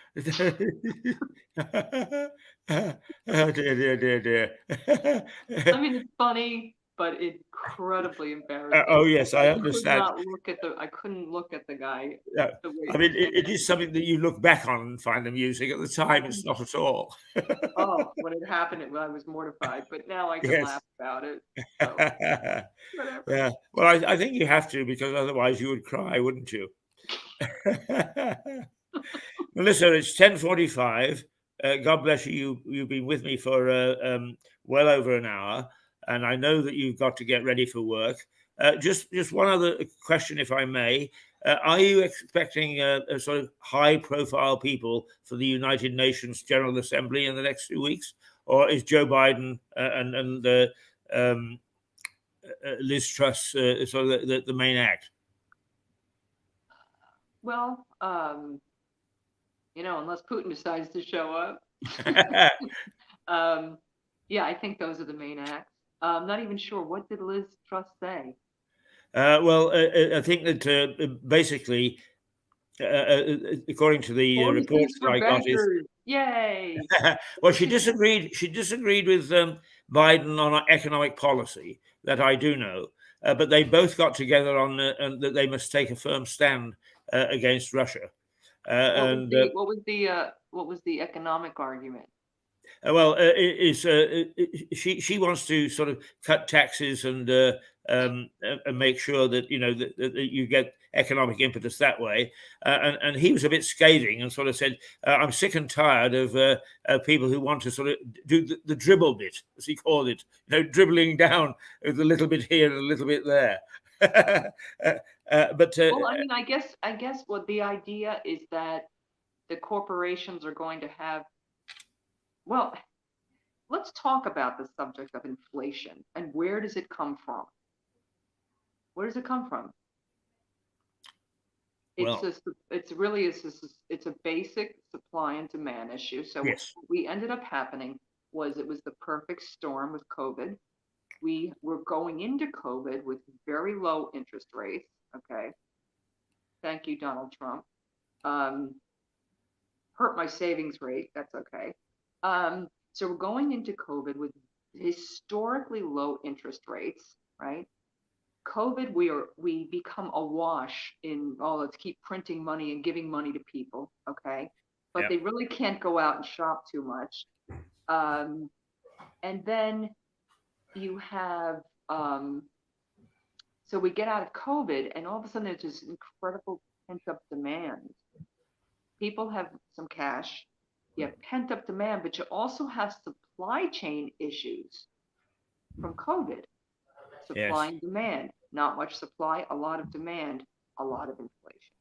I mean, it's funny, but incredibly embarrassing. Oh yes, I could understand. not look at I couldn't look at the guy. Yeah. The way I mean, he it is something that you look back on and find amusing. At the time, it's not at all. Oh, when it happened, I was mortified, but now I can Yes. laugh about it. So, whatever. Yeah. Well, I think you have to, because otherwise you would cry, wouldn't you? Melissa, it's 10:45. God bless you. You've been with me for well over an hour, and I know that you've got to get ready for work. Just one other question, if I may. Are you expecting a sort of high-profile people for the United Nations General Assembly in the next 2 weeks, or is Joe Biden and Liz Truss sort of the main act? Well, unless Putin decides to show up. Yeah, I think those are the main acts. I'm not even sure. What did Liz Truss say? Well, I think that basically, according to the reports that I got, is yay! well, she disagreed. She disagreed with Biden on economic policy. That I do know, but they both got together on that they must take a firm stand against Russia. What was the economic argument? Well, she wants to sort of cut taxes and make sure that that you get economic impetus that way. And he was a bit scathing and sort of said, "I'm sick and tired of people who want to sort of do the dribble bit, as he called it, dribbling down with a little bit here and a little bit there." But well, I mean, I guess what the idea is that the corporations are going to have. Well, let's talk about the subject of inflation and where does it come from? Where does it come from? It's a basic supply and demand issue. So yes. What we ended up happening was it was the perfect storm with COVID. We were going into COVID with very low interest rates. Okay. Thank you, Donald Trump. Hurt my savings rate. That's okay. So we're going into COVID with historically low interest rates, right? COVID, we become awash in, let's keep printing money and giving money to people, okay? But they really can't go out and shop too much. And then you have, so we get out of COVID and all of a sudden there's this incredible pent-up demand. People have some cash. You have pent-up demand, but you also have supply chain issues from COVID. Supply and demand. Not much supply, a lot of demand, a lot of inflation.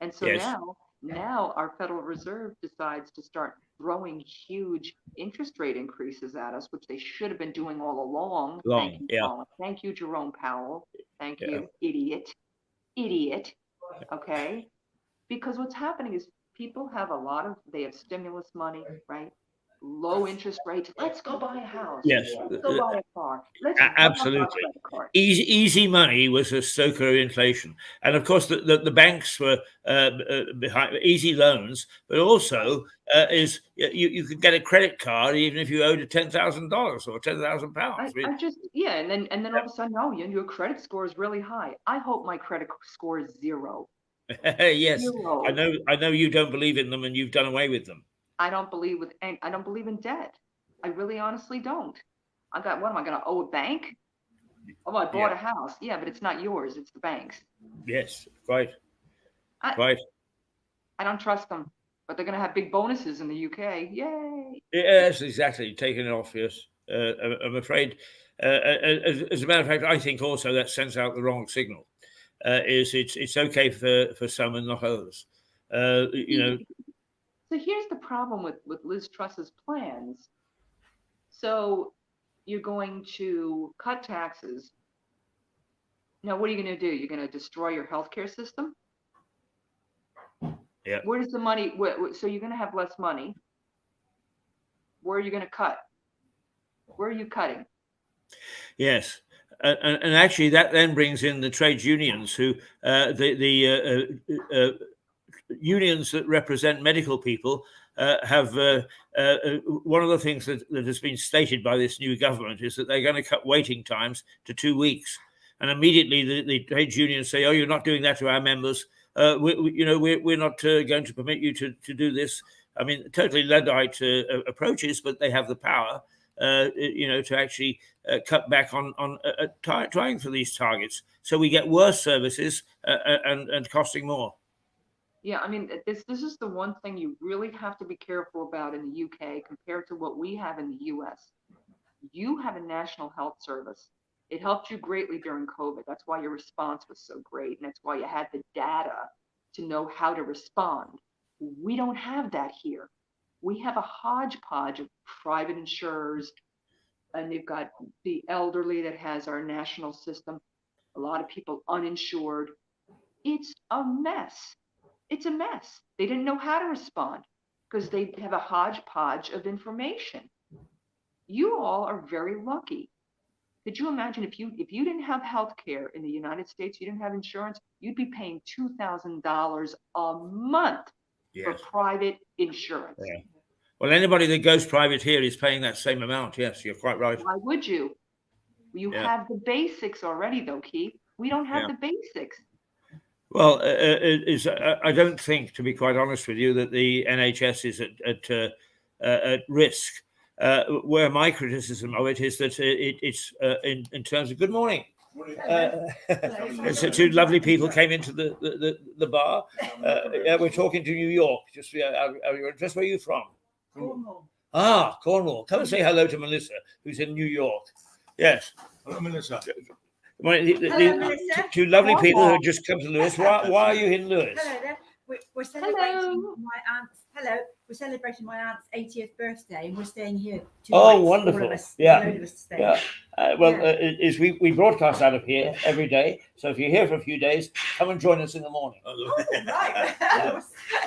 And so Yes. now our Federal Reserve decides to start throwing huge interest rate increases at us, which they should have been doing all along. Thank you, Yeah. Colin. Thank you, Jerome Powell. Thank Yeah. you, idiot. Okay. Because what's happening is people have they have stimulus money, right? Low interest rates. Let's go buy a house. Yes. Let's go buy a car. Let's run up our Absolutely. credit card. Easy money was a stoker of inflation, and of course the banks were behind easy loans, but also is you could get a credit card even if you owed $10,000 or £10,000. I just and then all of a sudden, oh, your credit score is really high. I hope my credit score is 0. Yes, 0. I know you don't believe in them, and you've done away with them. I don't believe in debt. I really honestly don't. What am I going to owe a bank? Oh, I bought a house. Yeah, but it's not yours. It's the bank's. Yes, right. I don't trust them, but they're going to have big bonuses in the UK. Yay! Yes, exactly. Taking it off. Yes, I'm afraid. As a matter of fact, I think also that sends out the wrong signal. It's okay for some and not others. So here's the problem with Liz Truss's plans. So you're going to cut taxes. Now, what are you going to do? You're going to destroy your healthcare system? Yeah. Where does the money? So you're going to have less money. Where are you going to cut? Where are you cutting? Yes. And actually, that then brings in the trades unions, who the unions that represent medical people have one of the things that has been stated by this new government is that they're going to cut waiting times to 2 weeks, and immediately the trades unions say, "Oh, you're not doing that to our members. We're not going to permit you to do this." I mean, totally Luddite approaches, but they have the power, to actually cut back on trying for these targets. So we get worse services and costing more. Yeah, I mean, this is the one thing you really have to be careful about in the UK compared to what we have in the US. You have a national health service. It helped you greatly during COVID. That's why your response was so great, and that's why you had the data to know how to respond. We don't have that here. We have a hodgepodge of private insurers, and you've got the elderly that has our national system, a lot of people uninsured. It's a mess. It's a mess. They didn't know how to respond because they have a hodgepodge of information. You all are very lucky. Could you imagine if you didn't have health care in the United States, you didn't have insurance, you'd be paying $2,000 a month for private insurance. Yeah. Well, anybody that goes private here is paying that same amount. Yes, you're quite right. Why would you? You have the basics already, though, Keith. We don't have the basics. Well, I don't think, to be quite honest with you, that the NHS is at risk. Where my criticism of it is that it's in terms of good morning. So 2 lovely people came into the bar. We're talking to New York. Just where are you from? Cornwall. Ah, Cornwall. Come and say hello to Melissa, who's in New York. Yes. Hello, Melissa. Hello, Melissa. 2 lovely people who have just come to Lewis. Why are you in Lewis? Hello there. We're celebrating my aunt's. Hello. We're celebrating my aunt's 80th birthday, and we're staying here. 2 Oh, nights, wonderful! All of us, Yeah. a load of us staying. Yeah. We broadcast out of here every day. So if you're here for a few days, come and join us in the morning. Oh, right.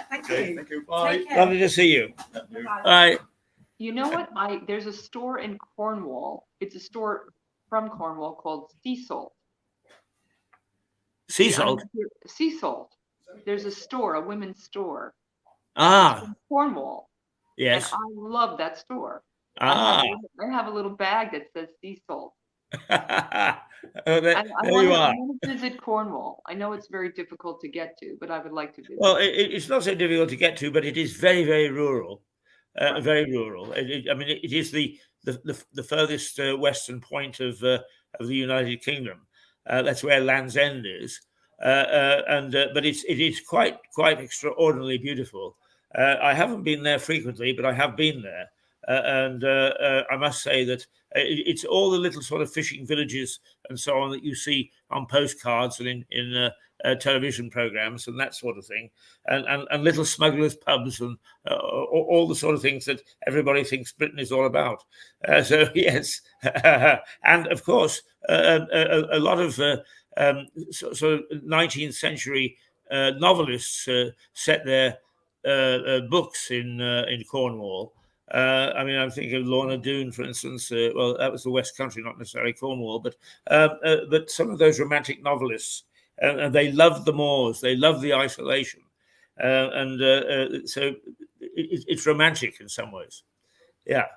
Thank you. Thank you. Bye. Lovely to see you. Bye. Bye. You know what? There's a store in Cornwall. It's a store from Cornwall called Sea Salt. Sea salt. Sea Salt. There's a store, a women's store. Ah. In Cornwall. Yes. And I love that store. Ah. I have a little bag that says sea salt. There I you are. want to visit Cornwall. I know it's very difficult to get to, but I would like to visit. Well, it's not so difficult to get to, but it is very, very rural. Very rural. It is the furthest western point of the United Kingdom. That's where Land's End is, but it is quite extraordinarily beautiful. I haven't been there frequently, but I have been there, and I must say that it's all the little sort of fishing villages and so on that you see on postcards and in television programs and that sort of thing, and little smugglers' pubs and all the sort of things that everybody thinks Britain is all about. So yes, and of course a lot of sort of 19th century novelists set their books in Cornwall. I mean, I'm thinking of Lorna Doone, for instance. Well, that was the West Country, not necessarily Cornwall, but some of those romantic novelists, and they loved the moors, they loved the isolation, so it's romantic in some ways. Yeah.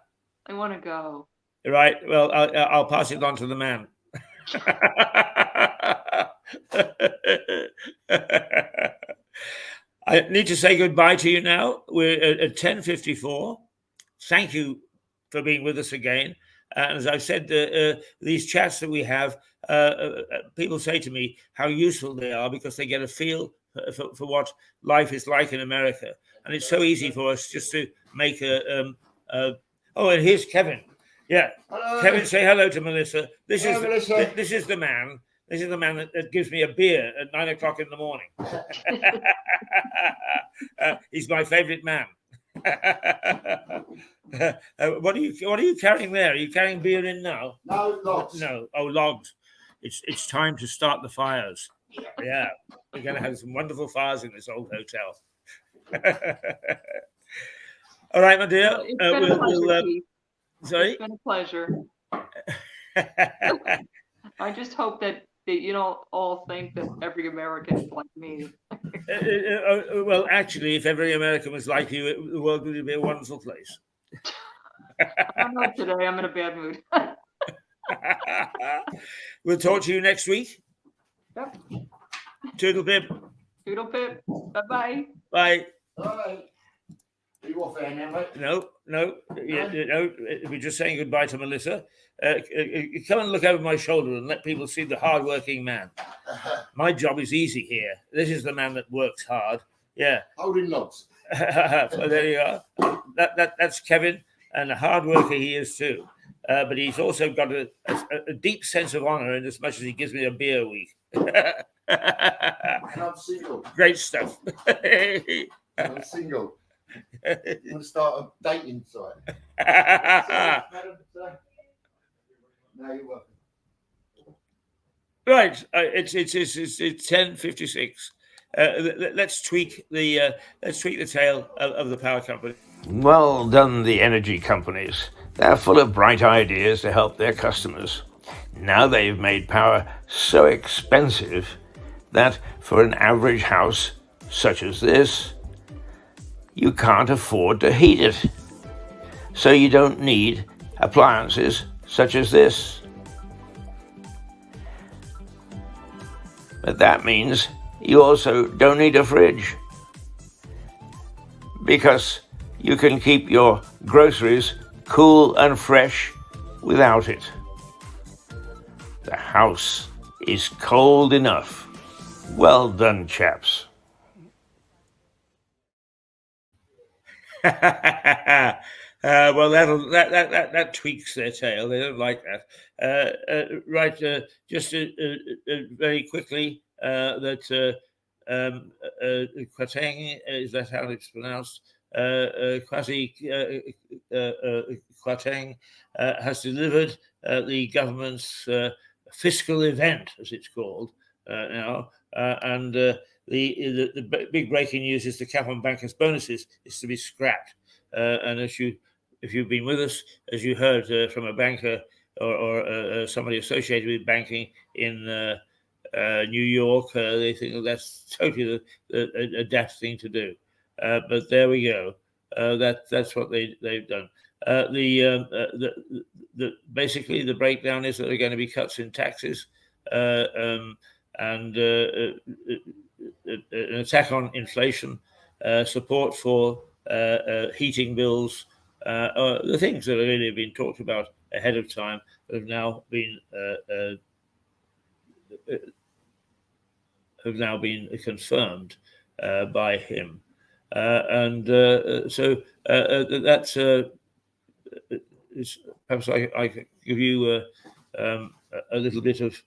I want to go. Right. Well, I'll pass it on to the man. I need to say goodbye to you now. We're at 10:54. Thank you for being with us again. And as I've said, these chats that we have, people say to me how useful they are because they get a feel for what life is like in America. And it's so easy for us just to make oh, and here's Kevin. Yeah. Hello. Kevin, say hello to Melissa. This Hello, Melissa. This is the man. This is the man that gives me a beer at 9 o'clock in the morning. He's my favourite man. What are you carrying there? Are you carrying beer in now? No, logs. No. Oh, logs. It's time to start the fires. Yeah, we're going to have some wonderful fires in this old hotel. All right, my dear. It's been a pleasure, Keith. Sorry. It's been a pleasure. I just hope that you don't all think that every American is like me. Well, actually, if every American was like you, the world would be a wonderful place. I don't know today. I'm in a bad mood. We'll talk to you next week. Yep. Toodle pip. Toodle pip. Bye-bye. Bye. Bye. Are you off there now, mate? No. We're just saying goodbye to Melissa. Come and look over my shoulder and let people see the hard-working man. My job is easy here. This is the man that works hard. Yeah. Holding logs. So there you are. That's Kevin, and a hard worker he is too. But he's also got a deep sense of honour in as much as he gives me a beer a week. And I'm single. Great stuff. I'm single. I'm going to start a dating site. Madam, no, you're welcome. Right, it's 10:56. Let's tweak the tale of the power company. Well done, the energy companies. They're full of bright ideas to help their customers. Now they've made power so expensive that for an average house such as this, you can't afford to heat it. So you don't need appliances such as this. But that means you also don't need a fridge, because you can keep your groceries cool and fresh without it. The house is cold enough. Well done, chaps. Well, that tweaks their tail. They don't like that. Right. Just very quickly, that Kwarteng, is that how it's pronounced? Kwasi Kwarteng has delivered the government's fiscal event, as it's called now, and the big breaking news is the cap on bankers' bonuses is to be scrapped. And if you've been with us, as you heard from a banker or somebody associated with banking in New York, they think that's totally a daft thing to do. But there we go. That's what they've done. Basically the breakdown is that there are going to be cuts in taxes and an attack on inflation, support for heating bills, the things that have really been talked about ahead of time have now been confirmed by him, and so that's perhaps I could give you a little bit of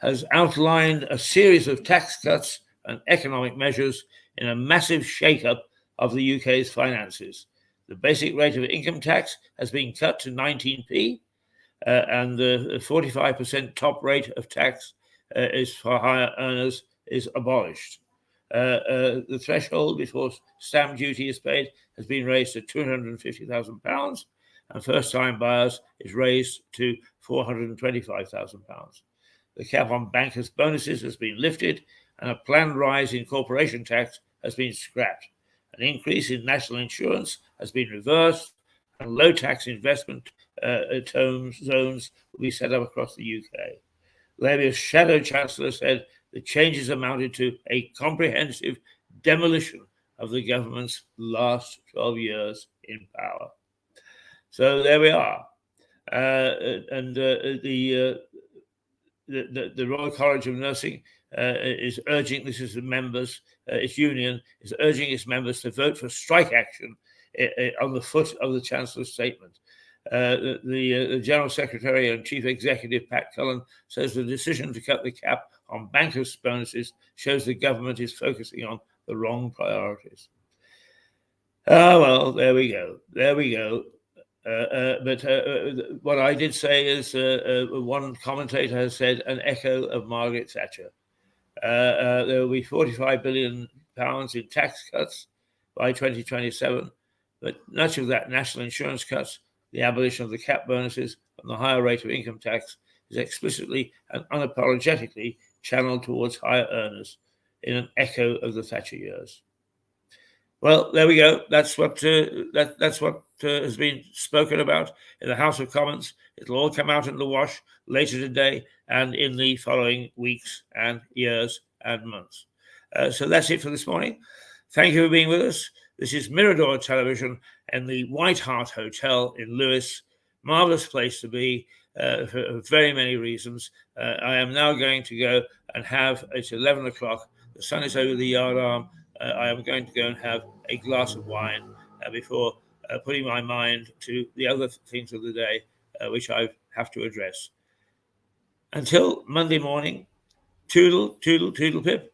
has outlined a series of tax cuts and economic measures in a massive shake-up of the UK's finances. The basic rate of income tax has been cut to 19p, and the 45% top rate of tax is for higher earners is abolished. The threshold before stamp duty is paid has been raised to £250,000, and first-time buyers is raised to £425,000. The cap on bankers' bonuses has been lifted, and a planned rise in corporation tax has been scrapped. An increase in national insurance has been reversed, and low-tax investment zones will be set up across the UK. Labour's Shadow Chancellor said the changes amounted to a comprehensive demolition of the government's last 12 years in power. So there we are. The Royal College of Nursing is urging, this is the members, its union, is urging its members to vote for strike action on the foot of the Chancellor's statement. The General Secretary and Chief Executive, Pat Cullen, says the decision to cut the cap on bankers' bonuses shows the government is focusing on the wrong priorities. Oh, well, there we go. There we go. But what I did say is one commentator has said an echo of Margaret Thatcher. There will be £45 billion in tax cuts by 2027, but much of that national insurance cuts, the abolition of the cap bonuses, and the higher rate of income tax is explicitly and unapologetically channeled towards higher earners in an echo of the Thatcher years. Well, there we go. That's what has been spoken about in the House of Commons. It'll all come out in the wash later today and in the following weeks and years and months. So that's it for this morning. Thank you for being with us. This is Mirador Television and the White Hart Hotel in Lewes. Marvelous place to be for very many reasons. I am now going to go and have, it's 11 o'clock, the sun is over the yard arm. I am going to go and have a glass of wine before putting my mind to the other things of the day which I have to address. Until Monday morning, toodle, toodle, toodle pip.